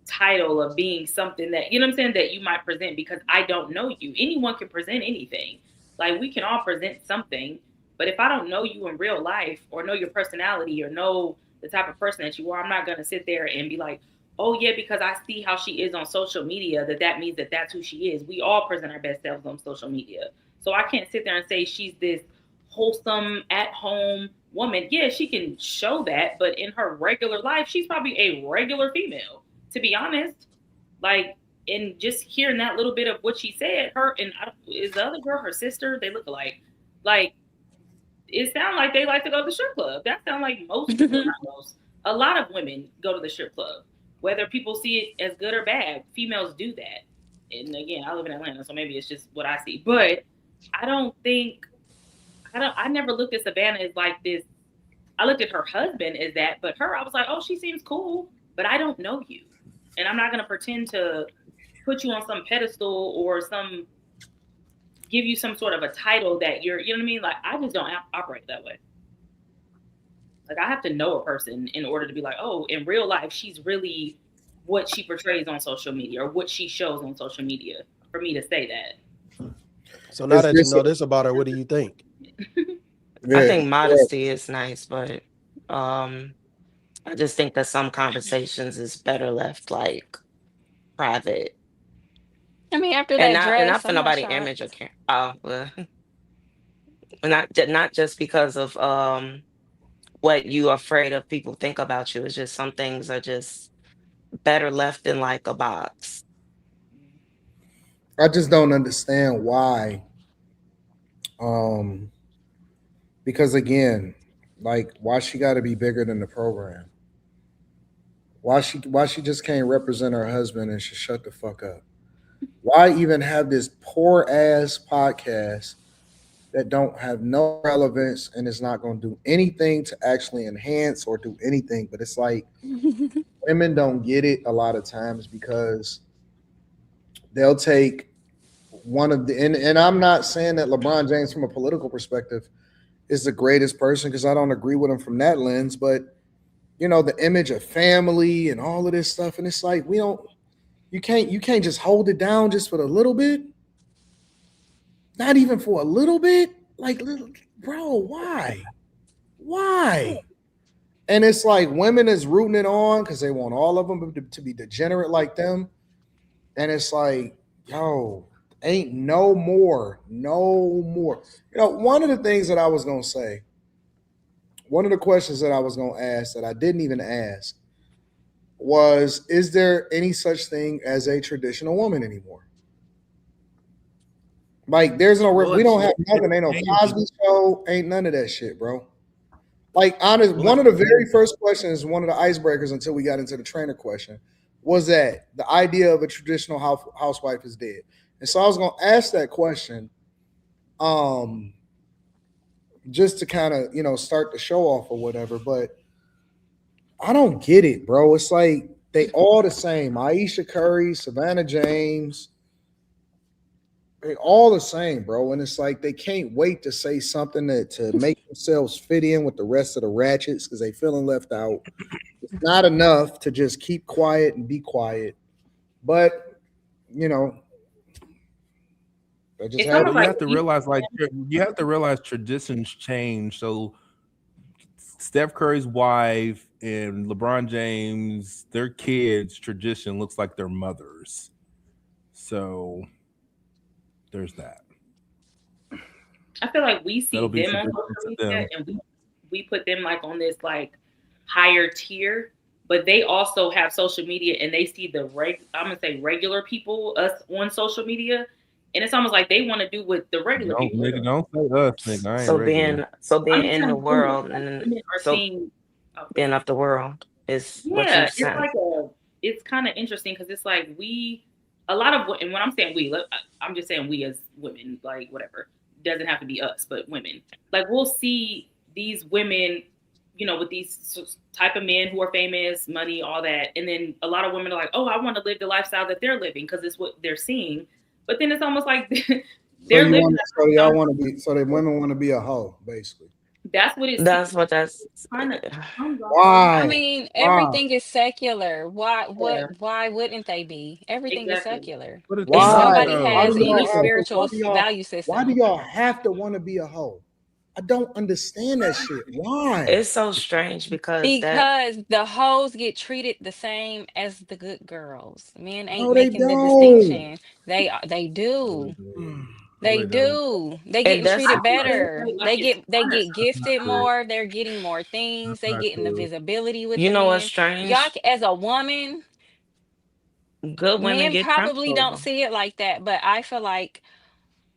title of being something that, you know what I'm saying, that you might present because I don't know you. Anyone can present anything. Like we can all present something, but if I don't know you in real life or know your personality or know the type of person that you are, I'm not gonna sit there and be like, oh yeah, because I see how she is on social media, that means that that's who she is. We all present our best selves on social media. So I can't sit there and say she's this wholesome, at-home woman. Yeah, she can show that, but in her regular life, she's probably a regular female, to be honest. Like, and just hearing that little bit of what she said, her and is the other girl her sister? They look alike. Like, it sounds like they like to go to the strip club. That sounds like most, well, not most, a lot of women go to the strip club. Whether people see it as good or bad, females do that. And again, I live in Atlanta, so maybe it's just what I see. But I don't think I never looked at Savannah as like this. I looked at her husband as that, but her, I was like, oh, she seems cool, but I don't know you. And I'm not going to pretend to put you on some pedestal or give you some sort of a title that you're, you know what I mean? Like, I just don't operate that way. Like, I have to know a person in order to be like, oh, in real life, she's really what she portrays on social media or what she shows on social media for me to say that. So now that you know this about her, what do you think? I think modesty is nice, but I just think that some conversations is better left like private. I mean, after And that not dress, for I'm not nobody shocked. image or care. Oh, well, not just because of what you are afraid of people think about you. It's just some things are just better left in like a box. I just don't understand why. Because again, like why she got to be bigger than the program? Why she just can't represent her husband and should shut the fuck up? Why even have this poor ass podcast that don't have no relevance and is not going to do anything to actually enhance or do anything? But it's like women don't get it a lot of times because they'll take one of the and I'm not saying that LeBron James from a political perspective is the greatest person because I don't agree with him from that lens, but you know, the image of family and all of this stuff. And it's like you can't just hold it down just for a little bit. Not even for a little bit. Like, bro, why? Why? And it's like women is rooting it on because they want all of them to be degenerate like them. And it's like, yo, ain't no more. You know, one of the things that I was going to say, one of the questions that I was going to ask that I didn't even ask was, is there any such thing as a traditional woman anymore? Like, there's no, we don't have nothing. Ain't no Cosby Show, ain't none of that shit, bro. Like, honest, one of the very first questions, one of the icebreakers until we got into the trainer question was that the idea of a traditional housewife is dead. And so I was going to ask that question, um, just to kind of start the show off or whatever. But I don't get it, bro. It's like they all the same. Aisha Curry, Savannah James, they all the same, bro. And it's like they can't wait to say something to make themselves fit in with the rest of the ratchets because they feeling left out. It's not enough to just keep quiet and be quiet. But you know, they just It's have. almost But you like have to realize, like, you have to realize traditions change. So Steph Curry's wife and LeBron James, their kids' tradition looks like their mothers. So there's that. I feel like we see That'll be them on tradition social to media them. and we put them like on this like higher tier, but they also have social media and they see the I'm gonna say regular people, us on social media, and it's almost like they want to do what the regular Don't people are nigga, doing. don't say us, nigga. I ain't So regular. being I'm just in the saying women, world, like, and women are so seeing. Oh, go being ahead. of the world is what you Yeah, it's saying. like it's kind of interesting because it's like a lot of, and when I'm saying we, I'm just saying we as women, like whatever, doesn't have to be us, but women. Like we'll see these women, with these type of men who are famous, money, all that, and then a lot of women are like, oh, I want to live the lifestyle that they're living because it's what they're seeing. But then it's almost like So they're you living want, that so y'all lifestyle. want to be, so the women want to be a hoe, basically. That's what it seems. That's what that's Kind of. I Why? mean, Why? everything is secular. Yeah. Why wouldn't they be? Everything is Exactly. secular. But it's And not Why? nobody though. Why has do any y'all have to? spiritual value Why do system. y'all have to want to be a hoe? I don't understand that shit. Why? it's so strange because that Because the hoes get treated the same as the good girls. Men ain't No, they making the don't. distinction. They do. No, They they don't. do. They and getting that's I treated feel like they better. play like it's They fun or get something. That's not gifted true. more. They're getting more things. That's They not getting the true. visibility with you the know what's men. Y'all, strange. as a woman, Good women men get probably trampled. don't see it like that, but I feel like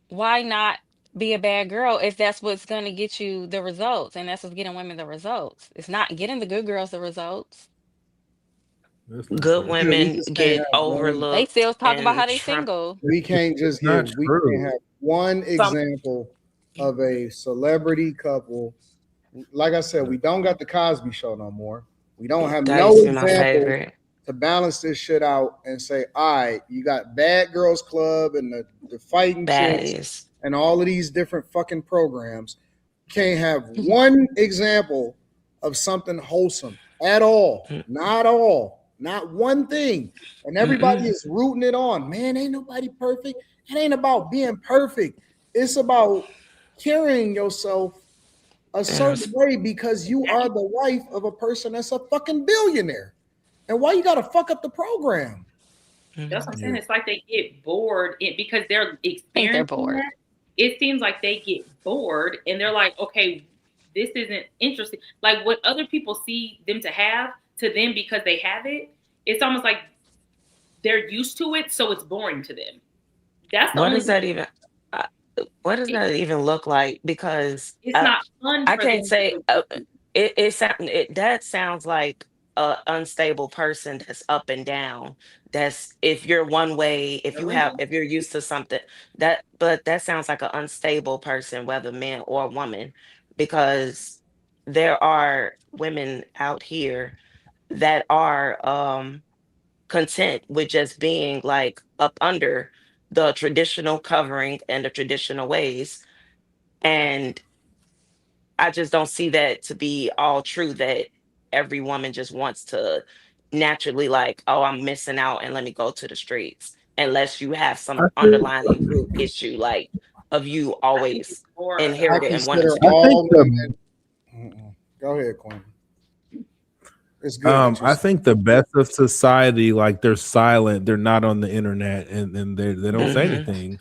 why not be a bad girl if that's what's going to get you the results and that's what's getting women the results. It's not getting the good girls the results. That's not Good true. We women just can't get have one. They overlooked still talk about how and they single. We can't It's just not give. We can't true. have one some example of a celebrity couple. Like I said, we don't got the Cosby Show no more. We don't have that no used to be my example favorite. to balance this shit out and say, all right, you got Bad Girls Club and the fighting chicks Baddies. and all of these different fucking programs. Can't have one example of something wholesome at all. Mm, Not all. Not one thing. And everybody Mm-mm. is rooting it on. Man, ain't nobody perfect. It ain't about being perfect. It's about carrying yourself a And certain way because you are the wife of a person that's a fucking billionaire. And why you gotta fuck up the program? That's what I'm Mhm. saying. Yeah. It's like they get bored because they're I think they're experiencing bored. that. It seems like they get bored and they're like, okay, this isn't interesting. Like what other people see them to have to them because they have it, it's almost like they're used to it, so it's boring to them. That's the What only does thing. that even? uh, What does that even look like? Because It's not fun I for can't them to say exist. that sounds like a unstable person that's up and down. That's if you're one way, if you're used to something but that sounds like an unstable person, whether man or woman, because there are women out here that are content with just being like up under the traditional covering and the traditional ways. And I just don't see that to be all true that every woman just wants to naturally like, oh, I'm missing out and let me go to the streets. Unless you have I some think underlying root issue, like of you I think it's always more I inherited and wanting consider to I do that. think all the women. Mm-mm. Go ahead, Queen. It's good that you're I saying. think the best of society, like they're silent, they're not on the internet, and they don't say Hmm. anything.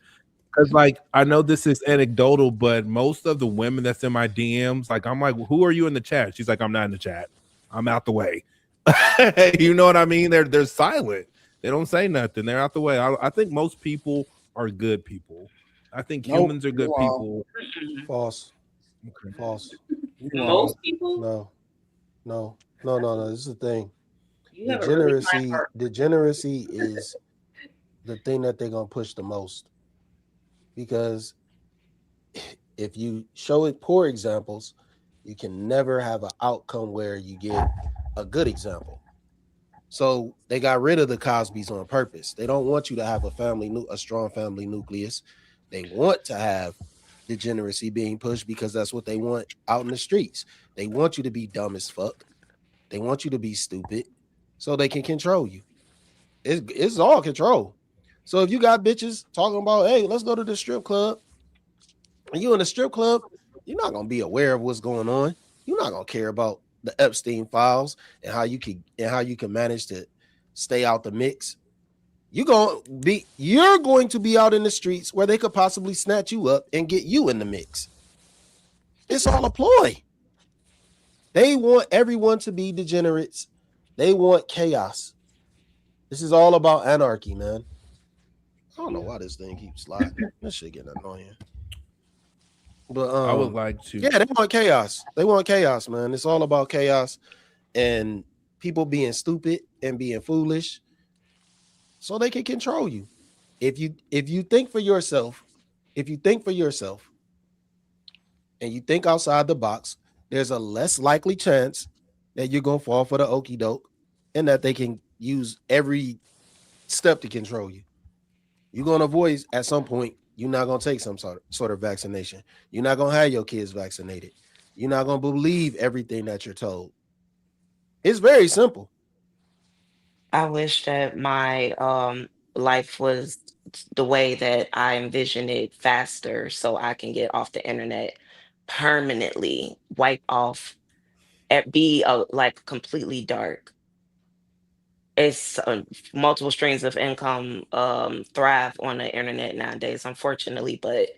Because like I know this is anecdotal, but most of the women that's in my DMs, like I'm like, who are you in the chat? She's like, I'm not in the chat. I'm out the way. You know what I mean? They're silent. They don't say nothing. They're out the way. I think most people are good people. I think Nope, humans are you good wrong. people. False. Okay. False. You wrong. most people. No. No. No. No. No. This is the thing. You have a really kind Degeneracy, heart. degeneracy is the thing that they're gonna push the most, because if you show it poor examples, you can never have an outcome where you get a good example. So they got rid of the Cosbys on purpose. They don't want you to have a strong family nucleus. They want to have degeneracy being pushed because that's what they want out in the streets. They want you to be dumb as fuck. They want you to be stupid so they can control you. It's all control. So if you got bitches talking about, hey, let's go to the strip club, and you in the strip club, you're not gonna be aware of what's going on. You're not gonna care about the Epstein files and how you can manage to stay out the mix. You're going to be out in the streets where they could possibly snatch you up and get you in the mix. It's all a ploy. They want everyone to be degenerates. They want chaos. This is all about anarchy, man. I don't know why this thing keeps sliding. This shit getting annoying. But I would like to. Yeah, they want chaos. They want chaos, man. It's all about chaos and people being stupid and being foolish, so they can control you. If you think for yourself, and you think outside the box, there's a less likely chance that you're gonna fall for the okie doke and that they can use every step to control you. You're gonna avoid at some point. You're not gonna take some sort of vaccination. You're not gonna have your kids vaccinated. You're not gonna believe everything that you're told. It's very simple. I wish that my life was the way that I envision it, faster, so I can get off the internet permanently, wipe off, be like completely dark. It's multiple streams of income thrive on the internet nowadays, unfortunately. But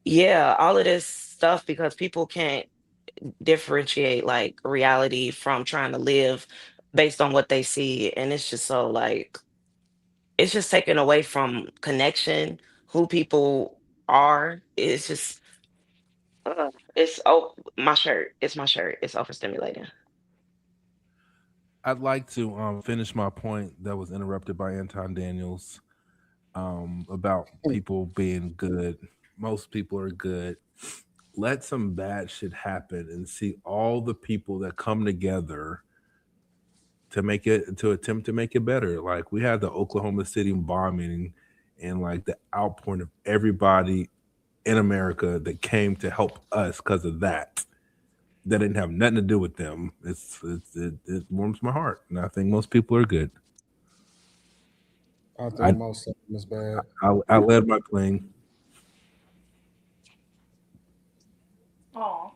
yeah, all of this stuff, because people can't differentiate like reality from trying to live based on what they see. And it's just so like, it's just taken away from connection, who people are. It's just, my shirt. It's my shirt. It's overstimulating. I'd like to finish my point that was interrupted by Anton Daniels about people being good. Most people are good. Let some bad shit happen and see all the people that come together to attempt to make it better. Like we had the Oklahoma City bombing and like the outpouring of everybody in America that came to help us because of that. That didn't have nothing to do with them. It warms my heart, and I think most people are good. I think most of them is bad. I led my plane. Aw.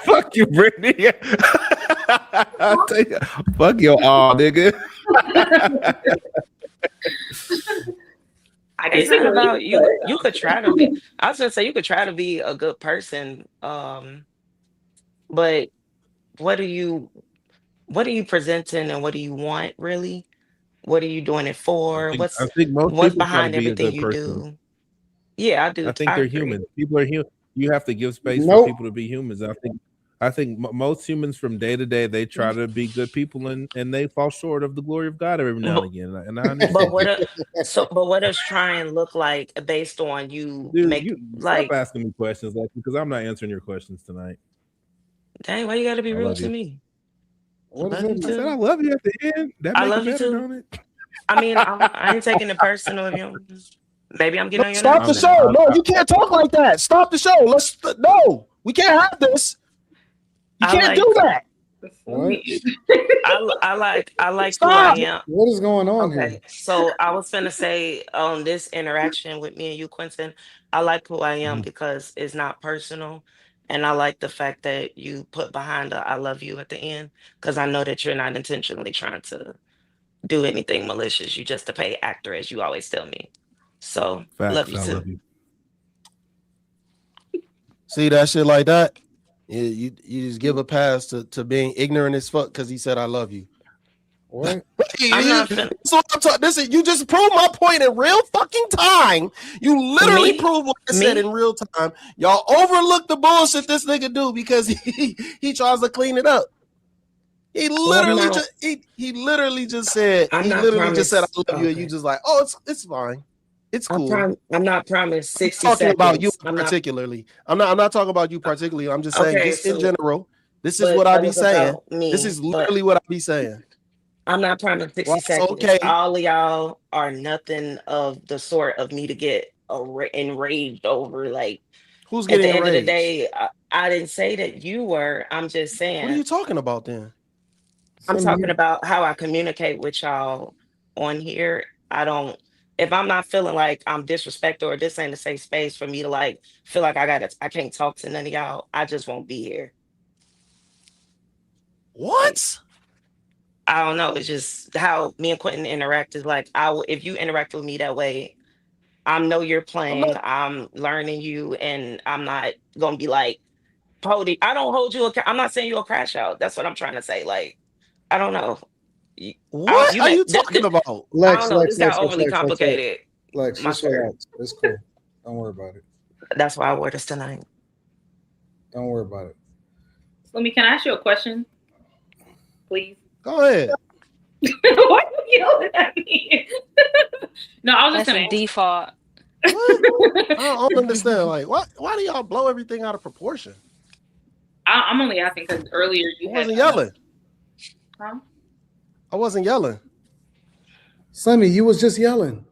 Fuck you, Brittany. I'll tell you, fuck your aw, nigga. It's not about you. You could try to be. I was gonna say you could try to be a good person, but what are you presenting, and what do you want really? What are you doing it for? I think most What's people try to behind be a everything good you person. do? Yeah, I do. I think I they're agree. human. People are human. You have to give space for Nope. people to be humans. I think most humans from day to day they try to be good people and they fall short of the glory of God every now and again. And I understand. But what does trying look like based on you Dude, make you like? stop asking me questions like because I'm not answering your questions tonight. Dang, why you gotta be I rude love to you. me? What Love is you it? I said I too. love you at the end. That I make love it you better, too. don't it? I mean, I ain't taking it personal if you. Maybe I'm No, getting on your stop the nerves show. now. No, you can't talk like that. Stop the show. No, we can't have this. You I can't like do that. What? I like who I Stop. am. What is going on Okay, here? so I was finna say on this interaction with me and you, Quentin, I like who I am because it's not personal. And I like the fact that you put behind the I love you at the end because I know that you're not intentionally trying to do anything malicious. You just a paid actor, as you always tell me. So love Facts. you I too. love you. See that shit like that? You just give a pass to being ignorant as fuck because he said I love you. What? I'm not finna. So you just proved my point in real fucking time. You literally Me? proved what I said in real time. Y'all overlook the bullshit this nigga do because he tries to clean it up. He Well, I'm literally not. just he literally just said I'm he not literally just said I promised. love you, and you Okay. just like, oh, it's fine, it's cool. I'm not promised 60 Talking about you seconds. I'm not. particularly. I'm not talking about you particularly. I'm just saying Okay. just in So, general. This is but what I that be was saying. about This me. is But literally what I be saying. I'm not promised Well, 60 it's seconds. okay. All of y'all are nothing of the sort of me to get enraged over. Like, Who's at getting the end of the enraged? day, I didn't say that you were. I'm just What are saying, you talking about then? I'm Slim, talking you about how I communicate with y'all on here. I don't, if I'm not feeling like I'm disrespected or this ain't a safe space for me to like feel like I can't talk to none of y'all, I just won't be here. Like, What? I don't know. It's just how me and Quentin interact is like, if you interact with me that way, I know you're I'm playing, not. I'm learning you, and I'm not going to be like, I don't hold you. I'm not saying you're a crash out. That's what I'm trying to say. Like, I don't know. You, What you are may, you talking about? I don't Lex, know. Lex, This got Lex, Lex, overly Lex, Lex, Lex, complicated, Lex, my just sir. relax. It's cool. Don't worry about it. That's why I wore this tonight. Don't worry about it. Slimmy, can I ask you a question, please? Go ahead. Why are you yelling at me? No, I was just That's gonna a ask. default. What? I don't understand. Like, why do y'all blow everything out of proportion? I'm only asking because earlier I you had wasn't yelling. huh? I wasn't yelling. Slimmy, you was just yelling.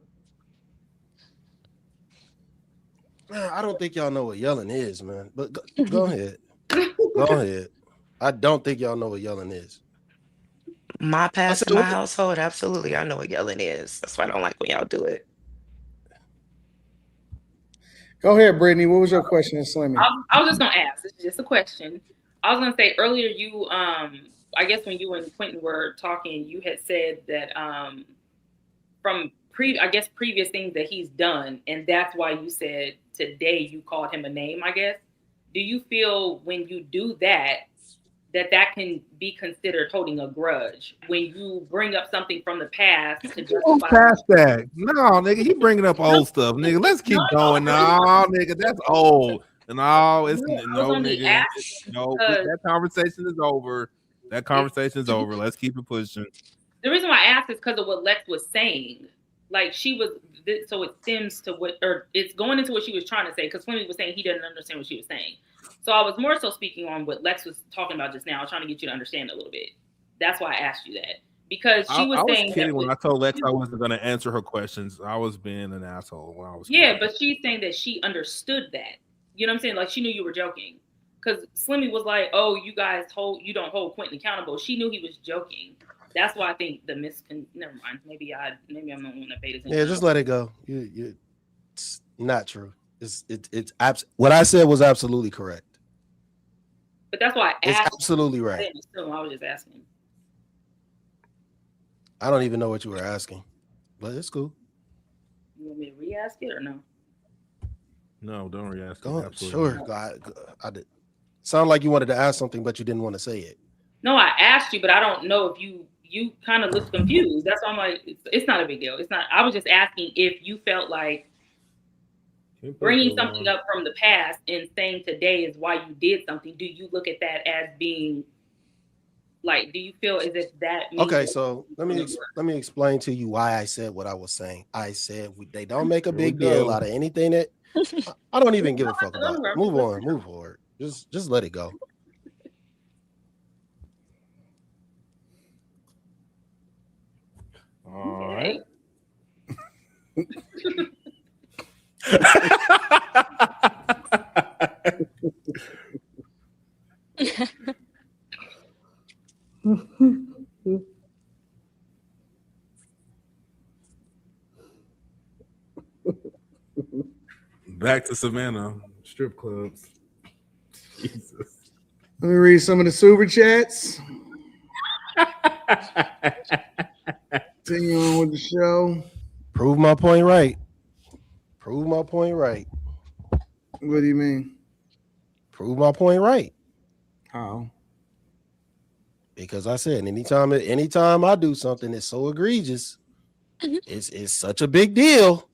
Man, I don't think y'all know what yelling is, man. But go ahead. Go ahead. I don't think y'all know what yelling is. My I past said, in my what? household, absolutely. I know what yelling is. That's why I don't like when y'all do it. Go ahead, Brittany. What was your question, Slimmy? I was just gonna ask. This is just a question. I was gonna say earlier you I guess when you and Quentin were talking, you had said that from previous things that he's done, and that's why you said today you called him a name, I guess. Do you feel when you do that that can be considered holding a grudge when you bring up something from the past to Move justify? past that. No, nigga, he bringing up No, old stuff, nigga. Let's no, keep going. I really want No, nigga, that's old. No, it's no, I was no, only nigga. asking No, because that conversation is over. That conversation is over. Let's keep it pushing. the reason why I asked is because of what Lex was saying. Like she was, so it stems to what, or it's going into what she was trying to say. Because Fleming was saying he didn't understand what she was saying. So I was more so speaking on what Lex was talking about just now, trying to get you to understand a little bit. That's why I asked you that, because she was I was saying that. kidding when I told Lex I wasn't going to answer her questions. I was being an asshole when I was Yeah, kidding. but she's saying that she understood that. You know what I'm saying? Like she knew you were joking. Because Slimmy was like, "Oh, you don't hold Quentin accountable." She knew he was joking. That's why I think never mind. Maybe I'm the one that paid attention. Yeah, just let it go. It's not true. What I said was absolutely correct. But that's why I It's asked. absolutely I right. didn't assume. I was just asking. I don't even know what you were asking, but it's cool. You want me to re-ask it or no? No, don't re-ask it. Go on. Absolutely. Sure. I did. Sound like you wanted to ask something, but you didn't want to say it. No, I asked you, but I don't know if you kind of looked confused. That's why I'm like, it's not a big deal. It's not. I was just asking if you felt like bringing something up from the past and saying today is why you did something. Do you look at that as being like? Do you feel as if that means? Okay, so let me explain to you why I said what I was saying. I said they don't make a big deal out of anything that I don't even give a fuck about. Move on, move forward. Just let it go. All right. Back to Savannah strip clubs. Jesus. Let me read some of the super chats. Continue on with the show. Prove my point right. Prove my point right. What do you mean? Prove my point right. How? Because I said anytime I do something that's so egregious, it's such a big deal.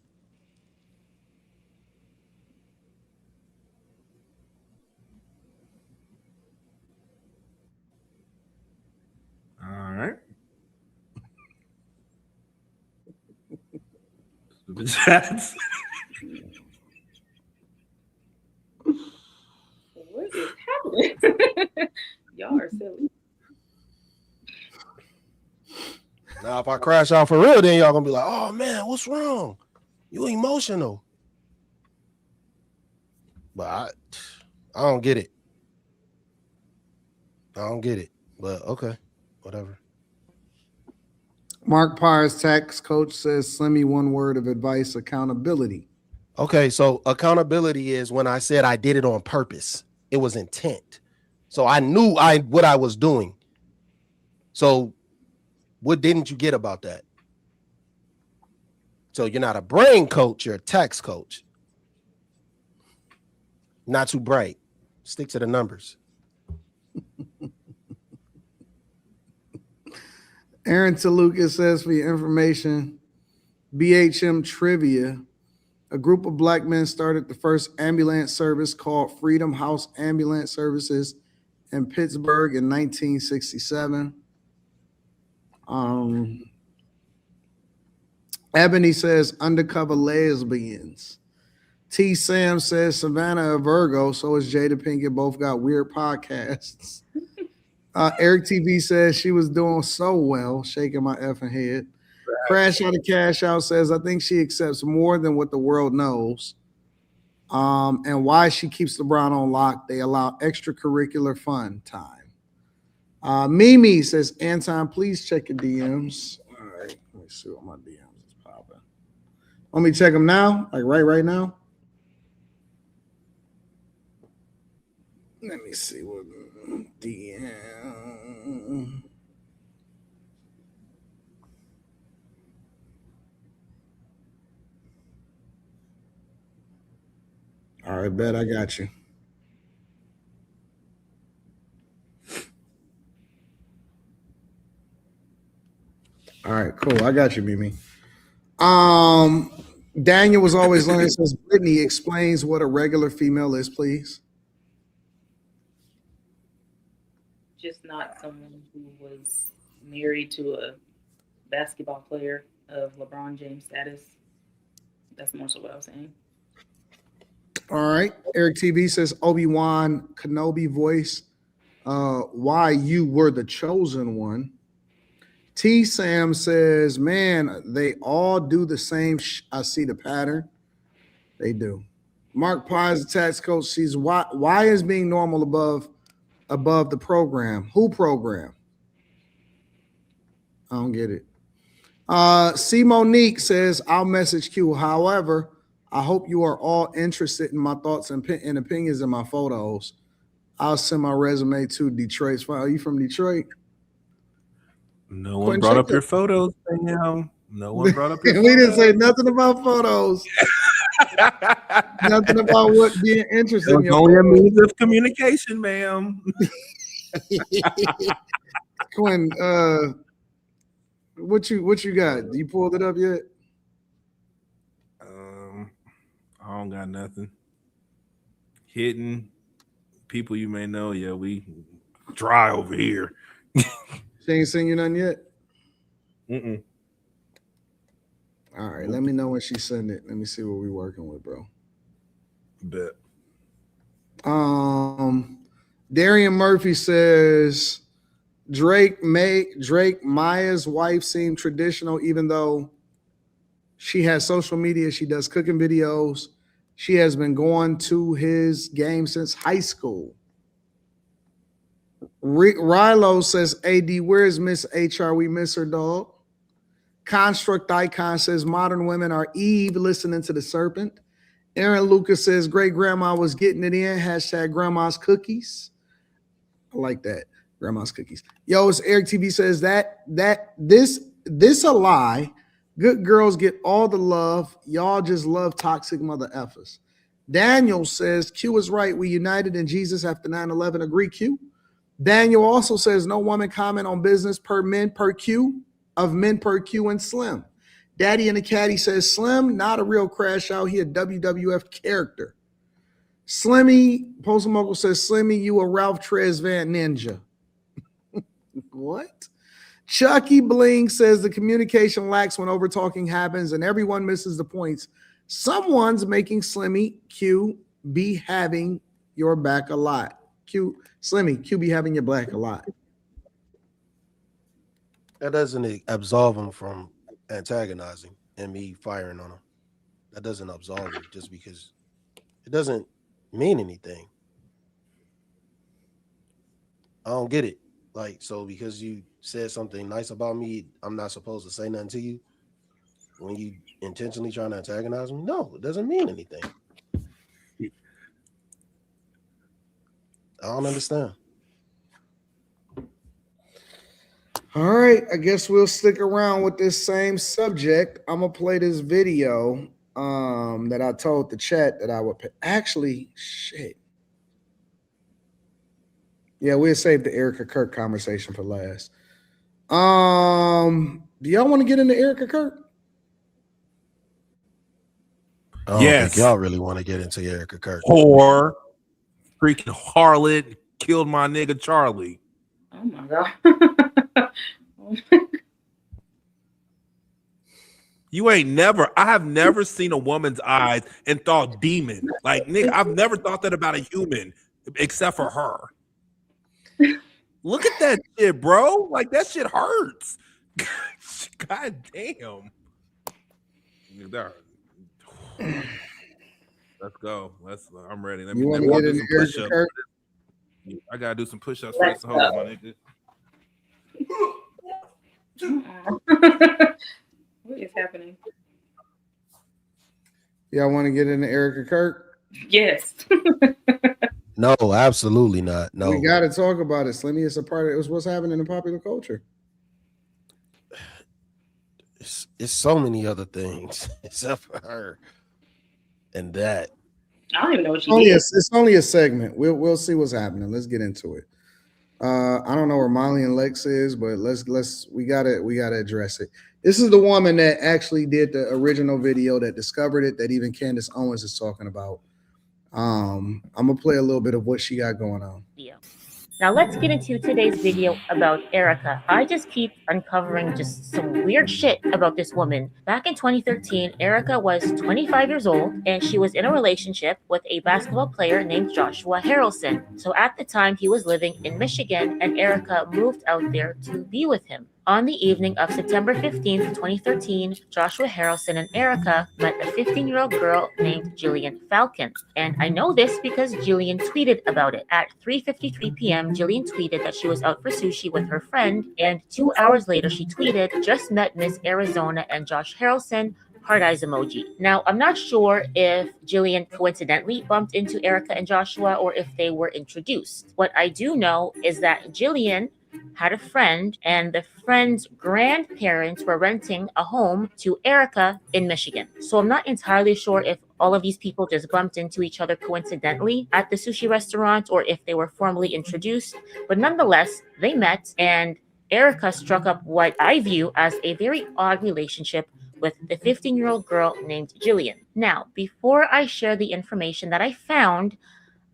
That's What is happening? Y'all are silly. Now, if I crash out for real, then y'all gonna be like, "Oh man, what's wrong? You emotional." But I don't get it. I don't get it. But okay, whatever. Mark Pyers, tax coach, says, "Slimmy, one word of advice: accountability." Okay, so accountability is when I said I did it on purpose. It was intent. So I knew what I was doing. So what didn't you get about that? So you're not a brain coach, you're a tax coach. Not too bright. Stick to the numbers. Aaron Taluka says, for your information, BHM trivia. A group of black men started the first ambulance service called Freedom House Ambulance Services in Pittsburgh in 1967. Ebony says, undercover lesbians. T. Sam says, Savannah a Virgo, so is Jada Pinkett. Both got weird podcasts. Eric TV says, she was doing so well, shaking my effing head. Crash Out of Cash Out says, I think she accepts more than what the world knows. And why she keeps LeBron on lock, they allow extracurricular fun time. Mimi says, Anton, please check your DMs. All right, let me see what my DMs is popping. Want me to check them now? Like right now? Let me see what DM. All right, bet I got you. All right, cool. I got you, Mimi. Daniel was always learning. Says Brittany explains what a regular female is, please. Just not someone who was married to a basketball player of LeBron James status. That's more so what I was saying. All right. Eric TV says Obi-Wan Kenobi voice. Why you were the chosen one. T. Sam says, man, they all do the same. I see the pattern. They do. Mark Pies, the tax coach, sees why is being normal above the program? Who program? I don't get it. C. Monique says, I'll message Q. However, I hope you are all interested in my thoughts and opinions in my photos. I'll send my resume to Detroit. Are you from Detroit? No one brought up your photos, fam. No one brought up your photos. We didn't say nothing about photos. Nothing about what being interested in your only a means of communication, ma'am. Quinn, what you got? You pulled it up yet? I don't got nothing. Hidden people you may know. Yeah, we dry over here. She ain't seen you nothing yet? Mm-mm. All right, let me know when she send it. Let me see what we working with, bro. Bet. Darian Murphy says Drake Maya's wife seemed traditional, even though she has social media. She does cooking videos. She has been going to his game since high school. Rilo says, AD, where's Miss HR? We miss her, dog. Construct Icon says, modern women are Eve listening to the serpent. Aaron Lucas says, great grandma was getting it in. Hashtag grandma's cookies. I like that. Grandma's cookies. Yo, it's Eric TV says this a lie. Good girls get all the love. Y'all just love toxic mother effers. Daniel says, Q is right. We united in Jesus after 9/11. Agree, Q. Daniel also says, no woman comment on business per men per Q of men per Q and Slim. Daddy in the Caddy says, Slim, not a real crash out. He a WWF character. Slimmy, Postal Mogul says, Slimmy, you a Ralph Tresvant ninja. What? Chucky Bling says the communication lacks when over talking happens and everyone misses the points. Someone's making Slimmy Q be having your back a lot. Slimmy Q be having your back a lot. That doesn't absolve him from antagonizing and me firing on him. That doesn't absolve you just because it doesn't mean anything. I don't get it. Like, so because you said something nice about me, I'm not supposed to say nothing to you when you intentionally trying to antagonize me? No, it doesn't mean anything. I don't understand. All right, I guess we'll stick around with this same subject. I'm gonna play this video that I told the chat that I would pay. Actually, shit. Yeah, we'll save the Erika Kirk conversation for last. Do y'all want to get into Erika Kirk? I don't think y'all really want to get into Erika Kirk. Whore, freaking harlot, killed my nigga Charlie. Oh my God. I have never seen a woman's eyes and thought demon. Like, nigga, I've never thought that about a human except for her. Look at that shit, bro. Like, that shit hurts. God damn. Let's go. I'm ready. Let me do some push-ups. I gotta do some push-ups for this. Hold on, my nigga. What is happening? Y'all want to get into Erika Kirk? Yes. No, absolutely not. No. We got to talk about it, Slimmy. It's a part of what's happening in popular culture. It's so many other things except for her and that. I don't even know what she did. It's only a segment. We'll see what's happening. Let's get into it. I don't know where Molly and Lex is, but we gotta address it. This is the woman that actually did the original video that discovered it, that even Candace Owens is talking about. I'm gonna play a little bit of what she got going on. Now let's get into today's video about Erika. I just keep uncovering just some weird shit about this woman. Back in 2013, Erika was 25 years old and she was in a relationship with a basketball player named Joshua Harrelson. So at the time he was living in Michigan and Erika moved out there to be with him. On the evening of September 15th, 2013, Joshua Harrelson and Erika met a 15-year-old girl named Jillian Falcon. And I know this because Jillian tweeted about it. At 3:53 p.m., Jillian tweeted that she was out for sushi with her friend, and 2 hours later she tweeted, "Just met Miss Arizona and Josh Harrelson, heart eyes emoji." Now, I'm not sure if Jillian coincidentally bumped into Erika and Joshua or if they were introduced. What I do know is that Jillian had a friend, and the friend's grandparents were renting a home to Erika in Michigan. So I'm not entirely sure if all of these people just bumped into each other coincidentally at the sushi restaurant or if they were formally introduced, but nonetheless, they met, and Erika struck up what I view as a very odd relationship with the 15-year-old girl named Jillian. Now, before I share the information that I found,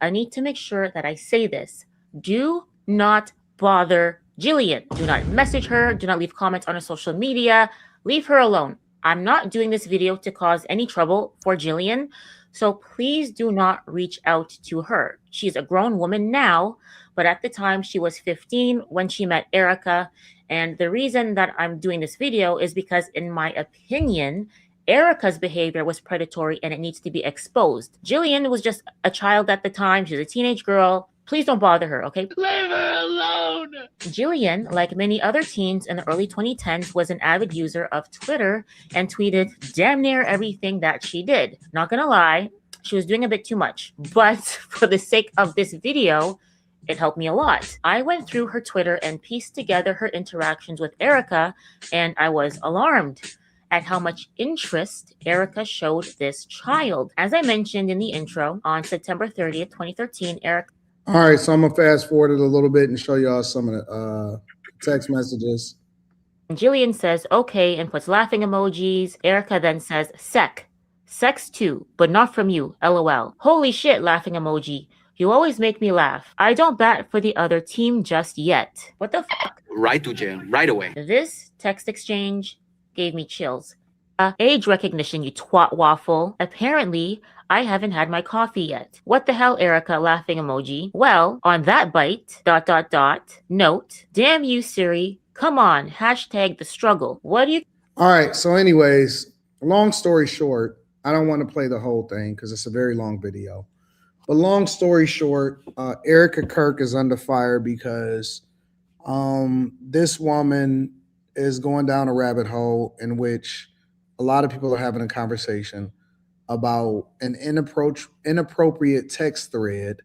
I need to make sure that I say this. Do not bother Jillian. Do not message her. Do not leave comments on her social media. Leave her alone. I'm not doing this video to cause any trouble for Jillian, so please do not reach out to her. She's a grown woman now, but at the time she was 15 when she met Erika, and the reason that I'm doing this video is because, in my opinion, Erika's behavior was predatory and it needs to be exposed. Jillian was just a child at the time. She was a teenage girl. Please don't bother her, okay? Leave her alone! Jillian, like many other teens in the early 2010s, was an avid user of Twitter and tweeted damn near everything that she did. Not gonna lie, she was doing a bit too much. But for the sake of this video, it helped me a lot. I went through her Twitter and pieced together her interactions with Erika, and I was alarmed at how much interest Erika showed this child. As I mentioned in the intro, on September 30th, 2013, Erika... All right, so I'm gonna fast forward it a little bit and show y'all some of the text messages. Jillian says, okay, and puts laughing emojis. Erika then says, sex too, but not from you, LOL. Holy shit, laughing emoji. You always make me laugh. I don't bat for the other team just yet. What the fuck? right to jail right away. This text exchange gave me chills. Age recognition, you twat waffle. Apparently, I haven't had my coffee yet. What the hell, Erika? Laughing emoji. Well, on that bite, ... Note, damn you, Siri. Come on, hashtag the struggle. What do you... All right. So, anyways, long story short, I don't want to play the whole thing because it's a very long video. But long story short, Erika Kirk is under fire because this woman is going down a rabbit hole in which a lot of people are having a conversation about an inappropriate text thread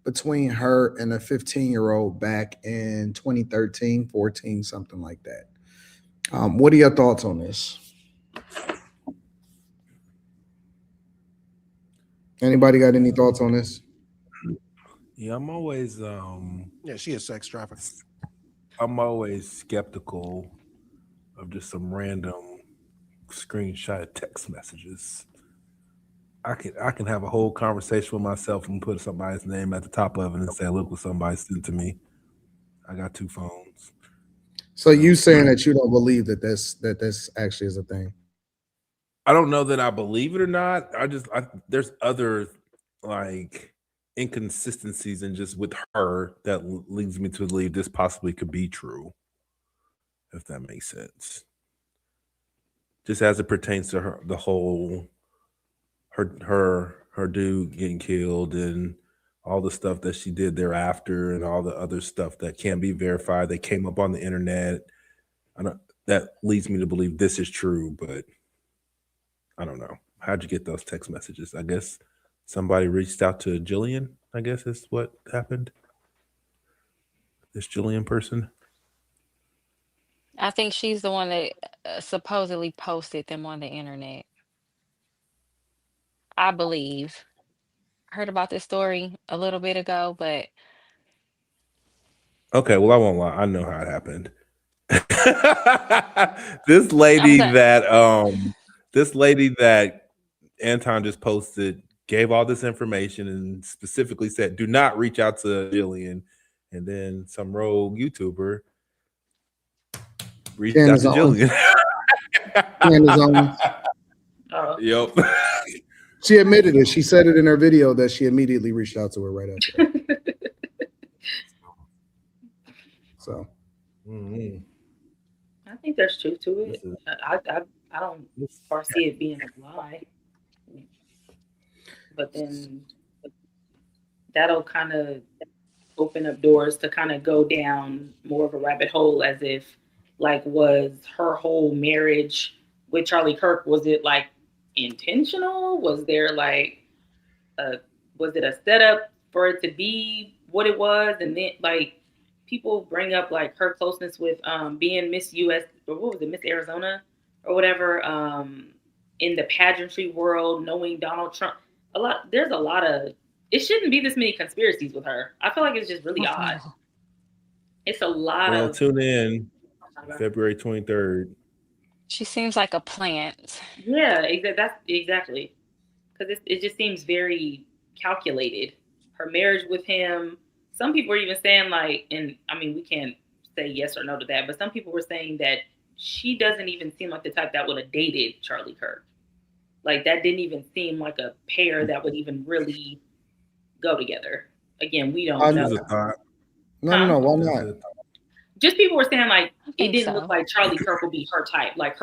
between her and a 15-year-old back in 2013, 14, something like that. What are your thoughts on this? Anybody got any thoughts on this? Yeah, I'm always she is sex trafficking. I'm always skeptical of just some random screenshot text messages. I can have a whole conversation with myself and put somebody's name at the top of it and say, look what somebody sent to me. I got 2 phones. So you saying that you don't believe that this actually is a thing? I don't know that I believe it or not. There's other like inconsistencies in just with her that leads me to believe this possibly could be true, if that makes sense. Just as it pertains to her, the whole her dude getting killed and all the stuff that she did thereafter and all the other stuff that can't be verified that came up on the internet. That leads me to believe this is true, but I don't know. How'd you get those text messages? I guess somebody reached out to Jillian, I guess is what happened. This Jillian person. I think she's the one that supposedly posted them on the internet. I believe. Heard about this story a little bit ago, but okay, well, I won't lie. I know how it happened. This lady that Anton just posted gave all this information and specifically said, do not reach out to Jillian. And then some rogue YouTuber reached out to Jillian. Yep. She admitted it. She said it in her video that she immediately reached out to her right after. So, I think there's truth to it. I don't foresee it being a lie, but then that'll kind of open up doors to kind of go down more of a rabbit hole, as if like was her whole marriage with Charlie Kirk, was it like intentional? Was there like was it a setup for it to be what it was? And then like people bring up like her closeness with being Miss US, or what was it, Miss Arizona or whatever, in the pageantry world, knowing Donald Trump. There's a lot of, it shouldn't be this many conspiracies with her. I feel like it's just really odd. It's a lot of. Well, tune in February 23rd. She seems like a plant. Yeah, exactly. Because it just seems very calculated. Her marriage with him. Some people are even saying like, and I mean, we can't say yes or no to that, but some people were saying that she doesn't even seem like the type that would have dated Charlie Kirk. Like that didn't even seem like a pair that would even really go together. Again, we don't know. No, why not? Just people were saying like it didn't look like Charlie Kirk would be her type, like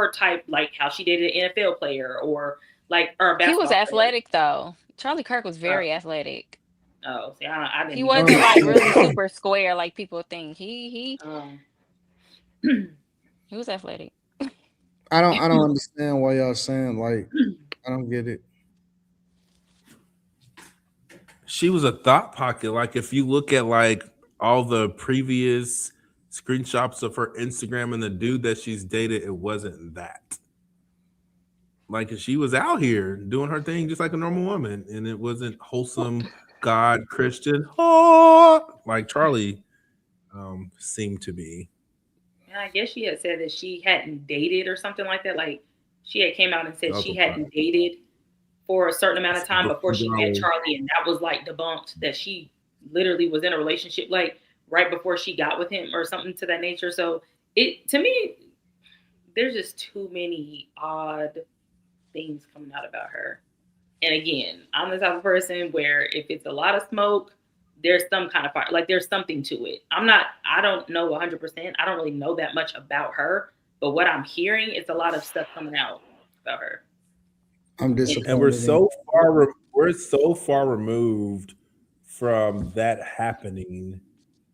how she dated an NFL player or a basketball. He was athletic though. Charlie Kirk was very athletic. Oh, see, I didn't. He wasn't like really super square like people think. He was athletic. I don't understand why y'all saying like I don't get it. She was a thought pocket. Like if you look at like all the previous screenshots of her Instagram and the dude that she's dated, it wasn't that. Like she was out here doing her thing just like a normal woman, and it wasn't wholesome God Christian like Charlie seemed to be. And I guess she had said that she hadn't dated or something like that. Like she had came out and said she hadn't dated for a certain amount of time before she met Charlie, and that was like debunked, that she literally was in a relationship. Like right before she got with him or something to that nature. So to me, there's just too many odd things coming out about her. And again, I'm the type of person where if it's a lot of smoke, there's some kind of fire. Like there's something to it. I don't know 100%. I don't really know that much about her, but what I'm hearing is a lot of stuff coming out about her. I'm disappointed. And we're so far removed from that happening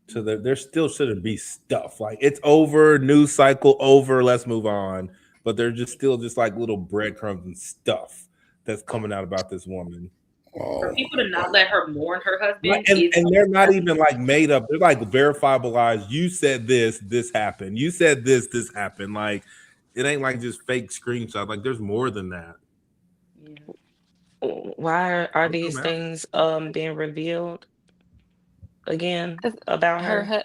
to there still shouldn't be stuff. Like it's over, news cycle over, let's move on. But there's just still just like little breadcrumbs and stuff that's coming out about this woman. For people to not let her mourn her husband, and they're not even like made up. They're like verifiable lies. You said this happened. You said this happened. Like it ain't like just fake screenshots. Like there's more than that. Why are these things being revealed again about her?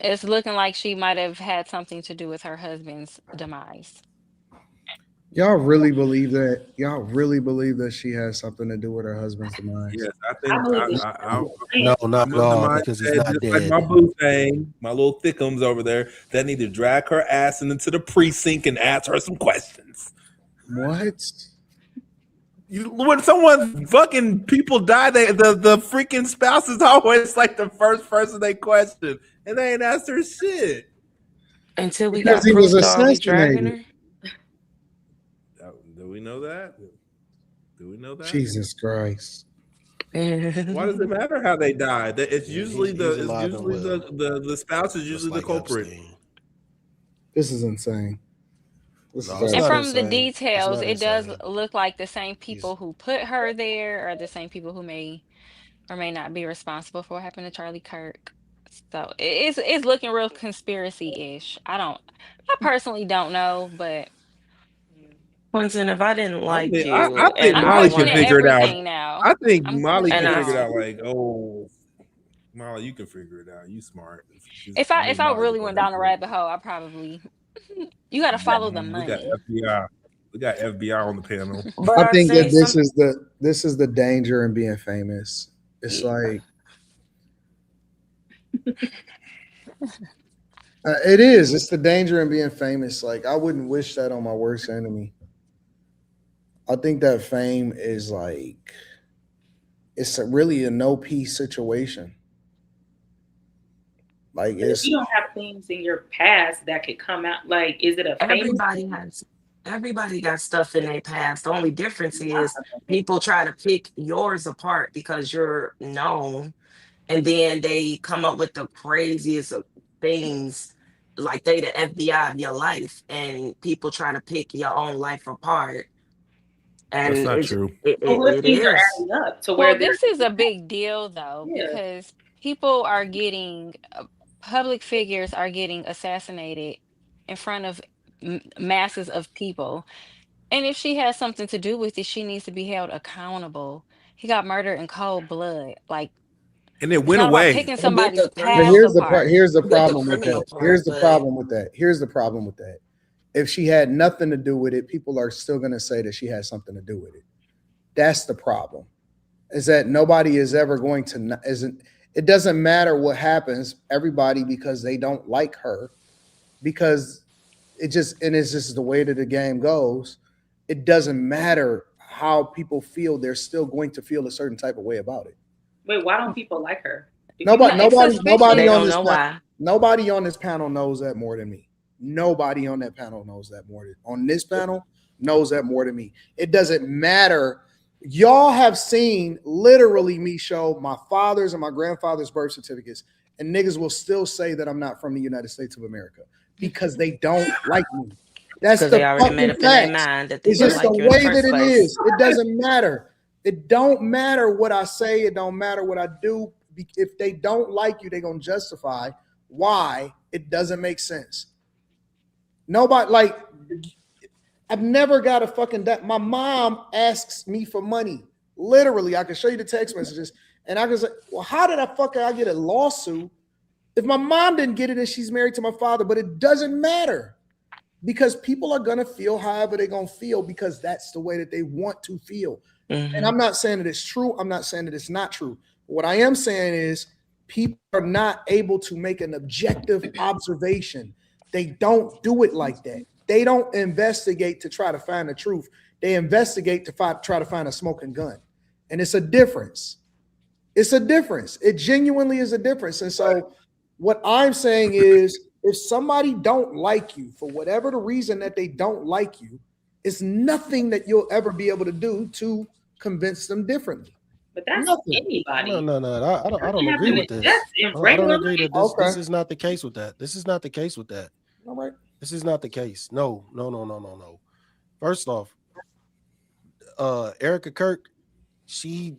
It's looking like she might have had something to do with her husband's demise. Y'all really believe that? Y'all really believe that she has something to do with her husband's demise? Yes, I think. No, not at all, because he's not dead. Like my boo thing, my little thickums over there, that need to drag her ass into the precinct and ask her some questions. What? When someone fucking people die, the freaking spouse is always like the first person they question, and they ain't asked her shit until we got proof that dragging her. Do we know that? Do we know that? Jesus Christ! Why does it matter how they died? It's usually the spouse is usually the culprit. This is insane. And from the details, it does look like the same people who put her there are the same people who may or may not be responsible for what happened to Charlie Kirk. So it's looking real conspiracy-ish. I personally don't know, but Winston, if I didn't like you, I think Molly can figure it out. Now. I think Molly can figure it out. Like, oh, Molly, you can figure it out. You smart. If I really went down a rabbit hole, I probably. You got to follow the money. We got FBI on the panel. I think that this is the danger in being famous. It's like it is. It's the danger in being famous. Like I wouldn't wish that on my worst enemy. I think that fame is like it's really a no peace situation. Like if you don't have things in your past that could come out, like is it a everybody got stuff in their past. The only difference is people try to pick yours apart because you're known, and then they come up with the craziest of things, like they the FBI of your life, and people try to pick your own life apart. And that's not true. It is. Up to well, this is a big deal though, because people are getting public figures are getting assassinated in front of masses of people, and if she has something to do with it, she needs to be held accountable. He got murdered in cold blood, like, and it went away. Picking somebody's past here's apart. Here's the problem with that. Here's the problem with that. If she had nothing to do with it, people are still going to say that she had something to do with it. That's the problem. Is that nobody is ever going to it doesn't matter what happens, everybody, because they don't like her, because it's just the way that the game goes. It doesn't matter how people feel, they're still going to feel a certain type of way about it. Wait, why don't people like her? Nobody on this panel knows that more than me. Nobody on that panel knows that more than me. It doesn't matter. Y'all have seen literally me show my father's and my grandfather's birth certificates, and niggas will still say that I'm not from the United States of America because they don't like me. That's the fucking fact. It's just the way that it is. It doesn't matter. It don't matter what I say. It don't matter what I do. If they don't like you, they're going to justify why it doesn't make sense. Nobody, like, I've never got a fucking my mom asks me for money. Literally, I can show you the text messages, and I can say, well, how did I get a lawsuit if my mom didn't get it and she's married to my father? But it doesn't matter, because people are going to feel however they're going to feel, because that's the way that they want to feel. Mm-hmm. And I'm not saying that it's true. I'm not saying that it's not true. What I am saying is people are not able to make an objective observation. They don't do it like that. They don't investigate to try to find the truth. They investigate to try to find a smoking gun. And it's a difference. It's a difference. It genuinely is a difference. And so what I'm saying is, if somebody don't like you for whatever the reason that they don't like you, it's nothing that you'll ever be able to do to convince them differently. But that's anybody. No. I don't agree with this. I don't agree that this is not the case with that. This is not the case with that. All right. This is not the case. No. First off, Erika Kirk, she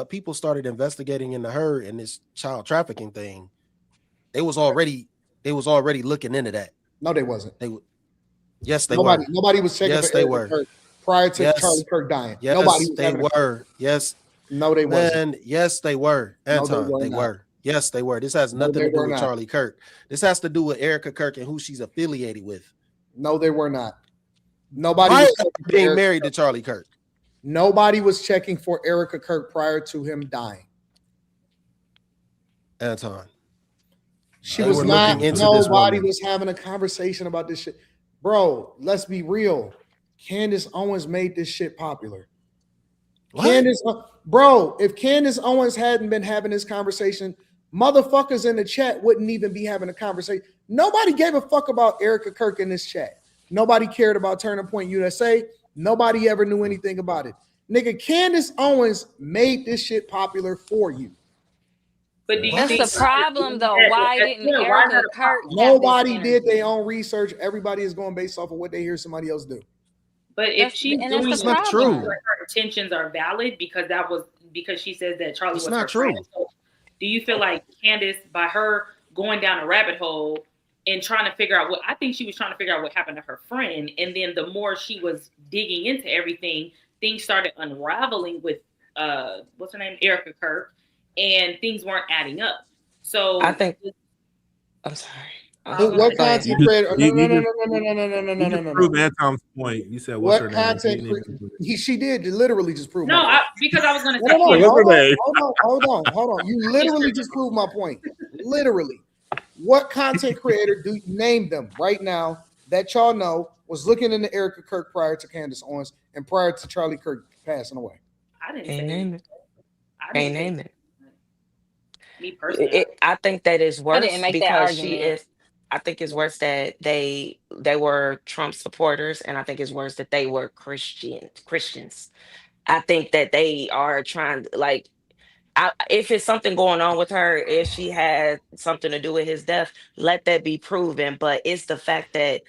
people started investigating into her and this child trafficking thing. They was already looking into that. No, they wasn't. Yes, they were. Nobody was checking for Erika Kirk prior to Charlie Kirk dying. Yes, nobody they were. Yes. No, they wasn't. Yes, they were. Anton, no, they were. Yes, they were. This has nothing to do with Charlie Kirk. This has to do with Erika Kirk and who she's affiliated with. No, they were not. Nobody was being married to Charlie Kirk. Nobody was checking for Erika Kirk prior to him dying. Anton. She was not. Nobody was having a conversation about this shit. Bro, let's be real. Candace Owens made this shit popular. What? If Candace Owens hadn't been having this conversation, motherfuckers in the chat wouldn't even be having a conversation. Nobody gave a fuck about Erika Kirk in this chat. Nobody cared about Turning Point USA. Nobody ever knew anything about it. Nigga, Candace Owens made this shit popular for you. But that's the problem, though. Why didn't Erika Kirk? Nobody did their own research. Everybody is going based off of what they hear somebody else do. But if she's doing it's not true, her intentions are valid because she says that Charlie was not true. So do you feel like Candace, by her going down a rabbit hole and trying to figure out I think she was trying to figure out what happened to her friend, and then the more she was digging into everything, things started unraveling with what's her name, Erika Kirk, and things weren't adding up. So I think I'm sorry. What content creator? No. Prove Anton's point. You said what's her name? Content creator? She did literally just prove. Because I was going to say. Hold on. You literally just proved my point. Literally, what content creator do you name them right now that y'all know was looking into Erika Kirk prior to Candace Owens and prior to Charlie Kirk passing away? I didn't name it. Ain't name it. Me personally, I think that is worse because she is. I think it's worse that they were Trump supporters, and I think it's worse that they were Christians. I think that they are trying to if it's something going on with her, if she had something to do with his death, let that be proven. But it's the fact that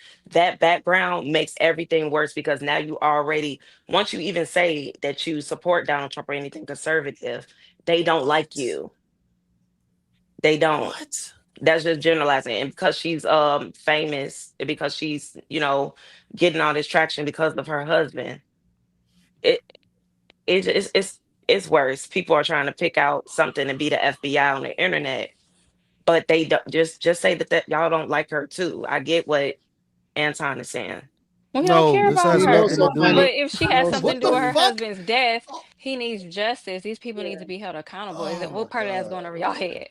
background makes everything worse because now you already, once you even say that you support Donald Trump or anything conservative, they don't like you. They don't. What? That's just generalizing. And because she's famous, because she's, getting all this traction because of her husband, it's worse. People are trying to pick out something and be the FBI on the internet, but they don't just say that y'all don't like her too. I get what Anton is saying. We don't care about her. But if she has something to do with her husband's death, he needs justice. These people need to be held accountable. What part of that's going over your head?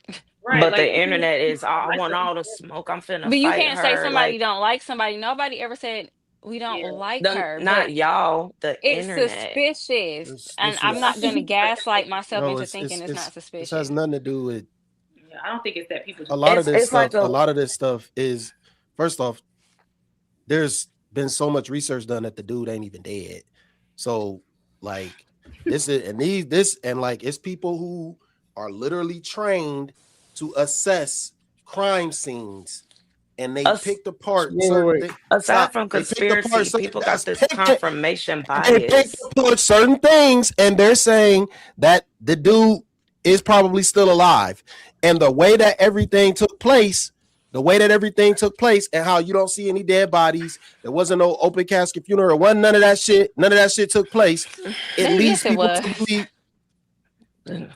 Right, but the internet is, I want all the smoke. I'm finna But you fight can't say somebody don't like somebody. Nobody ever said we don't like her. Not y'all. It's internet. suspicious, and I'm not going to gaslight myself into thinking it's not suspicious. This has nothing to do with. I don't think it's that people. A lot of this stuff is, first off, there's been so much research done that the dude ain't even dead. So it's people who are literally trained to assess crime scenes, and they picked apart aside from conspiracy, people got this confirmation bias. They picked apart certain things, and they're saying that the dude is probably still alive. And the way that everything took place, and how you don't see any dead bodies, there wasn't no open casket funeral, there wasn't none of that shit. None of that shit took place. It leads people to believe.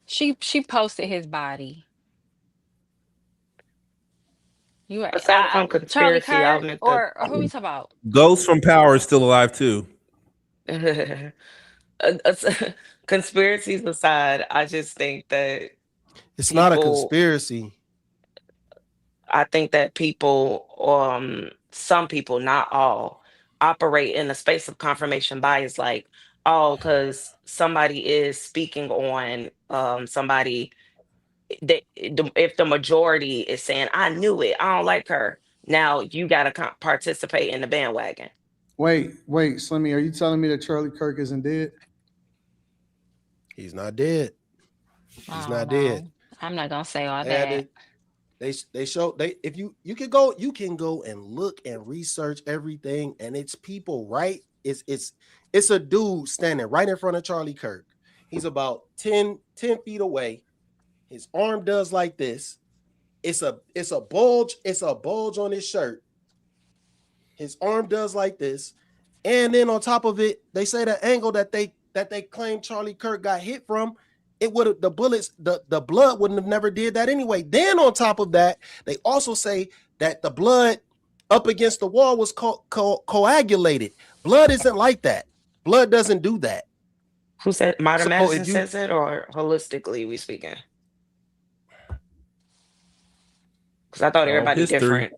She posted his body. You are aside from conspiracy, Charlie Kirk, or who we talking about? Ghost from Power is still alive too. Conspiracies aside, I just think that It's not a conspiracy. I think that people, some people, not all, operate in a space of confirmation bias, like, oh, because somebody is speaking on somebody, if the majority is saying, I knew it, I don't like her, now you got to participate in the bandwagon. Wait, Slimmy, are you telling me that Charlie Kirk isn't dead? He's not dead. He's not dead. I'm not gonna say all that. They show if you can go and look and research everything, and it's people, right? It's a dude standing right in front of Charlie Kirk. He's about 10 feet away. His arm does like this. It's a bulge on his shirt. His arm does like this. And then on top of it, they say the angle that they claim Charlie Kirk got hit from, it would have, the bullets, the blood wouldn't have never did that anyway. Then on top of that, they also say that the blood up against the wall was coagulated. Blood isn't like that. Blood doesn't do that. Who said modern medicine says it, or holistically we speaking? Because I thought everybody different.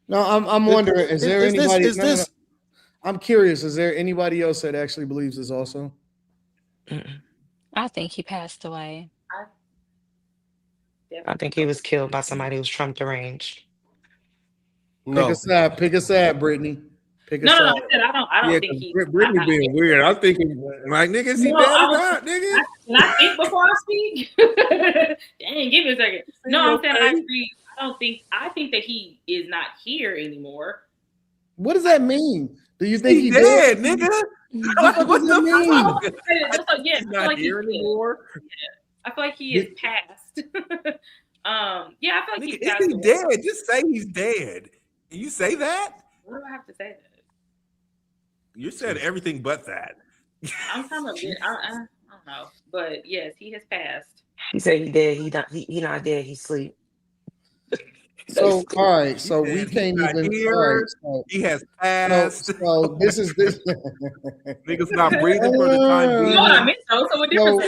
No, I'm wondering, is there anybody? I'm curious. Is there anybody else that actually believes this also? I think he passed away. I think he was killed by somebody who's Trump deranged. No. Pick a side, Brittany. Pick a side. No, I don't think he. Brittany being weird. I'm thinking, like, nigga, is he dead or not, nigga? Can I think before I speak? Dang, give me a second. No, I'm saying I agree. I think that he is not here anymore. What does that mean? Do you think he's dead, nigga? What the mean? He's not here anymore. I feel like he is passed. I feel like he's passed. Is he dead? Just say he's dead. Can you say that? What do I have to say that? You said everything but that. I'm kind of I don't know, but yes, he has passed. He said he dead. He not dead. He sleep. So all right, so we can't even. Here, he has passed. So this is this. Niggas not breathing for the time being. You know what I meant, though. So what difference?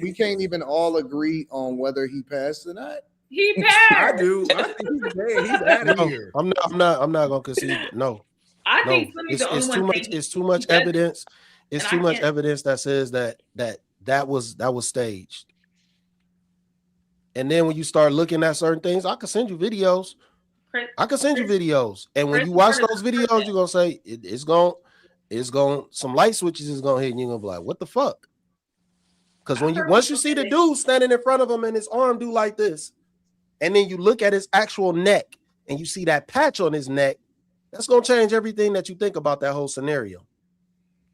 We can't even all agree on whether he passed or not. He passed. I do. I think he's dead. He's out of here. I'm not gonna concede. No. I think it's too much. It's too much evidence. It's too much evidence that says that was staged. And then when you start looking at certain things, I can send you videos. And when you watch those videos, you're gonna say it's going some light switches is gonna hit, and you're gonna be like, what the fuck? Because once you see the dude standing in front of him and his arm do like this, and then you look at his actual neck and you see that patch on his neck, that's gonna change everything that you think about that whole scenario.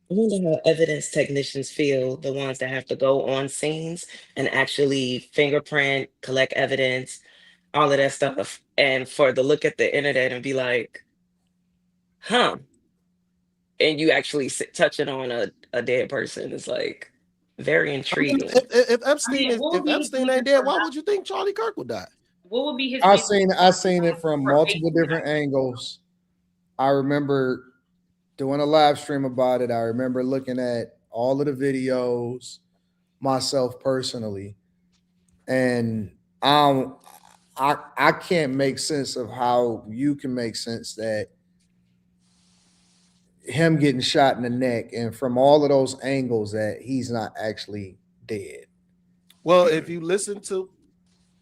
I wonder how evidence technicians feel, the ones that have to go on scenes and actually fingerprint, collect evidence, all of that stuff, and for the look at the internet and be like, huh, and you actually touching on a dead person is like very intriguing. If Epstein ain't dead, why would you think Charlie Kirk would die? What would be his? I seen it from multiple different angles. I remember doing a live stream about it. I remember looking at all of the videos myself personally, and I can't make sense of how you can make sense that him getting shot in the neck and from all of those angles that he's not actually dead. Well, if you listen to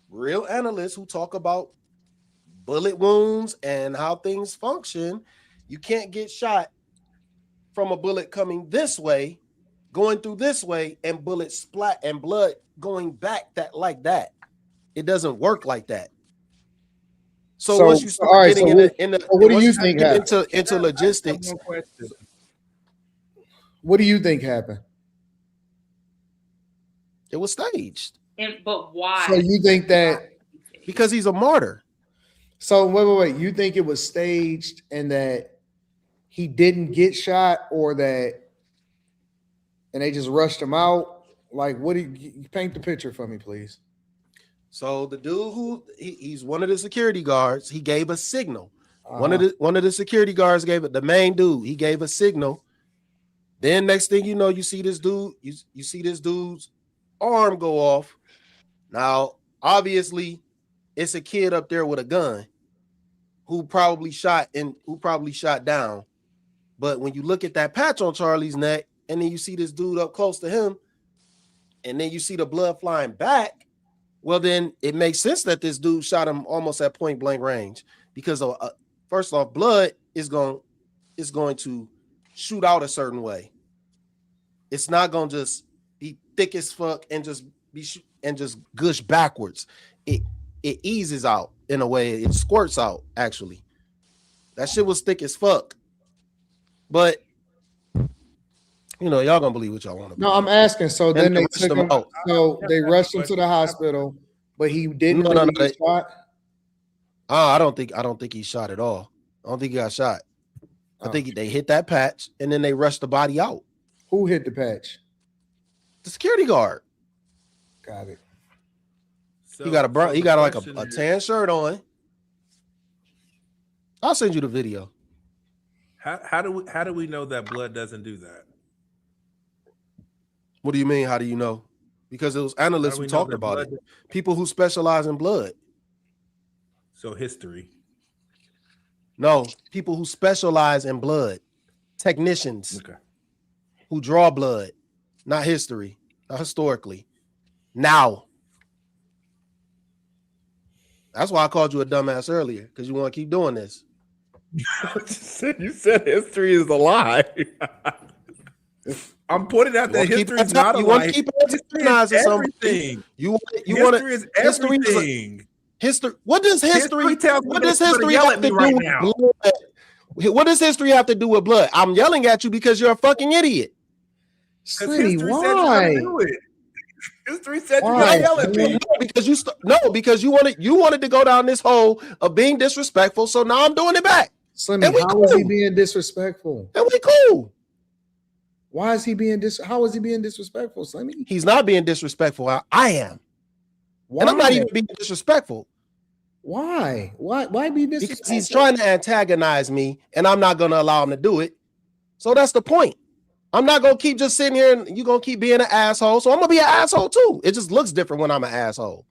real analysts who talk about bullet wounds and how things function, you can't get shot from a bullet coming this way, going through this way, and bullet splat and blood going back like that. It doesn't work like that. So once you start getting what do you think happened? Into logistics, what do you think happened? It was staged. But why? So you think that because he's a martyr? So wait. You think it was staged and that he didn't get shot, or that and they just rushed him out? Like, what do you paint the picture for me, please? So the dude he's one of the security guards, he gave a signal. One of the security guards gave it, the main dude, he gave a signal Then next thing you know, you see this dude, you see this dude's arm go off. Now, obviously, it's a kid up there with a gun who probably shot down. But when you look at that patch on Charlie's neck, and then you see this dude up close to him, and then you see the blood flying back, well, then it makes sense that this dude shot him almost at point blank range, because first off, blood is going to shoot out a certain way. It's not going to just be thick as fuck and just gush backwards. It eases out in a way. It squirts out, actually. That shit was thick as fuck. But y'all gonna believe what y'all want to. No, I'm asking. So then they took him out. So they rushed him to the hospital, but he didn't get shot. I don't think he shot at all. I don't think he got shot. I think they hit that patch and then they rushed the body out. Who hit the patch? The security guard. Got it. So, he got like a tan shirt on. I'll send you the video. How do we know that blood doesn't do that? What do you mean? How do you know? Because it was analysts who talked about it. People who specialize in blood. So history. No, people who specialize in blood. Technicians. Okay. Who draw blood. Not history. Not historically. Now. That's why I called you a dumbass earlier, because you want to keep doing this. You said history is a lie. I'm pointing out that history is not a lie. You want to keep antagonizing something. History is everything. History. What does history have to do with blood? What does history have to do with blood? I'm yelling at you because you're a fucking idiot. Slinny, why? History said you're gonna yell at me. Because you wanted to go down this hole of being disrespectful. So now I'm doing it back. Slimmy, how is he being disrespectful? And we cool. Why is he being how is he being disrespectful, Slimmy? He's not being disrespectful. I am. Why? And I'm not even being disrespectful. Why? Why be disrespectful? Because he's trying to antagonize me, and I'm not going to allow him to do it. So that's the point. I'm not going to keep just sitting here and you're going to keep being an asshole. So I'm going to be an asshole too. It just looks different when I'm an asshole.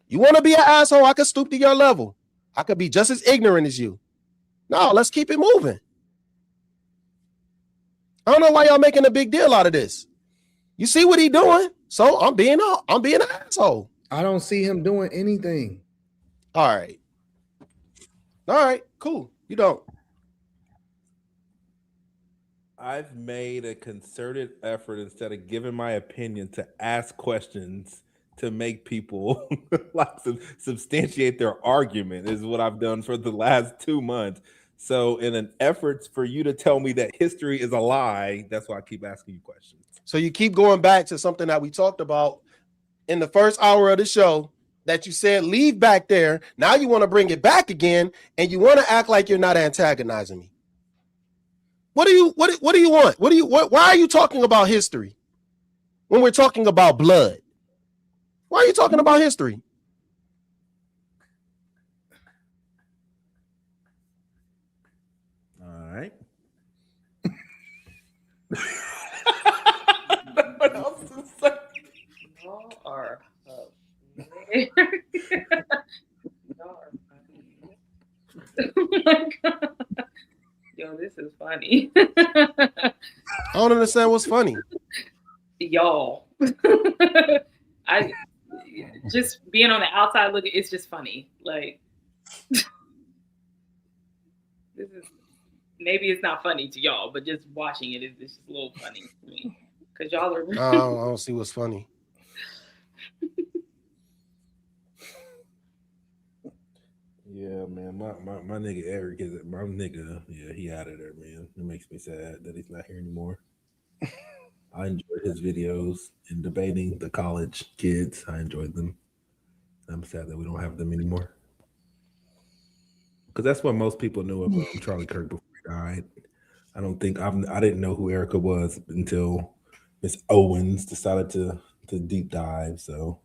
You want to be an asshole? I could stoop to your level. I could be just as ignorant as you. No, let's keep it moving. I don't know why y'all making a big deal out of this. You see what he doing? So I'm being an asshole. I don't see him doing anything. All right, cool. You don't. I've made a concerted effort, instead of giving my opinion, to ask questions to make people substantiate their argument, is what I've done for the last 2 months. So in an effort for you to tell me that history is a lie, that's why I keep asking you questions. So you keep going back to something that we talked about in the first hour of the show that you said leave back there. Now you want to bring it back again, and you want to act like you're not antagonizing me. What do you want? Why are you talking about history when we're talking about blood? Why are you talking about history? All right. What else to say? Y'all are oh my God. Yo, this is funny. I don't understand what's funny. Y'all. I just being on the outside looking, it's just funny. Like this is, maybe it's not funny to y'all, but just watching it is just a little funny to me. Because y'all are I don't see what's funny. Yeah, man, my nigga Eric is my nigga. Yeah, he out of there, man. It makes me sad that he's not here anymore. I enjoyed his videos in debating the college kids. I enjoyed them. I'm sad that we don't have them anymore. Because that's what most people knew about Charlie Kirk before he died. I didn't know who Erika was until Miss Owens decided to deep dive. So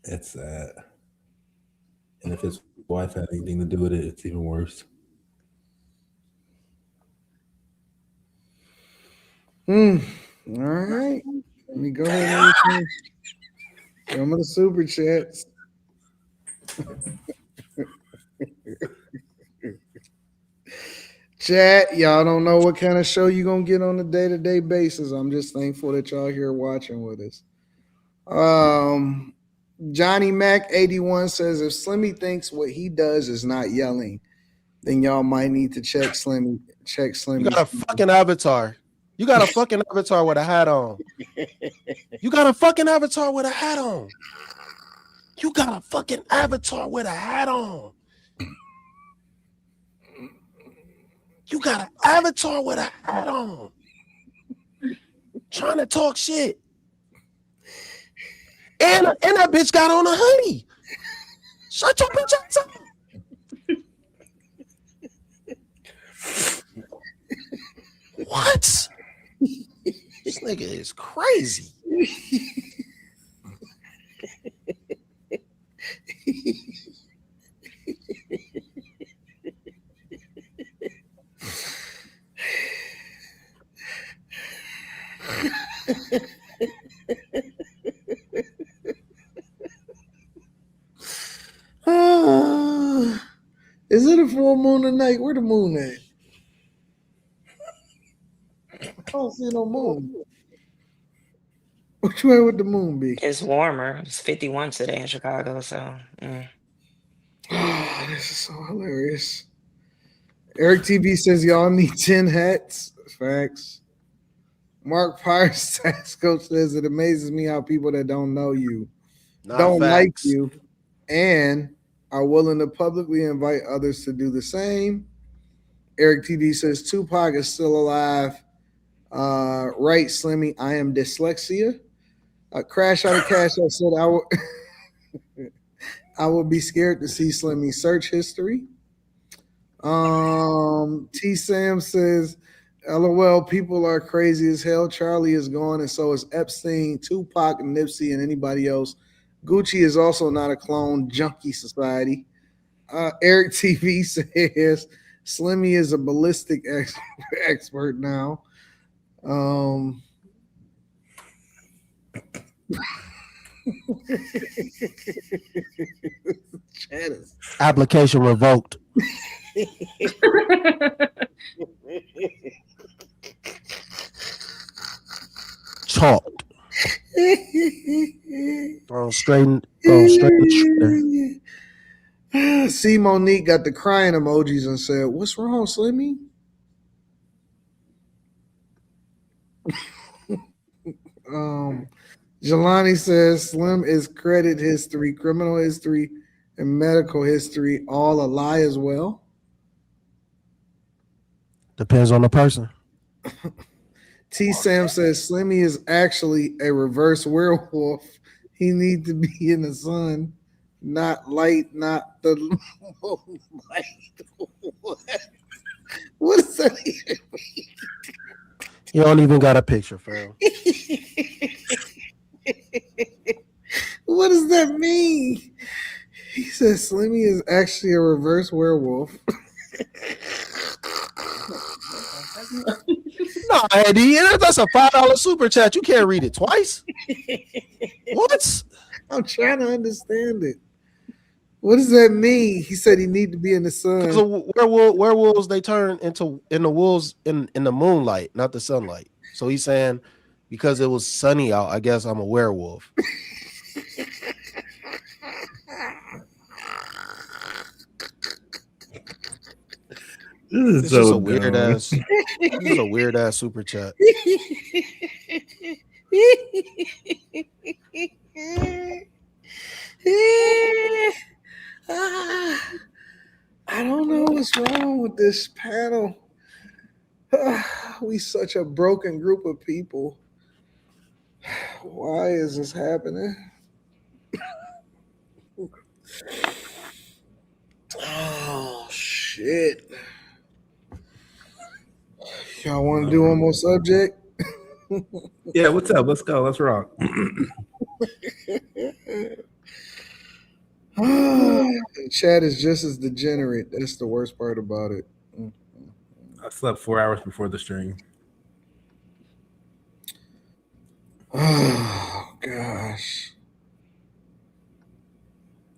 it's sad. And if his wife had anything to do with it, it's even worse. All right. Let me go ahead and some of the super chats. Chat, y'all don't know what kind of show you gonna get on a day-to-day basis. I'm just thankful that y'all here watching with us. Johnny Mac 81 says if Slimmy thinks what he does is not yelling, then y'all might need to check Slimmy. Check Slimmy. You got a fucking avatar. You got a fucking avatar with a hat on. You got a fucking avatar with a hat on. You got a fucking avatar with a hat on. You got an avatar with a hat on. Trying to talk shit. And that bitch got on a hoodie. Shut your bitch ass up. What? This nigga is crazy. Is it a full moon tonight? Where the moon at? I don't see no moon. Which way would the moon be? It's warmer. It's 51 today in Chicago, so. This is so hilarious. Eric TV says y'all need 10 hats. Facts. Mark Pierce, tax coach, says it amazes me how people that don't know you don't like you and are willing to publicly invite others to do the same. Eric TV says Tupac is still alive. Right, Slimmy, I am dyslexia. Crash out of cash. I said I would be scared to see Slimmy's search history. T Sam says, LOL, people are crazy as hell. Charlie is gone, and so is Epstein, Tupac, Nipsey, and anybody else. Gucci is also not a clone. Junkie society. Eric TV says Slimmy is a ballistic expert now. Application revoked. Chalked. Thrown straight. See, Monique got the crying emojis and said, "What's wrong, Slimmy?" Jelani says Slim is credit history, criminal history, and medical history all a lie as well. Depends on the person. T Sam says Slimmy is actually a reverse werewolf. He needs to be in the sun, not light, not the light. What does that even mean? You don't even got a picture, fam. What does that mean? He says Slimmy is actually a reverse werewolf. No, Eddie, that's a $5 super chat. You can't read it twice. What? I'm trying to understand it. What does that mean? He said he need to be in the sun. So werewolves they turn into the wolves in the moonlight, not the sunlight. So he's saying because it was sunny out, I guess I'm a werewolf. This is so weird ass. This is a weird ass super chat. I don't know what's wrong with this panel. We such a broken group of people. Why is this happening? Oh shit. Y'all want to do one more subject? Yeah, what's up? Let's go. Let's rock. Chat is just as degenerate. That's the worst part about it. I slept 4 hours before the stream. Oh gosh.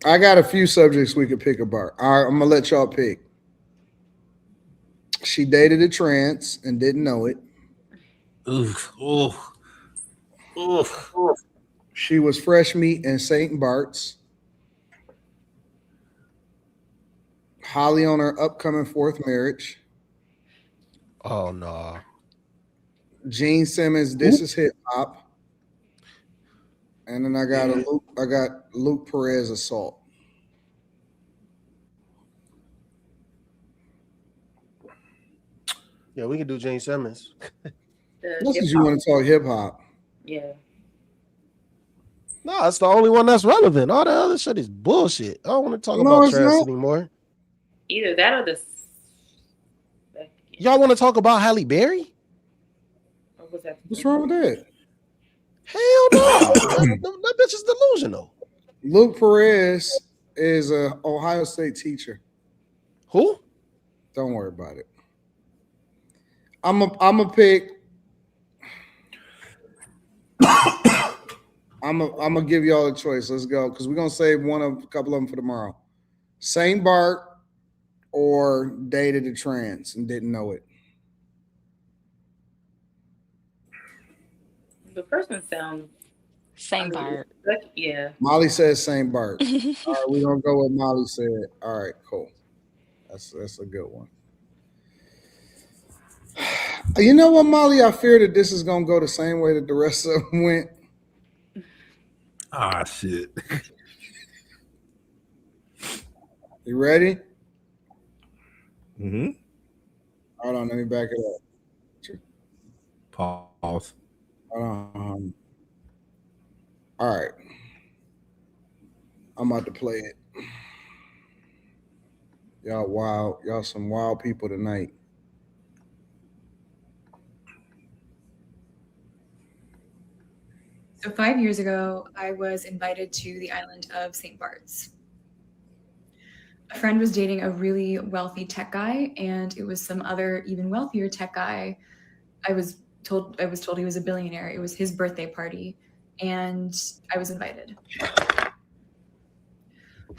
I got a few subjects we could pick apart. All right, I'm gonna let y'all pick. She dated a trans and didn't know it. Oof. Oof. Oof. She was fresh meat in St. Bart's. Holly on her upcoming fourth marriage. Oh no. Gene Simmons, this is hip hop. And then I got Luke Perez assault. Yeah, we can do Gene Simmons. That's because you want to talk hip hop. Yeah. No, it's the only one that's relevant. All the other shit is bullshit. I don't want to talk about trans anymore. Either that or the. Y'all want to talk about Halle Berry? Or was that? What's wrong with that? Hell no. that bitch is delusional. Luke Perez is a Ohio State teacher. Who? Don't worry about it. I'm a pick. I'm gonna give y'all a choice. Let's go, because we're gonna save a couple of them for tomorrow. St. Bart or dated a trans and didn't know it. The first one sounds. St. Bart. Yeah. Molly says St. Bart. All right, we're gonna go with Molly said. All right, cool. That's a good one. You know what, Molly? I fear that this is gonna go the same way that the rest of them went. Ah, shit. You ready? Mm-hmm. Hold on, let me back it up. Pause. Hold on. All right. I'm about to play it. Y'all wild. Y'all some wild people tonight. So 5 years ago, I was invited to the island of St. Barts. A friend was dating a really wealthy tech guy, and it was some other even wealthier tech guy. I was told he was a billionaire. It was his birthday party, and I was invited.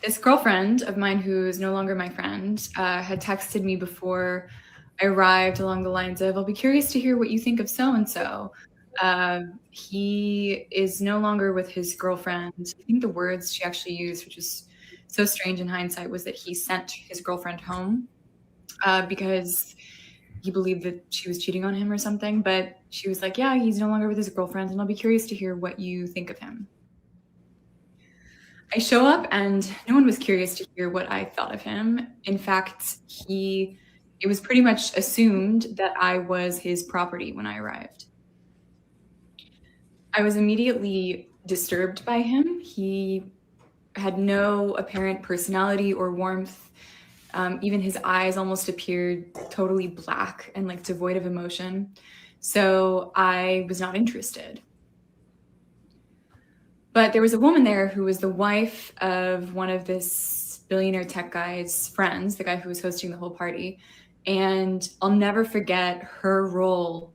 This girlfriend of mine, who is no longer my friend, had texted me before I arrived along the lines of, "I'll be curious to hear what you think of so-and-so. He is no longer with his girlfriend." I think the words she actually used, which is so strange in hindsight, was that he sent his girlfriend home because he believed that she was cheating on him or something. But she was like, "Yeah, he's no longer with his girlfriend, and I'll be curious to hear what you think of him." I show up, and no one was curious to hear what I thought of him. In fact, it was pretty much assumed that I was his property when I arrived. I was immediately disturbed by him. He had no apparent personality or warmth. Even his eyes almost appeared totally black and like devoid of emotion. So I was not interested. But there was a woman there who was the wife of one of this billionaire tech guy's friends, the guy who was hosting the whole party. And I'll never forget her role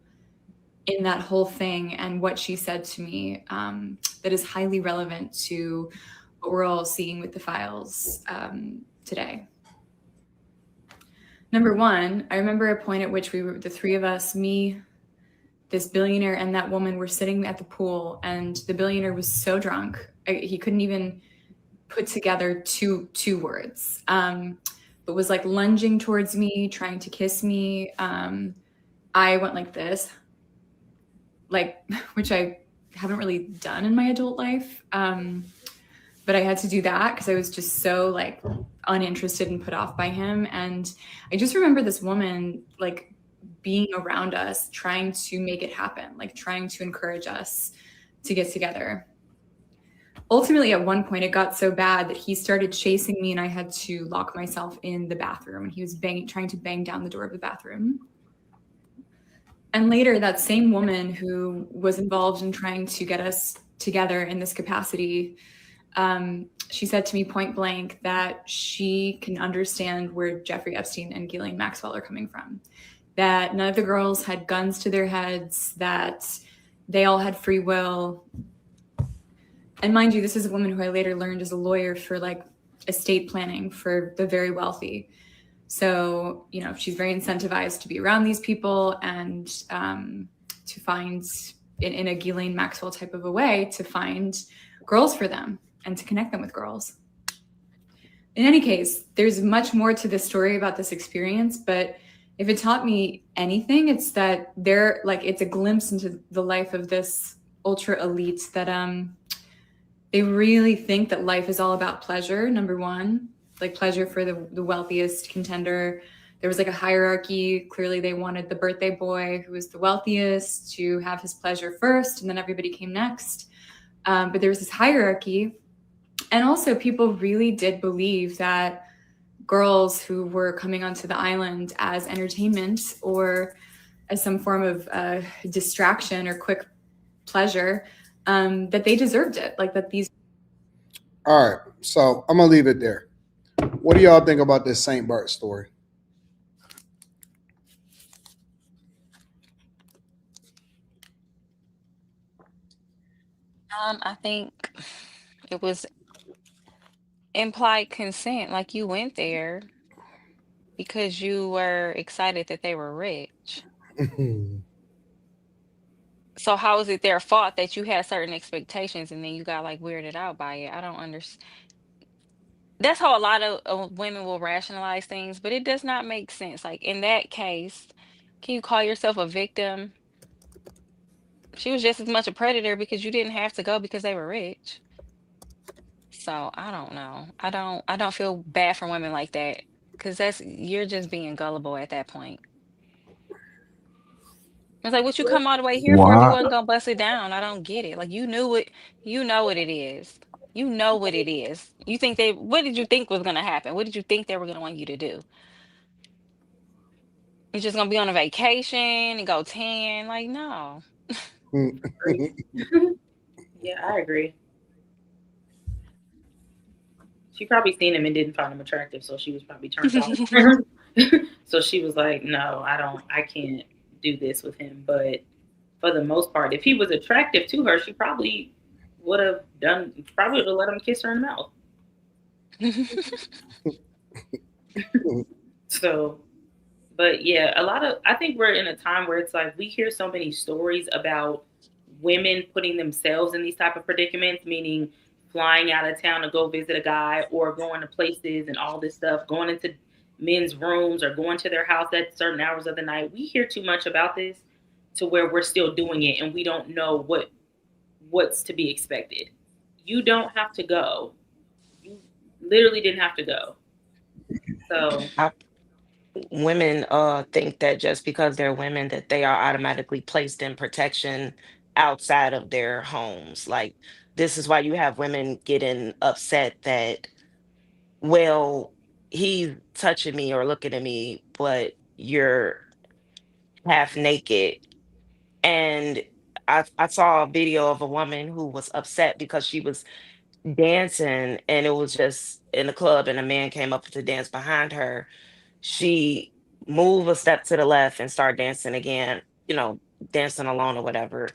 in that whole thing and what she said to me that is highly relevant to what we're all seeing with the files today. Number one, I remember a point at which the three of us, me, this billionaire, and that woman, were sitting at the pool, and the billionaire was so drunk he couldn't even put together two words, but was like lunging towards me, trying to kiss me. I went like this, which I haven't really done in my adult life, but I had to do that because I was just so like uninterested and put off by him. And I just remember this woman like being around us, trying to make it happen, like trying to encourage us to get together. Ultimately, at one point, it got so bad that he started chasing me, and I had to lock myself in the bathroom, and he was trying to bang down the door of the bathroom. And later, that same woman who was involved in trying to get us together in this capacity, she said to me point blank that she can understand where Jeffrey Epstein and Ghislaine Maxwell are coming from. That none of the girls had guns to their heads, that they all had free will. And mind you, this is a woman who I later learned is a lawyer for like estate planning for the very wealthy. So, you know, she's very incentivized to be around these people and to find, in a Ghislaine Maxwell type of a way, to find girls for them and to connect them with girls. In any case, there's much more to this story about this experience, but if it taught me anything, it's that it's a glimpse into the life of this ultra elite that they really think that life is all about pleasure, number one, like pleasure for the wealthiest contender. There was like a hierarchy. Clearly they wanted the birthday boy who was the wealthiest to have his pleasure first, and then everybody came next. But there was this hierarchy. And also people really did believe that girls who were coming onto the island as entertainment or as some form of distraction or quick pleasure, that they deserved it. Like that these. All right. So I'm going to leave it there. What do y'all think about this St. Barts story? I think it was implied consent. Like you went there because you were excited that they were rich. So how is it their fault that you had certain expectations and then you got like weirded out by it? I don't understand. That's how a lot of women will rationalize things, but it does not make sense. Like in that case, can you call yourself a victim? She was just as much a predator because you didn't have to go because they were rich. So I don't know. I don't feel bad for women like that because you're just being gullible at that point. It's like what you come all the way here for if you Why? wasn't gonna bust it down. I don't get it. Like you know what it is. You know what it is. What did you think was gonna happen? What did you think they were gonna want you to do? You're just gonna be on a vacation and go tan? Like, no. Yeah, I agree. She probably seen him and didn't find him attractive, so she was probably turned off. So she was like, "No, I can't do this with him." But for the most part, if he was attractive to her, she probably would have let him kiss her in the mouth. So, but yeah, I think we're in a time where it's like we hear so many stories about women putting themselves in these type of predicaments, meaning flying out of town to go visit a guy or going to places and all this stuff, going into men's rooms or going to their house at certain hours of the night. We hear too much about this to where we're still doing it and we don't know what's to be expected. You don't have to go. You literally didn't have to go. So Women think that just because they're women that they are automatically placed in protection outside of their homes. Like this is why you have women getting upset that, well, he's touching me or looking at me, but you're half naked. And I saw a video of a woman who was upset because she was dancing and it was just in the club and a man came up to dance behind her. She moved a step to the left and started dancing again, dancing alone or whatever.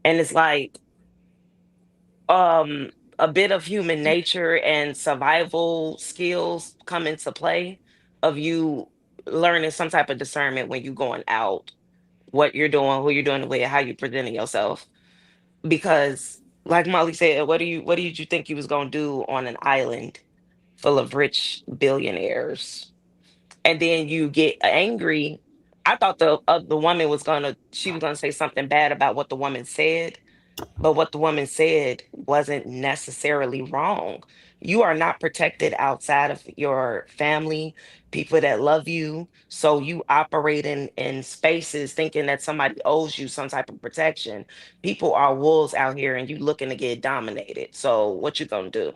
And it's like um a bit of human nature and survival skills come into play of you learning some type of discernment when you're going out, what you're doing, who you're doing it with, how you presenting yourself. Because like Molly said, what did you think you was gonna do on an island full of rich billionaires? And then you get angry. I thought the woman she was gonna say something bad about what the woman said, but what the woman said wasn't necessarily wrong. You are not protected outside of your family, people that love you. So you operate in spaces thinking that somebody owes you some type of protection. People are wolves out here and you looking to get dominated. So what you gonna do?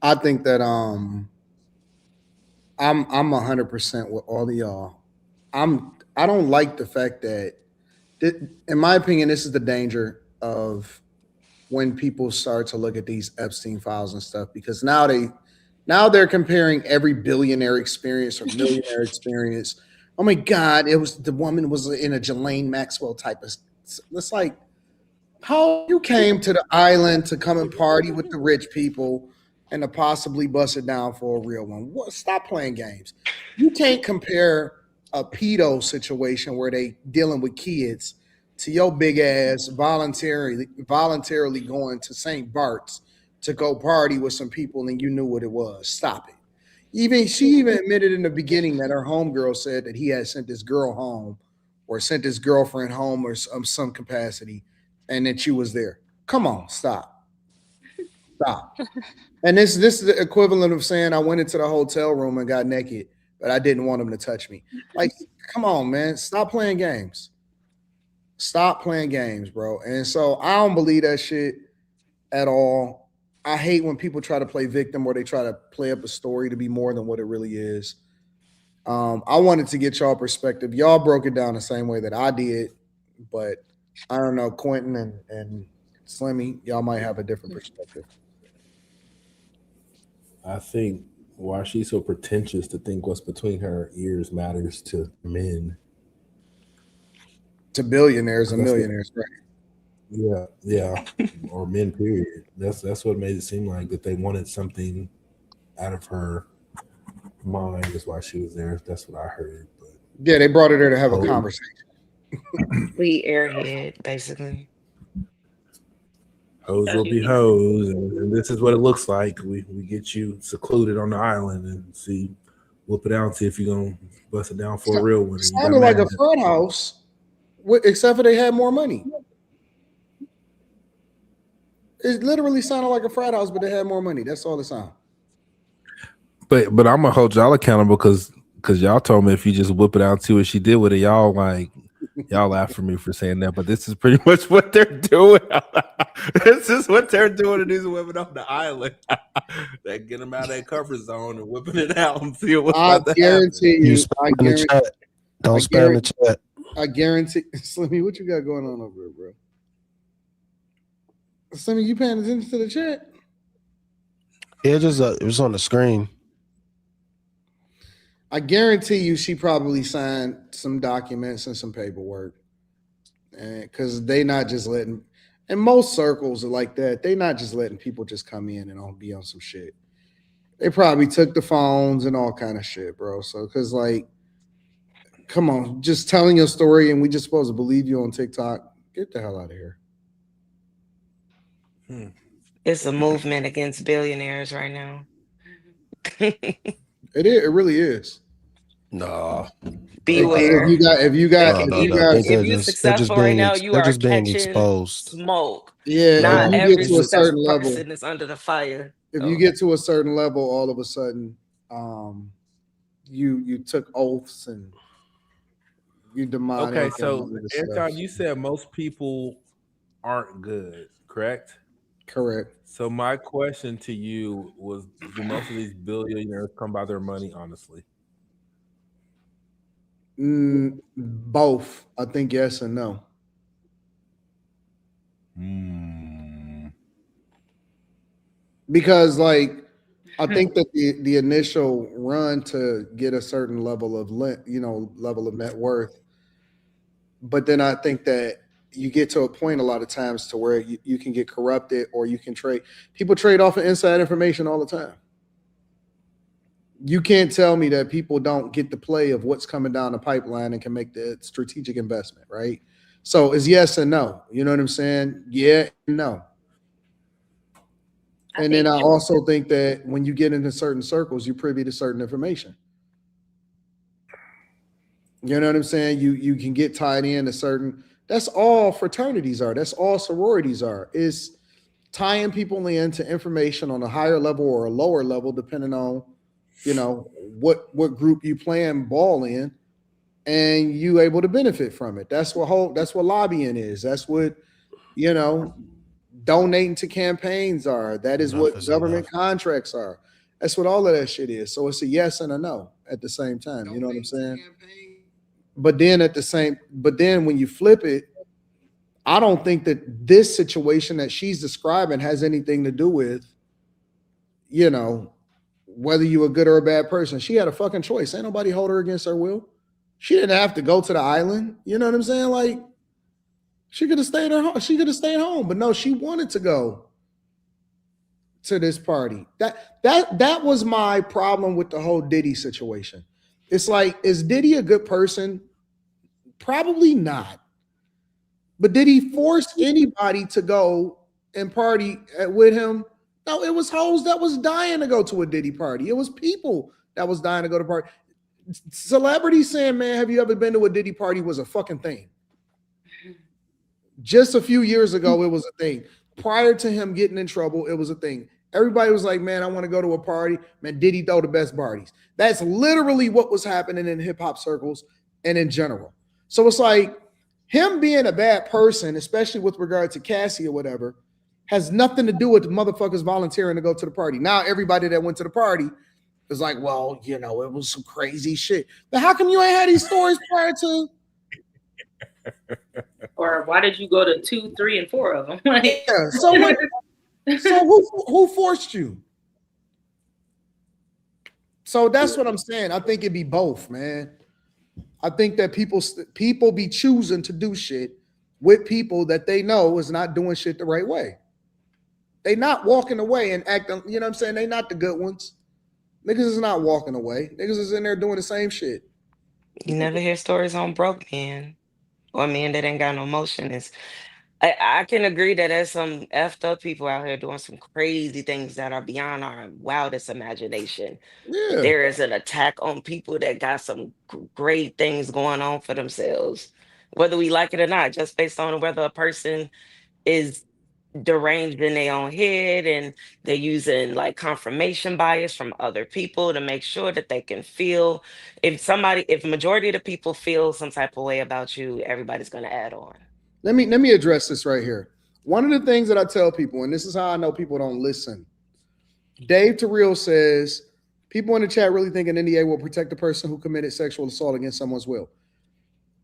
I think that I'm 100% with all of y'all. I don't like the fact that in my opinion, this is the danger of when people start to look at these Epstein files and stuff, because now they're comparing every billionaire experience or millionaire experience. Oh my God, the woman was in a Ghislaine Maxwell type of. It's like, How you came to the island to come and party with the rich people and to possibly bust it down for a real one? What, stop playing games. You can't compare a pedo situation where they dealing with kids to your big ass voluntarily going to St. Bart's to go party with some people and you knew what it was. Stop it. Even she even admitted in the beginning that her homegirl said that he had sent this girl home or sent his girlfriend home or some capacity and that you was there. Come on, stop. Stop. And this is the equivalent of saying I went into the hotel room and got naked, but I didn't want him to touch me. Like, come on, man. Stop playing games. Stop playing games, bro. And so I don't believe that shit at all. I hate when people try to play victim or they try to play up a story to be more than what it really is. I wanted to get y'all perspective. Y'all broke it down the same way that I did, but I don't know, Quentin and Slimmy, y'all might have a different perspective. I think why she's so pretentious to think what's between her ears matters to men. To billionaires and millionaires, right? Yeah. Or men, period. That's what made it seem like that they wanted something out of her mind is why she was there. That's what I heard. But yeah, they brought her there to have a conversation. We airhead, basically. Hoes will be hoes, and this is what it looks like. We get you secluded on the island and see, whoop it out and see if you're gonna bust it down for a real one. It sounded like a frat house, except for they had more money. It literally sounded like a frat house, but they had more money. That's all it sounded. But I'm gonna hold y'all accountable because y'all told me if you just whip it out and see what she did with it, y'all laugh for me for saying that. But this is pretty much what they're doing. This is what they're doing to these women on the island. They get them out of their comfort zone and whipping it out and see what's about to happen. I guarantee you. Don't spam the chat. I guarantee, Slimmy, what you got going on over there, bro? Slimmy, you paying attention to the chat? Yeah, it was on the screen. I guarantee you she probably signed some documents and some paperwork. Because they not just letting, and most circles are like that, they not just letting people just come in and be on some shit. They probably took the phones and all kind of shit, bro. So, because like, come on, just telling your story and we just supposed to believe you on TikTok. Get the hell out of here. It's a movement against billionaires right now. It is. It really is. No. Beware. If you're successful right now, you are just being catching exposed. smoke. Yeah. Not if you every get to a certain level, person is under the fire. If you get to a certain level, all of a sudden, you took oaths and you demonic. Okay, so Anton, you said most people aren't good, correct? Correct. So my question to you was, do most of these billionaires come by their money honestly? Both. I think yes and no. Because like I think that the initial run to get a certain level of net worth, but then I think that you get to a point a lot of times to where you can get corrupted or you can trade. People trade off of inside information all the time. You can't tell me that people don't get the play of what's coming down the pipeline and can make the strategic investment, right? So it's yes and no. You know what I'm saying? Yeah and no. And then I also think that when you get into certain circles, you're privy to certain information. You know what I'm saying? You can get tied into certain. That's all fraternities are. That's all sororities are. Is tying people into information on a higher level or a lower level, depending on, what group you playing ball in, and you able to benefit from it. That's what lobbying is. That's what, donating to campaigns are. That is what government contracts are. That's what all of that shit is. So it's a yes and a no at the same time. You know what I'm saying? But then when you flip it, I don't think that this situation that she's describing has anything to do with, whether you a good or a bad person. She had a fucking choice. Ain't nobody hold her against her will. She didn't have to go to the island. You know what I'm saying? Like, She could have stayed at home. She could have stayed home, but no, she wanted to go to this party. That was my problem with the whole Diddy situation. It's like, is Diddy a good person? Probably not. But did he force anybody to go and party with him? No, it was hoes that was dying to go to a Diddy party. It was people that was dying to go to party. Celebrities saying, man, have you ever been to a Diddy party was a fucking thing. Just a few years ago, it was a thing. Prior to him getting in trouble, it was a thing. Everybody was like, man, I want to go to a party. Man, Diddy throw the best parties. That's literally what was happening in hip hop circles and in general. So it's like him being a bad person, especially with regard to Cassie or whatever, has nothing to do with the motherfuckers volunteering to go to the party. Now everybody that went to the party is like, well, you know, it was some crazy shit. But how come you ain't had these stories prior to? Or why did you go to 2, 3, and 4 of them? Like, yeah. So what? So who forced you? So that's what I'm saying. I think it'd be both, man. I think that people be choosing to do shit with people that they know is not doing shit the right way. They not walking away and acting, you know what I'm saying? They not the good ones. Niggas is not walking away. Niggas is in there doing the same shit. You never hear stories on broke men or men that ain't got no motion. I can agree that there's some effed up people out here doing some crazy things that are beyond our wildest imagination. Yeah. There is an attack on people that got some great things going on for themselves, whether we like it or not, just based on whether a person is deranged in their own head and they're using like confirmation bias from other people to make sure that they can feel. If majority of the people feel some type of way about you, everybody's going to add on. Let me address this right here. One of the things that I tell people, and this is how I know people don't listen. Dave Terrell says, people in the chat really think an NDA will protect the person who committed sexual assault against someone's will.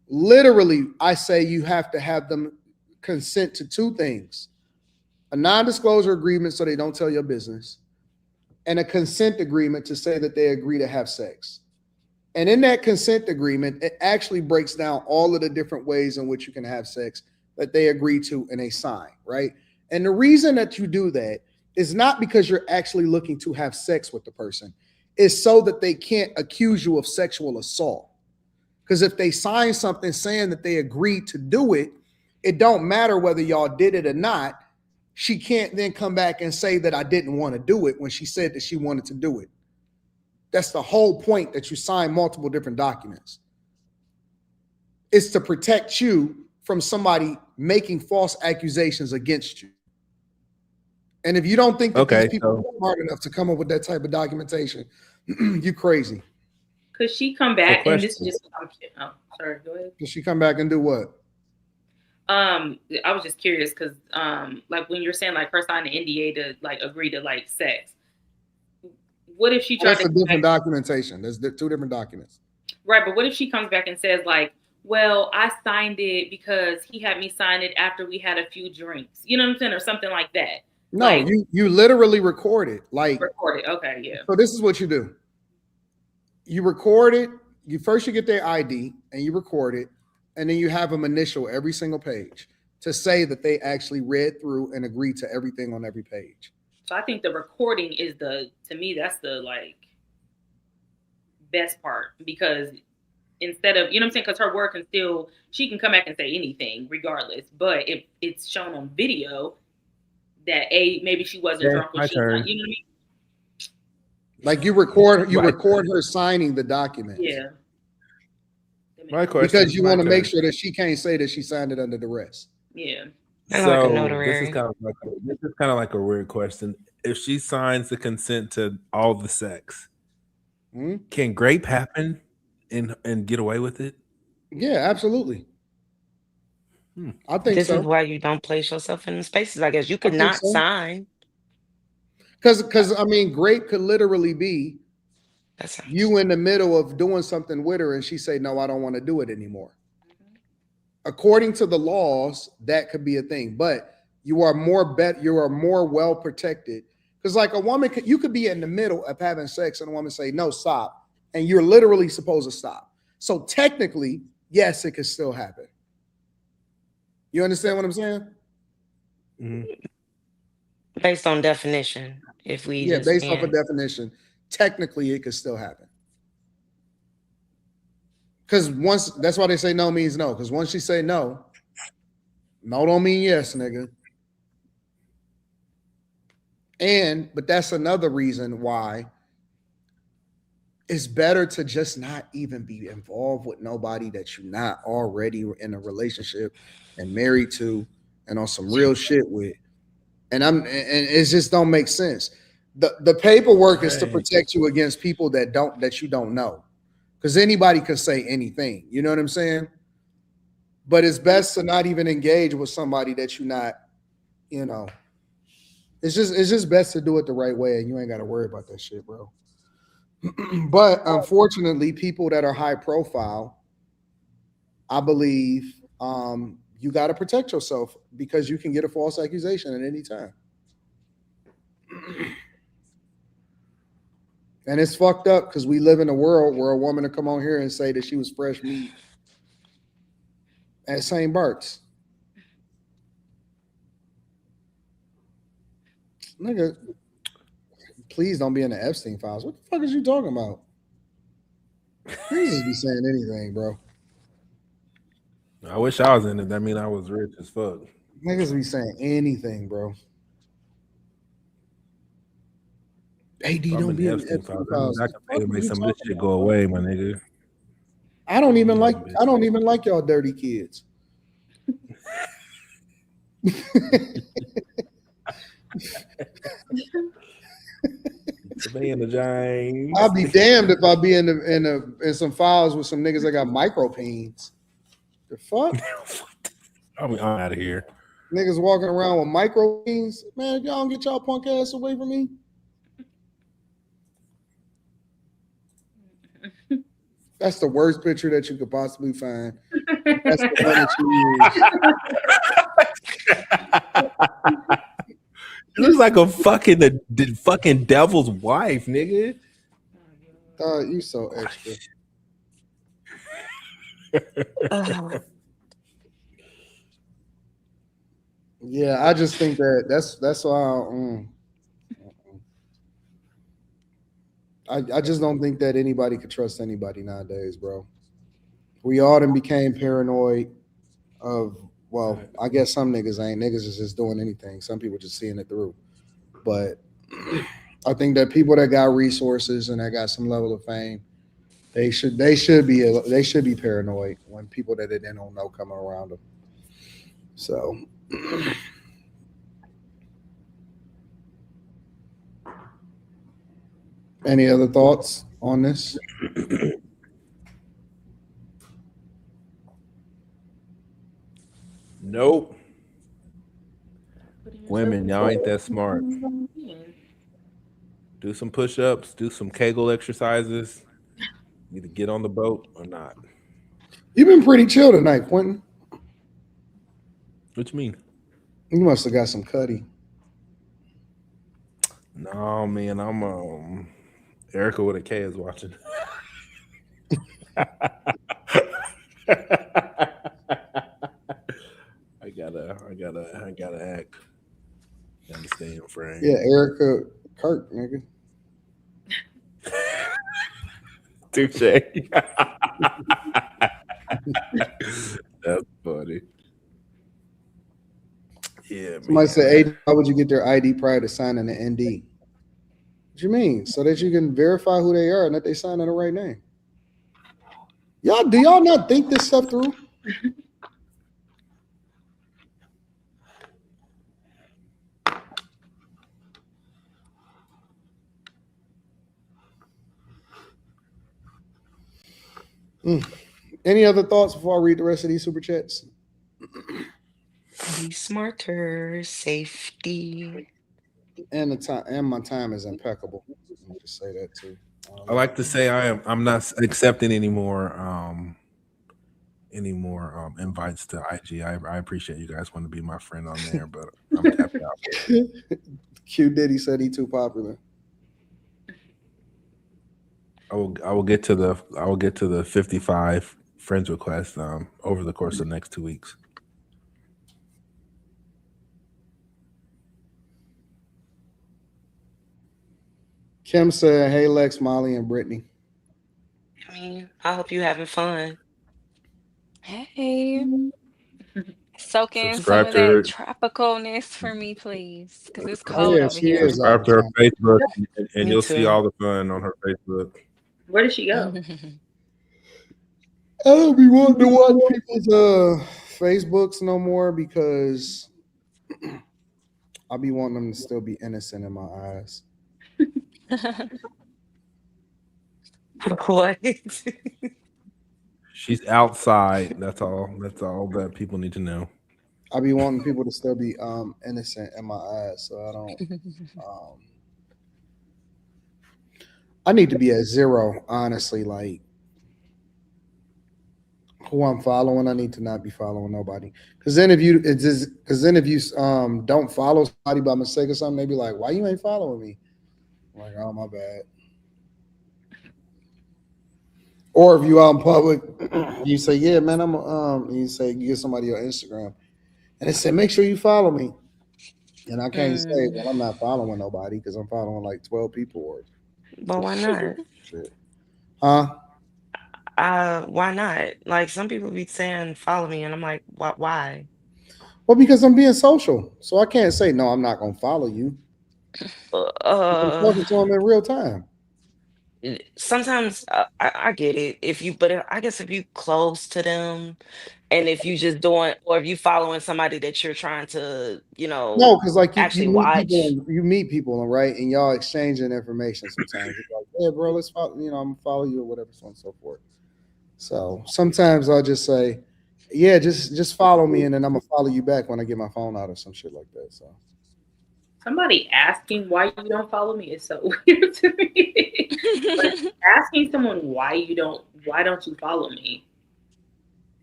Literally, I say you have to have them consent to two things: a non-disclosure agreement so they don't tell your business, and a consent agreement to say that they agree to have sex. And in that consent agreement, it actually breaks down all of the different ways in which you can have sex that they agree to and they sign, right? And the reason that you do that is not because you're actually looking to have sex with the person. It's so that they can't accuse you of sexual assault. Because if they sign something saying that they agreed to do it, it don't matter whether y'all did it or not. She can't then come back and say that I didn't want to do it when she said that she wanted to do it. That's the whole point, that you sign multiple different documents. It's to protect you from somebody making false accusations against you. And if you don't think that these people are smart enough to come up with that type of documentation, you crazy. Could she come back and this just? Oh, sorry. Go ahead. Could she come back and do what? I was just curious because, like, when you're saying like her signing the NDA to like agree to like sex, what if she tried to? That's a different documentation. There's two different documents. Right, but what if she comes back and says like, well, I signed it because he had me sign it after we had a few drinks. You know what I'm saying? Or something like that. No, like, you literally record it. Like, record it. Okay, yeah. So this is what you do. You record it. You get their ID and you record it. And then you have them initial every single page to say that they actually read through and agreed to everything on every page. So I think the recording is to me, that's the like best part, because instead of, you know what I'm saying? Because her word can still, she can come back and say anything regardless. But if it's shown on video that maybe she wasn't drunk when she signed, you know what I mean? Like you record her signing the document. Yeah. My question, because you want to make sure that she can't say that she signed it under duress. Yeah. So this is kind of like a weird question. If she signs the consent to all the sex, can grape happen and get away with it? Yeah, absolutely. I think this is why you don't place yourself in the spaces. I guess you could not sign. Because I mean, grape could literally be you in the middle of doing something with her and she say, no, I don't want to do it anymore. According to the laws, that could be a thing, but you are more well protected. Because like a woman, you could be in the middle of having sex and a woman say, no, stop. And you're literally supposed to stop. So technically, yes, it could still happen. You understand what I'm saying? Based on definition, if we Yeah, just based off being of definition, technically it could still happen. Because once that's why they say no means no. Because once you say no, no don't mean yes, nigga. But that's another reason why it's better to just not even be involved with nobody that you're not already in a relationship and married to and on some real shit with. And it just don't make sense. The paperwork is to protect you against people that you don't know. Because anybody could say anything. You know what I'm saying? But it's best to not even engage with somebody that you're not, you know. It's just best to do it the right way, and you ain't got to worry about that shit, bro. But unfortunately, people that are high profile, I believe, you got to protect yourself because you can get a false accusation at any time. And it's fucked up because we live in a world where a woman to come on here and say that she was fresh meat at St. Barts. Nigga, please don't be in the Epstein files. What the fuck is you talking about? Niggas just be saying anything, bro. I wish I was in it. That mean I was rich as fuck. Niggas be saying anything, bro. AD don't be in the Epstein files. I can pay to make some of this shit go away, my nigga. I don't even like y'all dirty kids. Savannah James. I'll be damned if I be in some files with some niggas that got micropeens. The fuck? I'm out of here. Niggas walking around with micropeens. Man, y'all don't get y'all punk ass away from me. That's the worst picture that you could possibly find. That's the one that you use. It looks like a fucking devil's wife, nigga. You so extra. Yeah, I just think that's why I just don't think that anybody could trust anybody nowadays, bro. We all done became paranoid of, well, I guess some niggas ain't. Niggas is just doing anything. Some people just seeing it through. But I think that people that got resources and that got some level of fame, they should be paranoid when people that they don't know come around them. So any other thoughts on this? Nope. Women, y'all ain't that smart. Do some push-ups, do some Kegel exercises. Either get on the boat or not. You've been pretty chill tonight, Quentin. What you mean? You must have got some cutty. No, man, I'm Erika with a K is watching. I gotta act. You understand, Frank? Yeah, Erika Kirk, nigga. Touche. That's funny. Yeah, somebody said, "Hey, how would you get their ID prior to signing the ND?" What you mean? So that you can verify who they are and that they sign on the right name. Do y'all not think this stuff through? Any other thoughts before I read the rest of these super chats? Be smarter, safety. And my time is impeccable. Let me just say that too. I like to say I'm not accepting any more invites to IG. I appreciate you guys want to be my friend on there, but I'm tapped out. Q Diddy said he too popular. I will get to the 55 friends requests over the course of the next 2 weeks. Kim said, "Hey Lex, Molly, and Brittany." I mean, I hope you having fun. Hey, soak in some Subscribe of to her. that tropicalness for me, please, because it's Oh cold yeah, over she here. is Subscribe to her outside. Facebook, and Me you'll see too. all the fun on her Facebook. Where did she go? I don't be wanting to watch people's Facebooks no more because I be wanting them to still be innocent in my eyes. What? She's outside. That's all. That's all that people need to know. I be wanting people to still be innocent in my eyes, so I don't. I need to be at zero, honestly. Like who I'm following, I need to not be following nobody. Because then if you don't follow somebody by mistake or something, they be like, "Why you ain't following me?" I'm like, "Oh, my bad." Or if you out in public, you say, "Yeah, man, I'm." You say you get somebody your Instagram, and they say, "Make sure you follow me." And I can't say, "Well, I'm not following nobody" because I'm following like 12 people or But why not? shit. Huh? Why not? Like some people be saying follow me, and I'm like, why? Well, because I'm being social, so I can't say no. I'm not gonna follow you. I'm talking to them in real time. Sometimes I get it but I guess if you close to them, and if you just doing, or if you following somebody that you're trying to, No, because like actually watch. you meet people, right? And y'all exchanging information sometimes. You're like, "Yeah, bro, let's follow, I'm gonna follow you or whatever, so on and so forth." So sometimes I'll just say, "Yeah, just follow me," and then I'm gonna follow you back when I get my phone out or some shit like that. So Somebody asking why you don't follow me is so weird to me. Like asking someone why don't you follow me?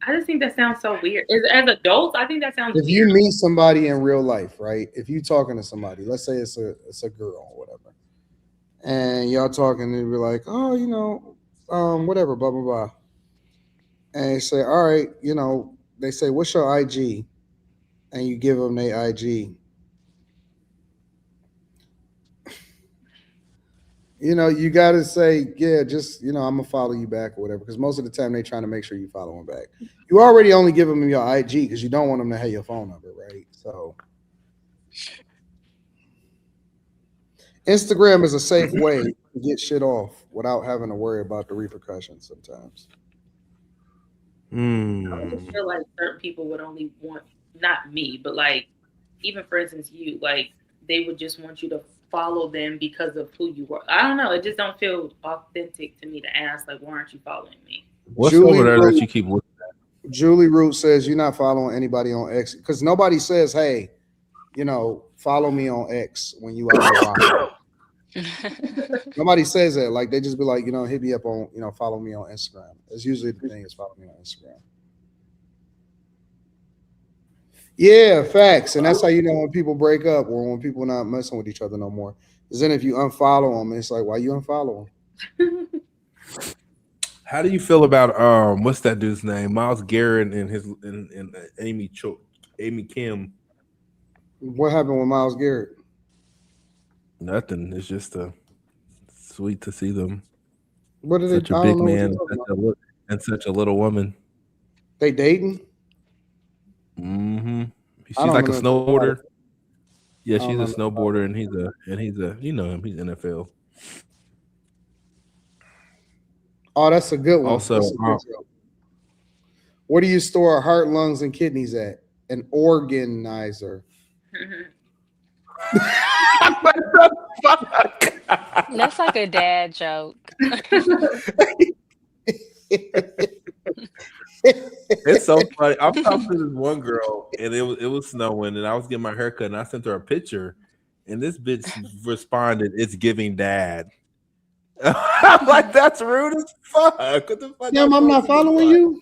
I just think that sounds so weird. As adults, I think that sounds if you weird. meet somebody in real life, right? If you talking to somebody, let's say it's a girl or whatever, and y'all talking, and you're like, "Oh, whatever, blah blah blah," and they say, "All right, they say, what's your IG?" And you give them their IG. You got to say, "Yeah, just, I'm going to follow you back or whatever." Because most of the time, they're trying to make sure you follow them back. You already only give them your IG because you don't want them to have your phone number, right? So Instagram is a safe way to get shit off without having to worry about the repercussions sometimes. I just feel like certain people would only want, not me, but like even for instance you, like they would just want you to follow them because of who you were. I don't know. It just don't feel authentic to me to ask like, why aren't you following me? What's over there that you keep looking at? Julie Root says you're not following anybody on X because nobody says, "Hey, follow me on X" when you out there rocking. Nobody says that. Like they just be like, hit me up on, follow me on Instagram. It's usually the thing is follow me on Instagram. Yeah, facts. And that's how you know when people break up or when people not messing with each other no more. Because then if you unfollow them, it's like, why you unfollow them? How do you feel about what's that dude's name? Miles Garrett and his and Amy Kim. What happened with Miles Garrett? Nothing. It's just sweet to see them. What did such they? a I big don't know what man you're and such a little woman. They dating? Mm-hmm. She's I don't like a know nothing about snowboarder. it. Yeah, I don't she's know a nothing about snowboarder, and he's a you know him. He's NFL. Oh, that's a good one. Also, That's a good joke. Where do you store heart, lungs, and kidneys at? An organizer. That's like a dad joke. It's so funny. I'm talking to this one girl, and it was snowing, and I was getting my haircut, and I sent her a picture, and this bitch responded, "It's giving dad." I'm like, that's rude as fuck. What the fuck? Damn, I'm not following you.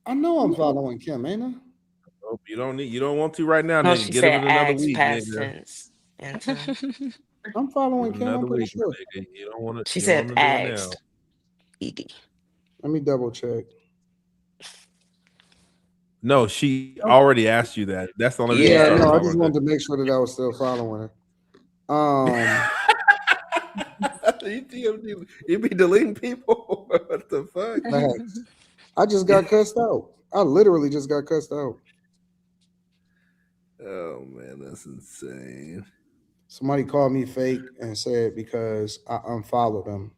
I know I'm following Kim, ain't I? Nope, you don't want to right now, No, nigga. she Get it said in another ask week, past nigga. tense. Anton. I'm following Give it Kim. I'm another pretty week, sure. nigga. You don't want to. She You don't said want to do it now. asked. Ed. Let me double check. No, she already asked you that. That's the only reason you Yeah. started No, I following just her. wanted to make sure that I was still following her. You be deleting people? What the fuck? Facts. I just got cussed out. I literally just got cussed out. Oh man, that's insane. Somebody called me fake and said because I unfollowed them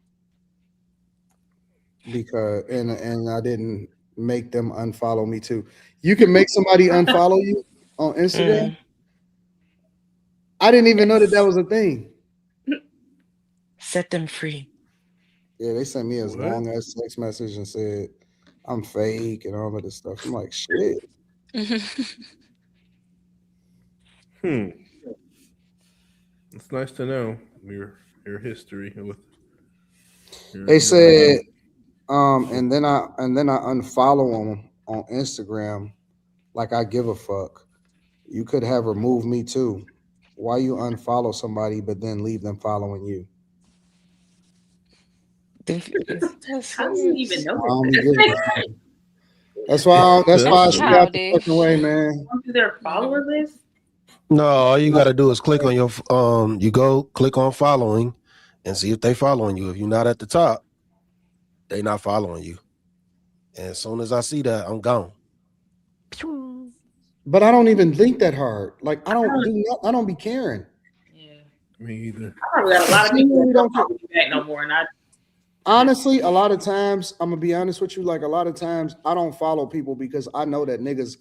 because and I didn't make them unfollow me too. You can make somebody unfollow you on Instagram. I didn't even know that that was a thing. Set them free. Yeah, they sent me a What? long ass text message and said I'm fake and all of this stuff. I'm like, shit. It's nice to know your history with. They said, and then I unfollow them on Instagram like I give a fuck. You could have removed me too. Why you unfollow somebody but then leave them following you? How do you even I know don't be this? getting it. That's why I stay out the fucking way, man. Going through their follower list? No, all you gotta do is click on your you go click on following and see if they following you. If you're not at the top, they not following you. And as soon as I see that, I'm gone. But I don't even think that hard. Like I don't be caring. Me either. I probably got a lot of people that don't follow me back no more, and I Honestly, a lot of times, I'm gonna be honest with you. Like a lot of times, I don't follow people because I know that niggas.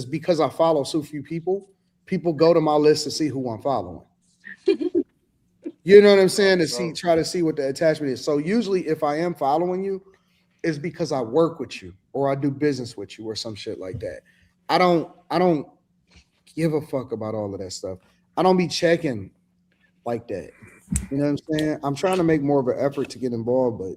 Because I follow so few people, people go to my list to see who I'm following. You know what I'm saying? Try to see what the attachment is. So usually, if I am following you, it's because I work with you or I do business with you or some shit like that. I don't give a fuck about all of that stuff. I don't be checking like that. You know what I'm saying? I'm trying to make more of an effort to get involved, but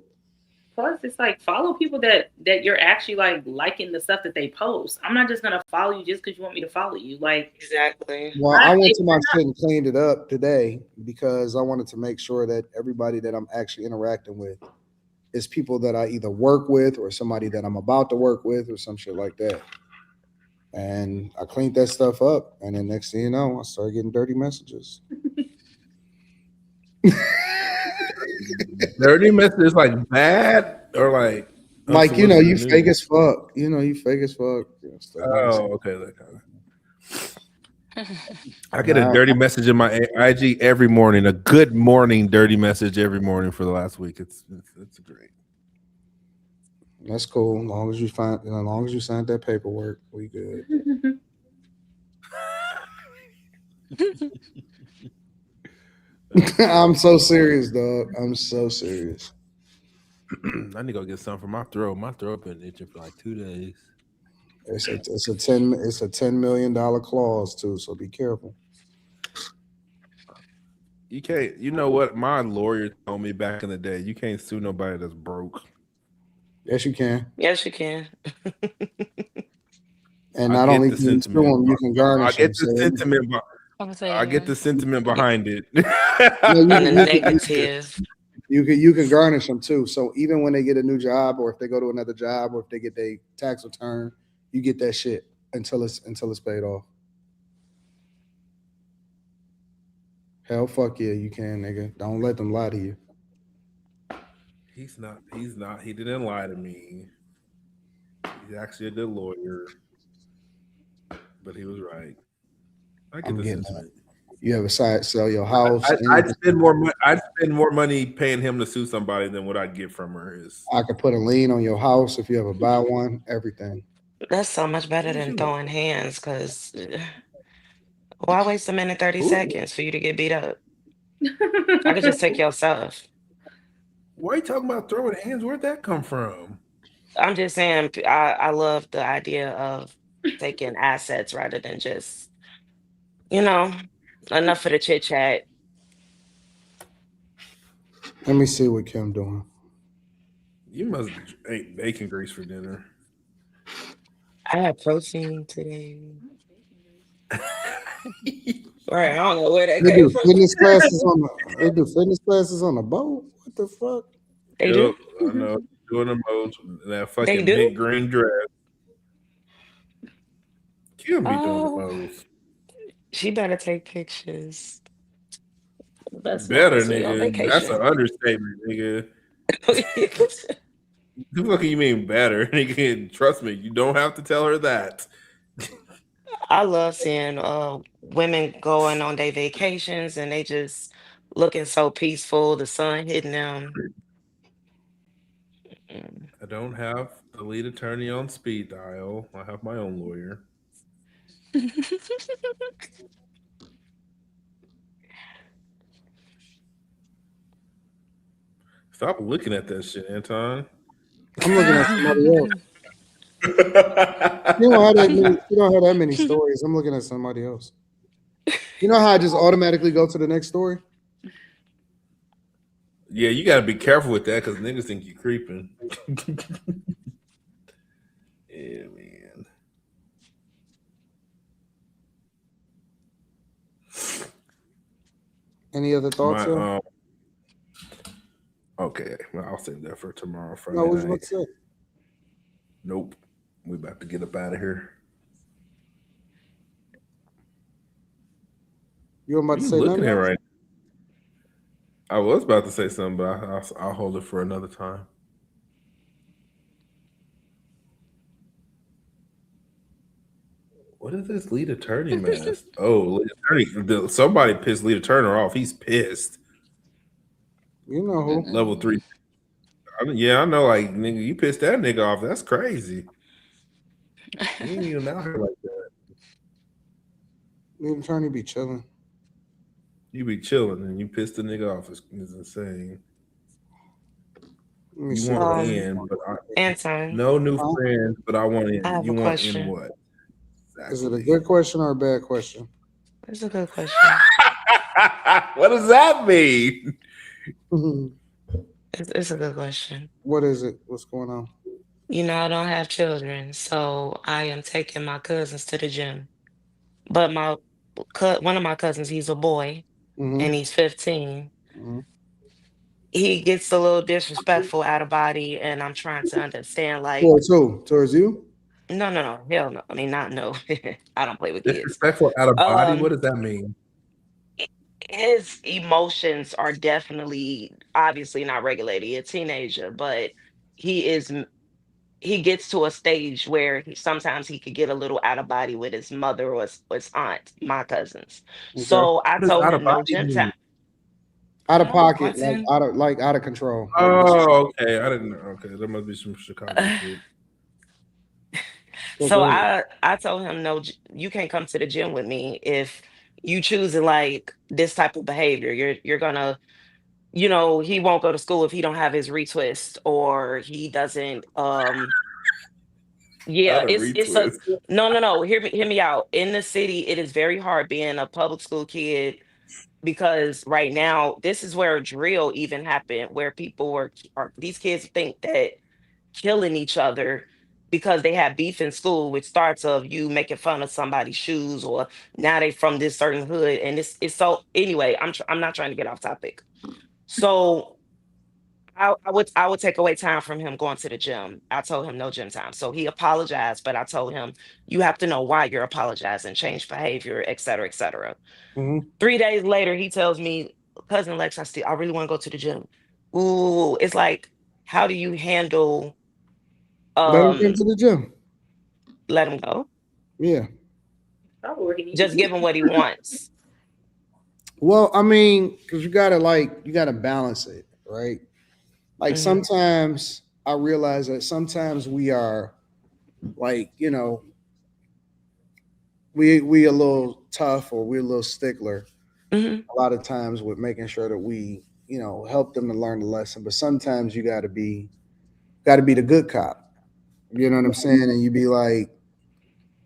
plus it's like follow people that you're actually like liking the stuff that they post. I'm not just gonna follow you just because you want me to follow you. Like exactly. well, I went to my shit and cleaned it up today because I wanted to make sure that everybody that I'm actually interacting with is people that I either work with or somebody that I'm about to work with or some shit like that. And I cleaned that stuff up, and then next thing you know, I started getting dirty messages. Dirty messages like bad or like you know you fake as fuck. You know you fake as fuck. Oh, okay. That kind of. I get a dirty message in my IG every morning. A good morning dirty message every morning for the last week. It's great. That's cool. As long as you signed that paperwork, we good. I'm so serious, dog. I'm so serious. I need to go get something for my throat. My throat been itching for like 2 days. It's a $10 million clause too, so be careful. You can't. You know what? My lawyer told me back in the day, you can't sue nobody that's broke. Yes, you can. Yes, you can. And not only can you sue them, you can garnish them. I get the sentiment behind it. Negative. You can garnish them too. So even when they get a new job, or if they go to another job, or if they get their tax return, you get that shit until it's paid off. Hell, fuck yeah, you can, nigga. Don't let them lie to you. He's not. He didn't lie to me. He's actually a good lawyer. But he was right. I get the sentiment. You have a side sell your house. I'd spend more money. I'd spend more money paying him to sue somebody than what I'd get from her. I could put a lien on your house if you ever buy one. Everything. That's so much better than throwing hands. Because why waste a minute 30 seconds for you to get beat up? I could just take your stuff. Why are you talking about throwing hands? Where'd that come from? I'm just saying. I love the idea of taking assets rather than just, enough for the chit chat. Let me see what Kim doing. You must ate bacon grease for dinner. I had protein today. Right, I don't know where that came from. They do fitness classes on the boat. What the fuck? They do. I know. Doing the most that fucking mint green dress. Kim be doing the most. She better take pictures. Best man Better, wants to be on nigga. That's vacation. an understatement, nigga. The fuck you mean better, nigga? Trust me, you don't have to tell her that. I love seeing women going on their vacations and they just looking so peaceful, the sun hitting them. Mm. I don't have the lead attorney on speed dial. I have my own lawyer. Stop looking at that shit, Anton. I'm looking at somebody else. You don't have that many. You don't have that many stories. I'm looking at somebody else. You know how I just automatically go to the next story? Yeah, you gotta be careful with that because niggas think you creeping. Yeah, man. Any other thoughts? Okay, well, I'll save that for tomorrow, Friday No, what was you night. about to say? Nope, we about to get up out of here. You were about to You say looking nothing at else? right? I was about to say something, but I'll hold it for another time. What is this lead attorney mess? Oh, lead attorney. Somebody pissed lead attorney off. He's pissed. You know who? Level 3. Yeah, I know. Like, nigga, you pissed that nigga off. That's crazy. You ain't even out here like that. Lead attorney be chilling. You be chilling and you piss the nigga off. Is insane. You want in, but Anton. no new friends, but I want in. I have You a want question. in what? Exactly. Is it a good question or a bad question? It's a good question. What does that mean? It's a good question. What is it? What's going on? You know, I don't have children, so I am taking my cousins to the gym. But one of my cousins, he's a boy, and he's 15. He gets a little disrespectful out of body, and I'm trying to understand, like, Towards who? Towards you? no, hell no. I mean, not no. I don't play with kids. Disrespectful out of body? What does that mean? His emotions are definitely, obviously not regulated. He's a teenager, but he gets to a stage where sometimes he could get a little out of body with his mother or his aunt, my cousins. Okay. So I told out him of no body gym mean? time. Out of No, pocket, Anton. like out of control. Oh, okay. I didn't know. Okay, there must be some Chicago shit. So I told him, no, you can't come to the gym with me if you choosing like this type of behavior. You're gonna, you know, he won't go to school if he don't have his retwist or he doesn't. Yeah, it's a no. Hear me out. In the city, it is very hard being a public school kid because right now this is where a drill even happened, where people are these kids think that killing each other because they have beef in school, which starts of you making fun of somebody's shoes or now they from this certain hood, and it's so anyway. I'm not trying to get off topic. So I would take away time from him going to the gym. I told him no gym time. So he apologized, but I told him you have to know why you're apologizing, change behavior, et cetera, et cetera. 3 days later, he tells me, cousin Lex, I really want to go to the gym. Ooh, it's like, how do you handle Let him come to the gym. let him go? Yeah. Just give him what he wants. Well, I mean, because you gotta balance it, right? Like sometimes I realize that sometimes we are like, you know, we a little tough or we're a little stickler a lot of times with making sure that we, you know, help them to learn the lesson. But sometimes you gotta be the good cop. You know what I'm saying? And you be like,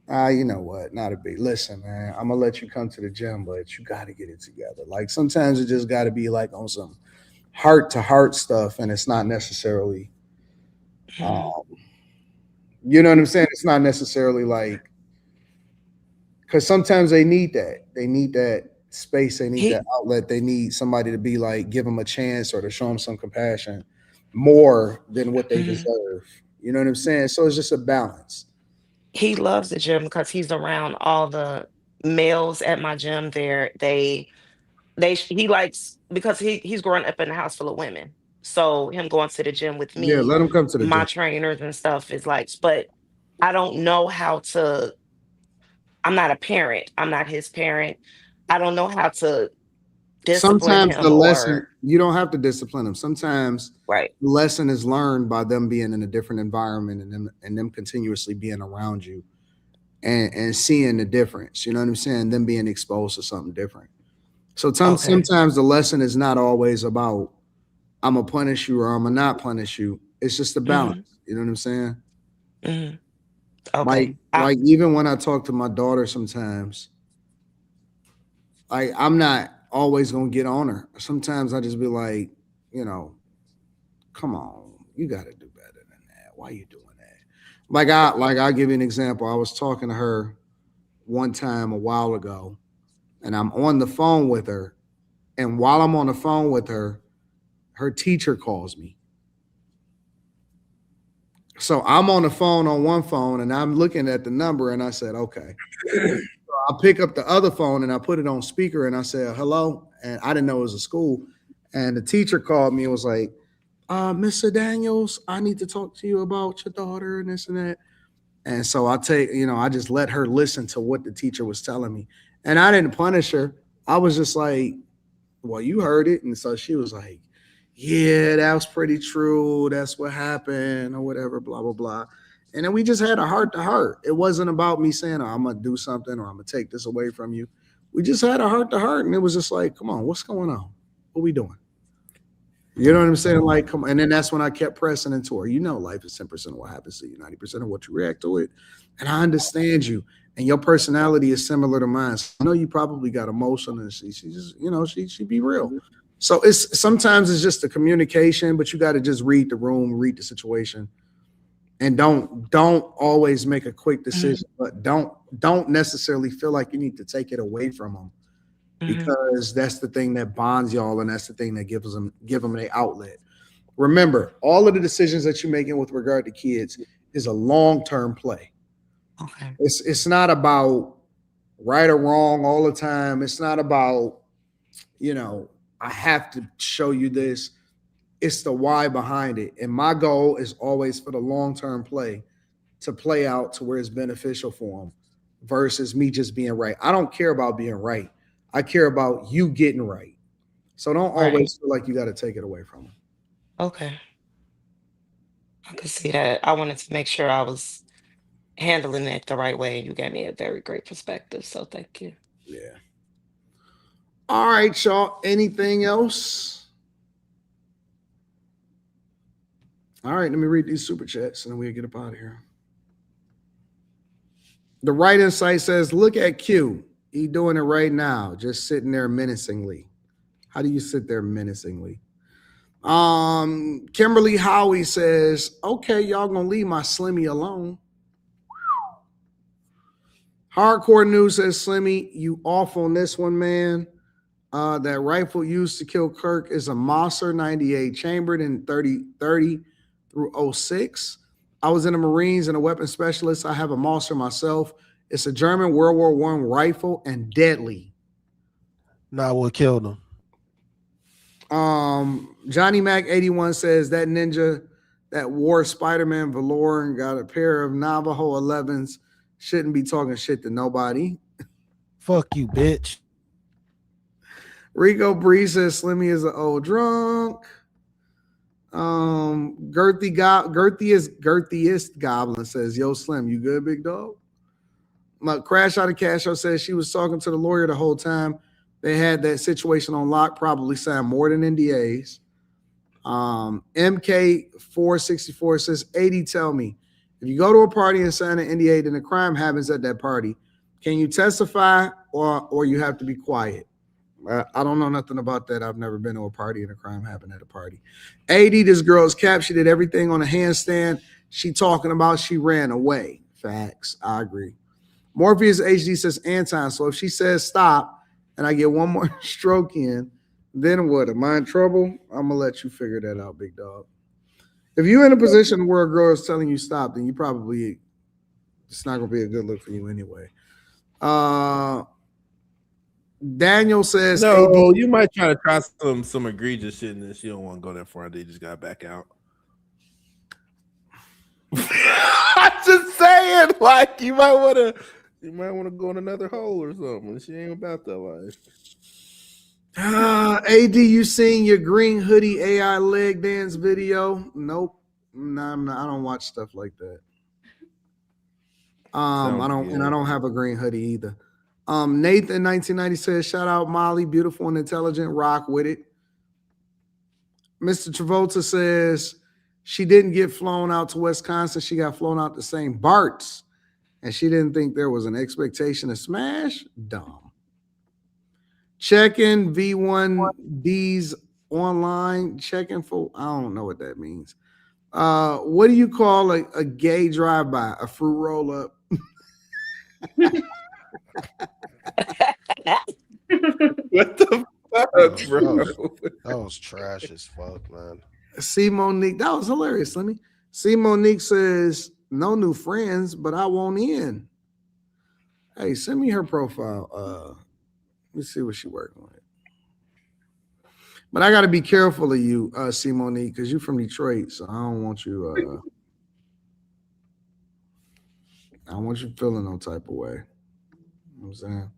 you know what? Not a big listen, man. I'm gonna let you come to the gym, but you gotta get it together. Like sometimes it just gotta be like on some heart to heart stuff, and it's not necessarily you know what I'm saying? It's not necessarily like because sometimes they need that. They need that space, they need that outlet, they need somebody to be like give them a chance or to show them some compassion more than what they deserve. You know what I'm saying? So it's just a balance. He loves the gym because he's around all the males at my gym. he likes, because he's growing up in a house full of women. So him going to the gym with Yeah, me, let him come to the my gym. trainers and stuff is like, but I don't know how to. I'm not a parent. I'm not his parent. I don't know how to discipline Sometimes the him lesson, or you don't have to discipline them. Sometimes right. the lesson is learned by them being in a different environment and them continuously being around you and seeing the difference. You know what I'm saying? Them being exposed to something different. So Okay. sometimes the lesson is not always about I'm gonna punish you or I'm gonna not punish you. It's just a balance. You know what I'm saying? Okay. Like even when I talk to my daughter sometimes, like I'm not always gonna get on her. Sometimes I just be like, you know, come on, you gotta do better than that. Why you doing that? I'll give you an example. I was talking to her one time a while ago, and I'm on the phone with her. And while I'm on the phone with her, her teacher calls me. So I'm on the phone on one phone and I'm looking at the number and I said, okay. I pick up the other phone and I put it on speaker and I said, hello. And I didn't know it was a school. And the teacher called me and was like, Mr. Daniels, I need to talk to you about your daughter and this and that. And so I just let her listen to what the teacher was telling me. And I didn't punish her. I was just like, well, you heard it. And so she was like, yeah, that was pretty true. That's what happened or whatever, blah, blah, blah. And then we just had a heart to heart. It wasn't about me saying, I'm going to do something or I'm going to take this away from you. We just had a heart to heart. And it was just like, come on, what's going on? What are we doing? You know what I'm saying? Like, come on. And then that's when I kept pressing into her. You know, life is 10% of what happens to you, 90% of what you react to it. And I understand you. And your personality is similar to mine. So I know you probably got emotion and she just, she be real. So sometimes it's just the communication, but you got to just read the room, read the situation. And don't always make a quick decision, but don't necessarily feel like you need to take it away from them. Because that's the thing that bonds y'all, and that's the thing that give them an outlet. Remember, all of the decisions that you're making with regard to kids is a long-term play. Okay. It's not about right or wrong all the time. It's not about, I have to show you this. It's the why behind it. And my goal is always for the long-term play to play out to where it's beneficial for them versus me just being right. I don't care about being right. I care about you getting right. So don't always feel like you got to take it away from them. Okay. I could see that. I wanted to make sure I was handling it the right way. You gave me a very great perspective. So thank you. Yeah. All right, y'all. Anything else? All right, let me read these super chats and then we'll get up out of here. The Right Insight says, look at Q. He doing it right now, just sitting there menacingly. How do you sit there menacingly? Kimberly Howie says, okay, y'all gonna leave my Slimmy alone. Hardcore News says, Slimmy, you off on this one, man. That rifle used to kill Kirk is a Mosser 98 chambered in 30 through 06. I was in the Marines and a weapons specialist. I have a Mosser myself. It's a German World War I rifle and deadly. Not what killed him. Johnny Mac 81 says that ninja that wore Spider-Man velour and got a pair of Navajo 11s shouldn't be talking shit to nobody. Fuck you, bitch. Rico Bree says Slimmy is an old drunk. Girthiest Goblin says, yo, Slim, you good, big dog? My Crash Out of Cash Out says she was talking to the lawyer the whole time. They had that situation on lock, probably signed more than NDAs. MK464 says, 80, tell me, if you go to a party and sign an NDA, then the crime happens at that party. Can you testify or you have to be quiet? I don't know nothing about that. I've never been to a party and a crime happened at a party. 80, this girl's cap. She did everything on a handstand. She talking about she ran away. Facts. I agree. Morpheus HD says, Anton, so if she says stop and I get one more stroke in, then what? Am I in trouble? I'm going to let you figure that out, big dog. If you're in a position where a girl is telling you stop, then it's not going to be a good look for you anyway. Daniel says, No, AD. you might try to try some egregious shit, and then she don't want to go that far. They just got back out. I'm just saying, like you might want to go in another hole or something. She ain't about that life. AD, you seen your green hoodie AI leg dance video? Nope. No, I don't watch stuff like that. I don't have a green hoodie either. Nathan 1990 says, shout out Molly, beautiful and intelligent, rock with it. Mr. Travolta says she didn't get flown out to Wisconsin. She got flown out to St. Barts, and she didn't think there was an expectation to smash. Dumb. Checking V1Ds online. Checking for, I don't know what that means. What do you call a gay drive-by? A fruit roll-up? What the fuck, bro? That was trash as fuck, man. C. Monique, that was hilarious. C. Monique says, no new friends, but I won't in. Hey, send me her profile. Let me see what she's working with. But I got to be careful of you, C. Monique, because you're from Detroit, so I don't want you. I don't want you feeling no type of way. You know what I'm saying?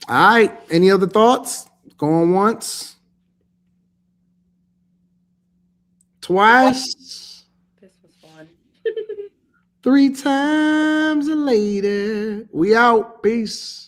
All right. Any other thoughts? Going once? Twice? This was fun. 3 times later. We out. Peace.